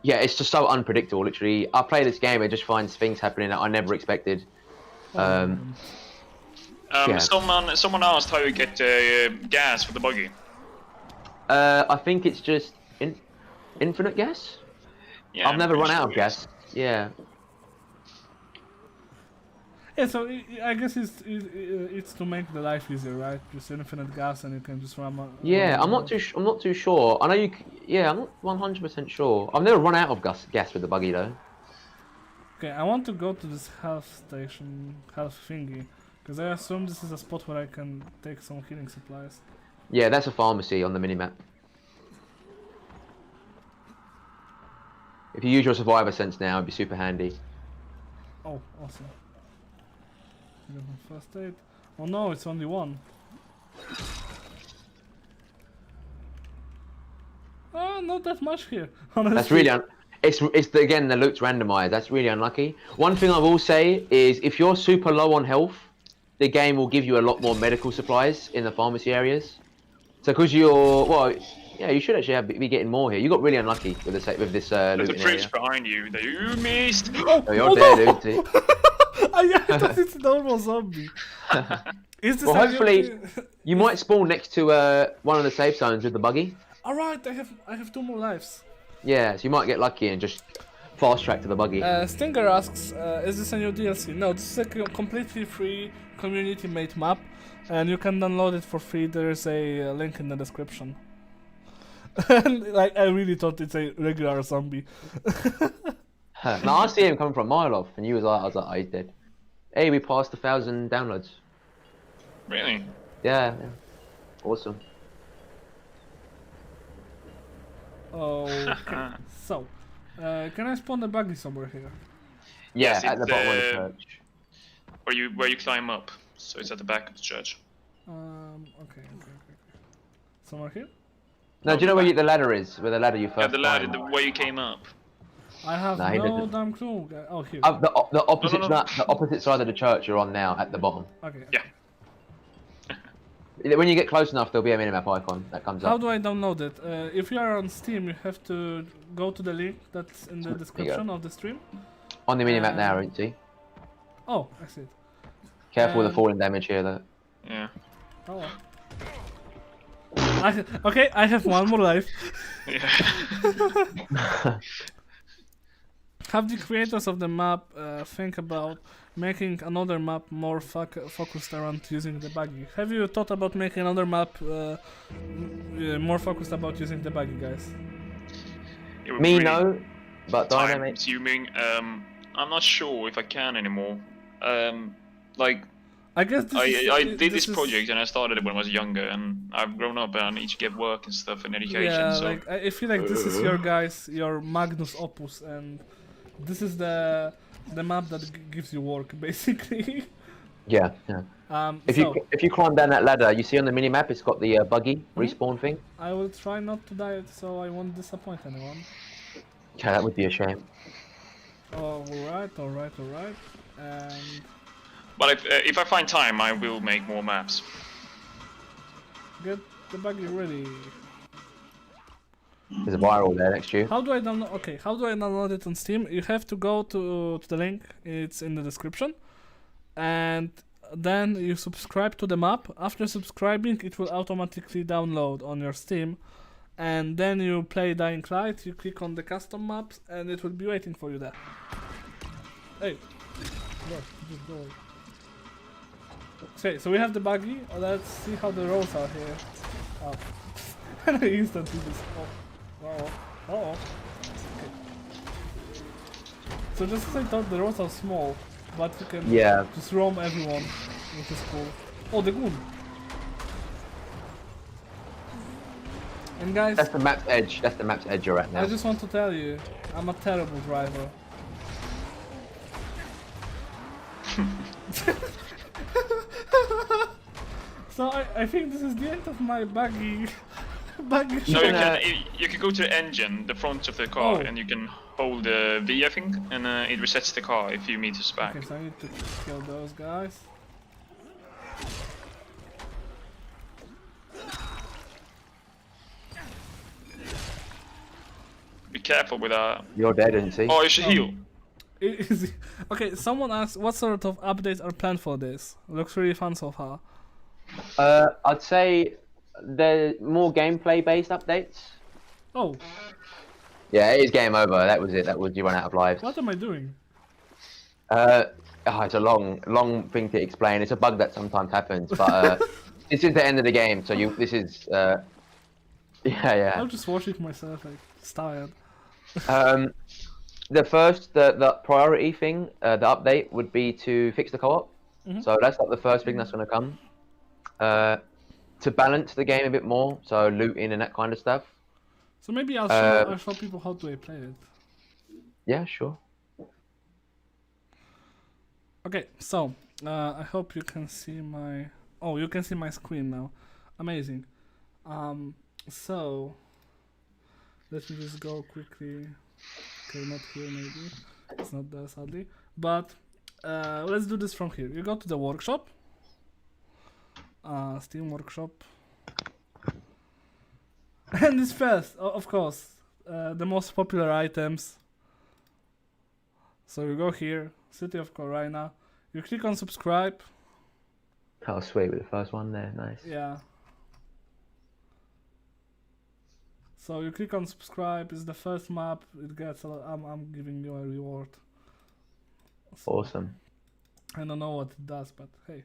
Yeah, it's just so unpredictable. Literally, I play this game and just finds things happening that I never expected. Yeah. Someone asked how you get gas for the buggy. I think it's just infinite gas. Yeah, I've I'm never pretty run out sure of it is. gas. Yeah. Yeah, so I guess it's to make the life easier, right? Just infinite gas, and you can just run. Yeah, run I'm not too sure. I know you. Yeah, I'm not 100% sure. I've never run out of gas with the buggy though. Okay, I want to go to this health station, health thingy, because I assume this is a spot where I can take some healing supplies. Yeah, that's a pharmacy on the minimap. If you use your survivor sense now, it'd be super handy. Oh, awesome. I got my first aid. Oh no, it's only one. Not that much here. Honestly. That's really again the loot's randomized. That's really unlucky. One thing I will say is if you're super low on health, the game will give you a lot more medical supplies in the pharmacy areas. So because Yeah, you should actually be getting more here. You got really unlucky with this There's a looting bridge area. behind you that you missed. Oh, you're dead, dude. I thought it's a normal zombie. Is this Well, hopefully, you Is- might spawn next to one of the safe zones with the buggy. Alright, I have 2 more lives. Yeah, so you might get lucky and just fast track to the buggy. Stinger asks, is this a new DLC? No, this is a completely free community-made map, and you can download it for free. There's a link in the description. And, like, I really thought it's a regular zombie. No, I see him coming from a mile off, and I was like, oh, he's dead. Hey, we passed 1,000 downloads. Really? Yeah. Awesome. Okay, so, can I spawn the buggy somewhere here? Yeah, Yes, at the it's, bottom of the church. Where you climb up. So it's at the back of the church. Okay. Somewhere here? No, do you know where the ladder is? Where the ladder you first Yeah, the ladder, climbed? the way you came up. I have Nah, he no didn't. damn clue. Oh, here. The opposite, No. the opposite side of the church you're on now, at the bottom. Okay. Yeah. When you get close enough, there'll be a minimap icon that comes How up. do I download it? If you are on Steam, you have to go to the link that's in the description of the stream. On the minimap now, Uncy. Oh, I see it. Careful with the falling damage here, though. Yeah. Oh. Okay, I have 1 more life. Yeah. Have the creators of the map think about making another map more focused around using the buggy? Have you thought about making another map more focused about using the buggy, guys? It would Me, really no. But time Dynamite. consuming. I'm not sure if I can anymore. Like I guess I did this is- project and I started it when I was younger, and I've grown up and I need to get work and stuff and education. Yeah, so like I feel like this is your magnus opus, and this is the map that gives you work, basically. Yeah. If you climb down that ladder, you see on the minimap, it's got the buggy respawn thing. I will try not to die, so I won't disappoint anyone. Okay, that would be a shame. Alright. And But if I find time, I will make more maps. get the buggy ready. There's a viral there next to you. How do I download? Okay, how do I download it on Steam? You have to go to the link. It's in the description, and then you subscribe to the map. After subscribing, it will automatically download on your Steam, and then you play Dying Light. You click on the custom maps, and it will be waiting for you there. Hey, just go. Okay, so we have the buggy. Let's see how the roads are here. Oh, and I instantly just. Oh. Okay. So just as I thought, the roads are small, but you can just roam everyone, which is cool. Oh, the goon! And guys, That's the map's edge. That's the map's edge you're at now. I just want to tell you, I'm a terrible driver. So I think this is the end of my buggy. No, you can go to the engine, the front of the car, and you can hold the V, I think, and it resets the car a few meters back. Okay, so I need to kill those guys. Be careful with that. You're dead, Uncy. Oh, you should heal. Easy. Okay, someone asked what sort of updates are planned for this. Looks really fun so far. I'd say there's more gameplay-based updates. Oh, Yeah, it is game over. That was it. That was you run out of lives. what am I doing? It's a long thing to explain. It's a bug that sometimes happens, but this is the end of the game. So this is yeah. I'm just watching myself. Like, it's tired. The priority thing, the update would be to fix the co-op. So that's like the first thing that's going to come. To balance the game a bit more, so looting and that kind of stuff. So maybe I'll show people how to play it. Yeah, sure. Okay, so I hope you can see my. Oh, you can see my screen now. Amazing. So let me just go quickly. Okay, not here maybe. It's not there sadly. But let's do this from here. You go to the workshop. Steam workshop. And it's first, of course, the most popular items. So you go here, City of Corlina. You click on subscribe. Oh, sweet, with the first one there, nice. Yeah. So you click on subscribe. It's the first map. It gets. I'm giving you a reward. So, Awesome. I don't know what it does, but hey.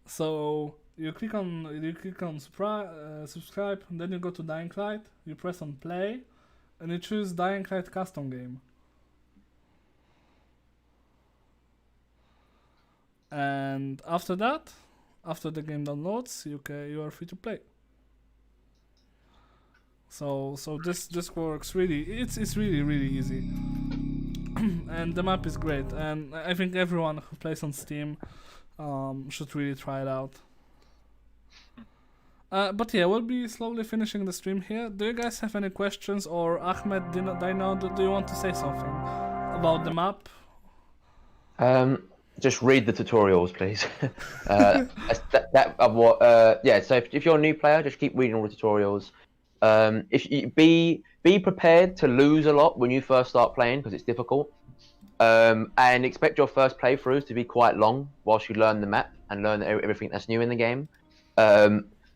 So you click on subscribe, and then you go to Dying Light. You press on play, and you choose Dying Light custom game. And after that, after the game downloads, you are free to play. So this works really. It's really easy, and the map is great. And I think everyone who plays on Steam should really try it out. But yeah, we'll be slowly finishing the stream here. Do you guys have any questions? Or Ahmed, Dino, do you want to say something about the map? Just read the tutorials, please. Yeah. So if you're a new player, just keep reading all the tutorials. If you be prepared to lose a lot when you first start playing because it's difficult. And expect your first playthroughs to be quite long whilst you learn the map and learn everything that's new in the game.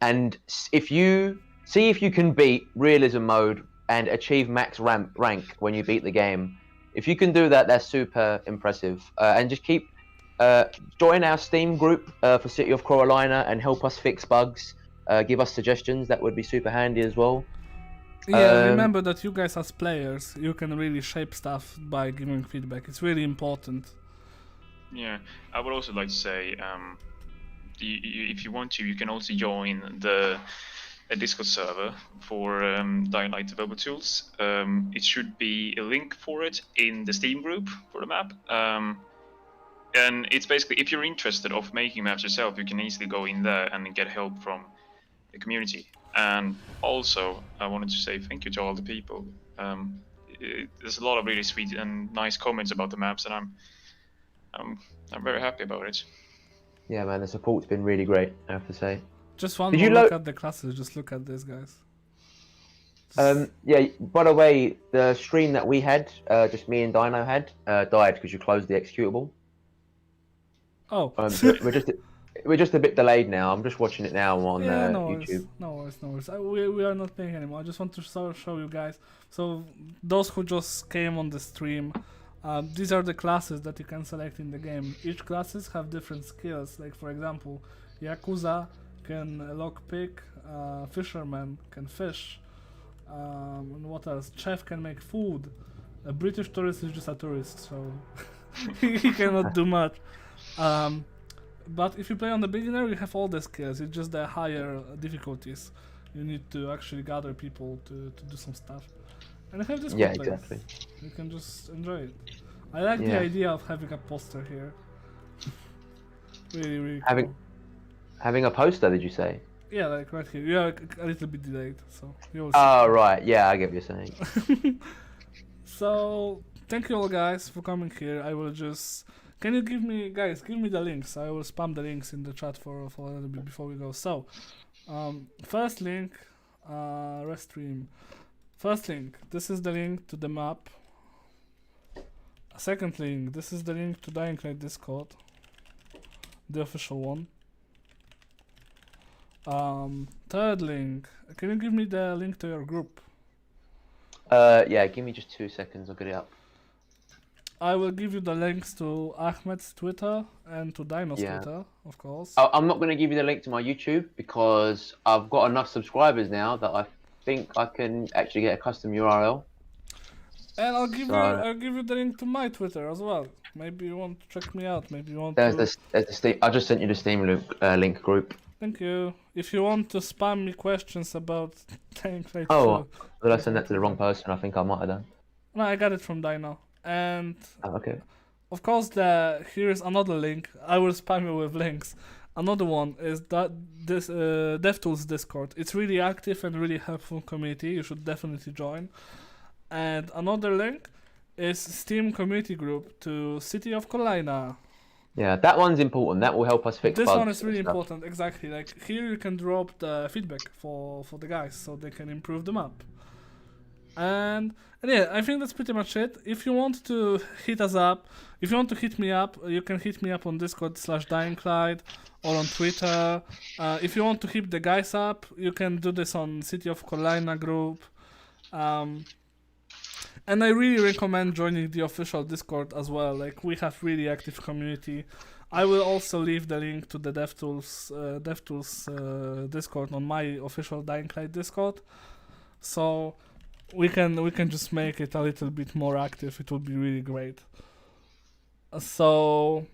And if you can beat realism mode and achieve max rank when you beat the game, if you can do that, that's super impressive. And just keep join our Steam group for City of Corlina and help us fix bugs. Give us suggestions. That would be super handy as well. Yeah, remember that you guys as players, you can really shape stuff by giving feedback. It's really important. Yeah, I would also like to say, if you want to, you can also join the Discord server for Dying Light developer tools. It should be a link for it in the Steam group for the map. And it's basically, if you're interested of making maps yourself, you can easily go in there and get help from the community. And also, I wanted to say thank you to all the people. There's a lot of really sweet and nice comments about the maps, and I'm very happy about it. Yeah, man, the support's been really great, I have to say. Just one more look at the classes. Just look at this, guys. Yeah. By the way, the stream that we had, just me and Dino had, died because you closed the executable. Oh. We're just a bit delayed now. I'm just watching it now on YouTube. No worries. We are not playing anymore. I just want to show you guys. So those who just came on the stream, these are the classes that you can select in the game. Each classes have different skills. Like for example, Yakuza can lockpick, fisherman can fish, and what else? Chef can make food. A British tourist is just a tourist, so he cannot do much. But if you play on the beginner, you have all the skills. It's just the higher difficulties. You need to actually gather people to do some stuff. And I have this place. Exactly. You can just enjoy it. I like the idea of having a poster here. Really cool. Having a poster, did you say? Yeah, like right here. You are a little bit delayed, so you'll see. Oh, right. Yeah, I get what you're saying. So, thank you all guys for coming here. I will just... Can you give me the links? I will spam the links in the chat for a little bit before we go. So, first link, Restream. First link, this is the link to the map. Second link, this is the link to Dying Light Discord. The official one. Third link, can you give me the link to your group? Yeah, give me just 2 seconds, I'll get it up. I will give you the links to Ahmed's Twitter and to Dino's Twitter, of course. I'm not going to give you the link to my YouTube because I've got enough subscribers now that I think I can actually get a custom URL. And I'll give you the link to my Twitter as well. Maybe you want to check me out. Maybe you want there's the Steam. I just sent you the Steam link group. Thank you. If you want to spam me questions about Dying Light. Did I send that to the wrong person? I think I might have done. No, I got it from Dino. And okay. Of course, here is another link. I will spam you with links. Another one is this DevTools Discord. It's really active and really helpful community. You should definitely join. And another link is Steam community group to City of Corlina. Yeah, that one's important. That will help us fix This bugs one is and really stuff. important, exactly. Like here you can drop the feedback for the guys so they can improve the map. And yeah, I think that's pretty much it. If you want to hit us up, if you want to hit me up, you can hit me up on Discord/DyingClyde or on Twitter. If you want to hit the guys up, you can do this on City of Corlina group. And I really recommend joining the official Discord as well. Like we have really active community. I will also leave the link to the DevTools Discord on my official DyingClyde Discord. So we can just make it a little bit more active. It would be really great. So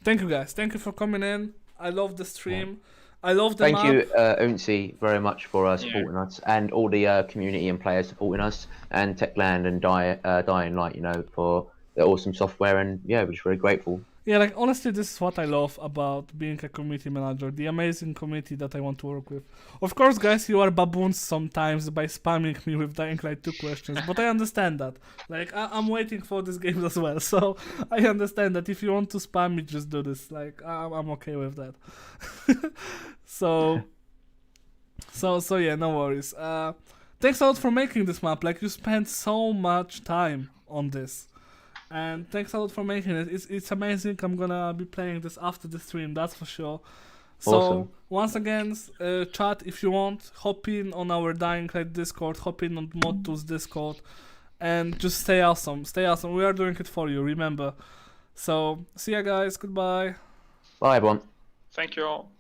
thank you guys. Thank you for coming in. I love the stream. I love the map. Thank you, Uncy, very much for supporting us, and all the community and players supporting us, and Techland and Dying Light, you know, for the awesome software, and yeah, we're just very grateful. Yeah, like honestly, this is what I love about being a community manager, the amazing community that I want to work with. Of course, guys, you are baboons sometimes by spamming me with Dying Light 2 questions, but I understand that. Like, I'm waiting for this game as well, so I understand that if you want to spam me, just do this. Like, I'm okay with that. So yeah, no worries. Thanks a lot for making this map. Like, you spent so much time on this. And thanks a lot for making it. It's amazing. I'm gonna be playing this after the stream, that's for sure. So Awesome. once again, chat if you want. Hop in on our Dying Light Discord. Hop in on Mod2's Discord, and just stay awesome. Stay awesome. We are doing it for you. Remember. So see ya, guys. Goodbye. Bye, everyone. Thank you all.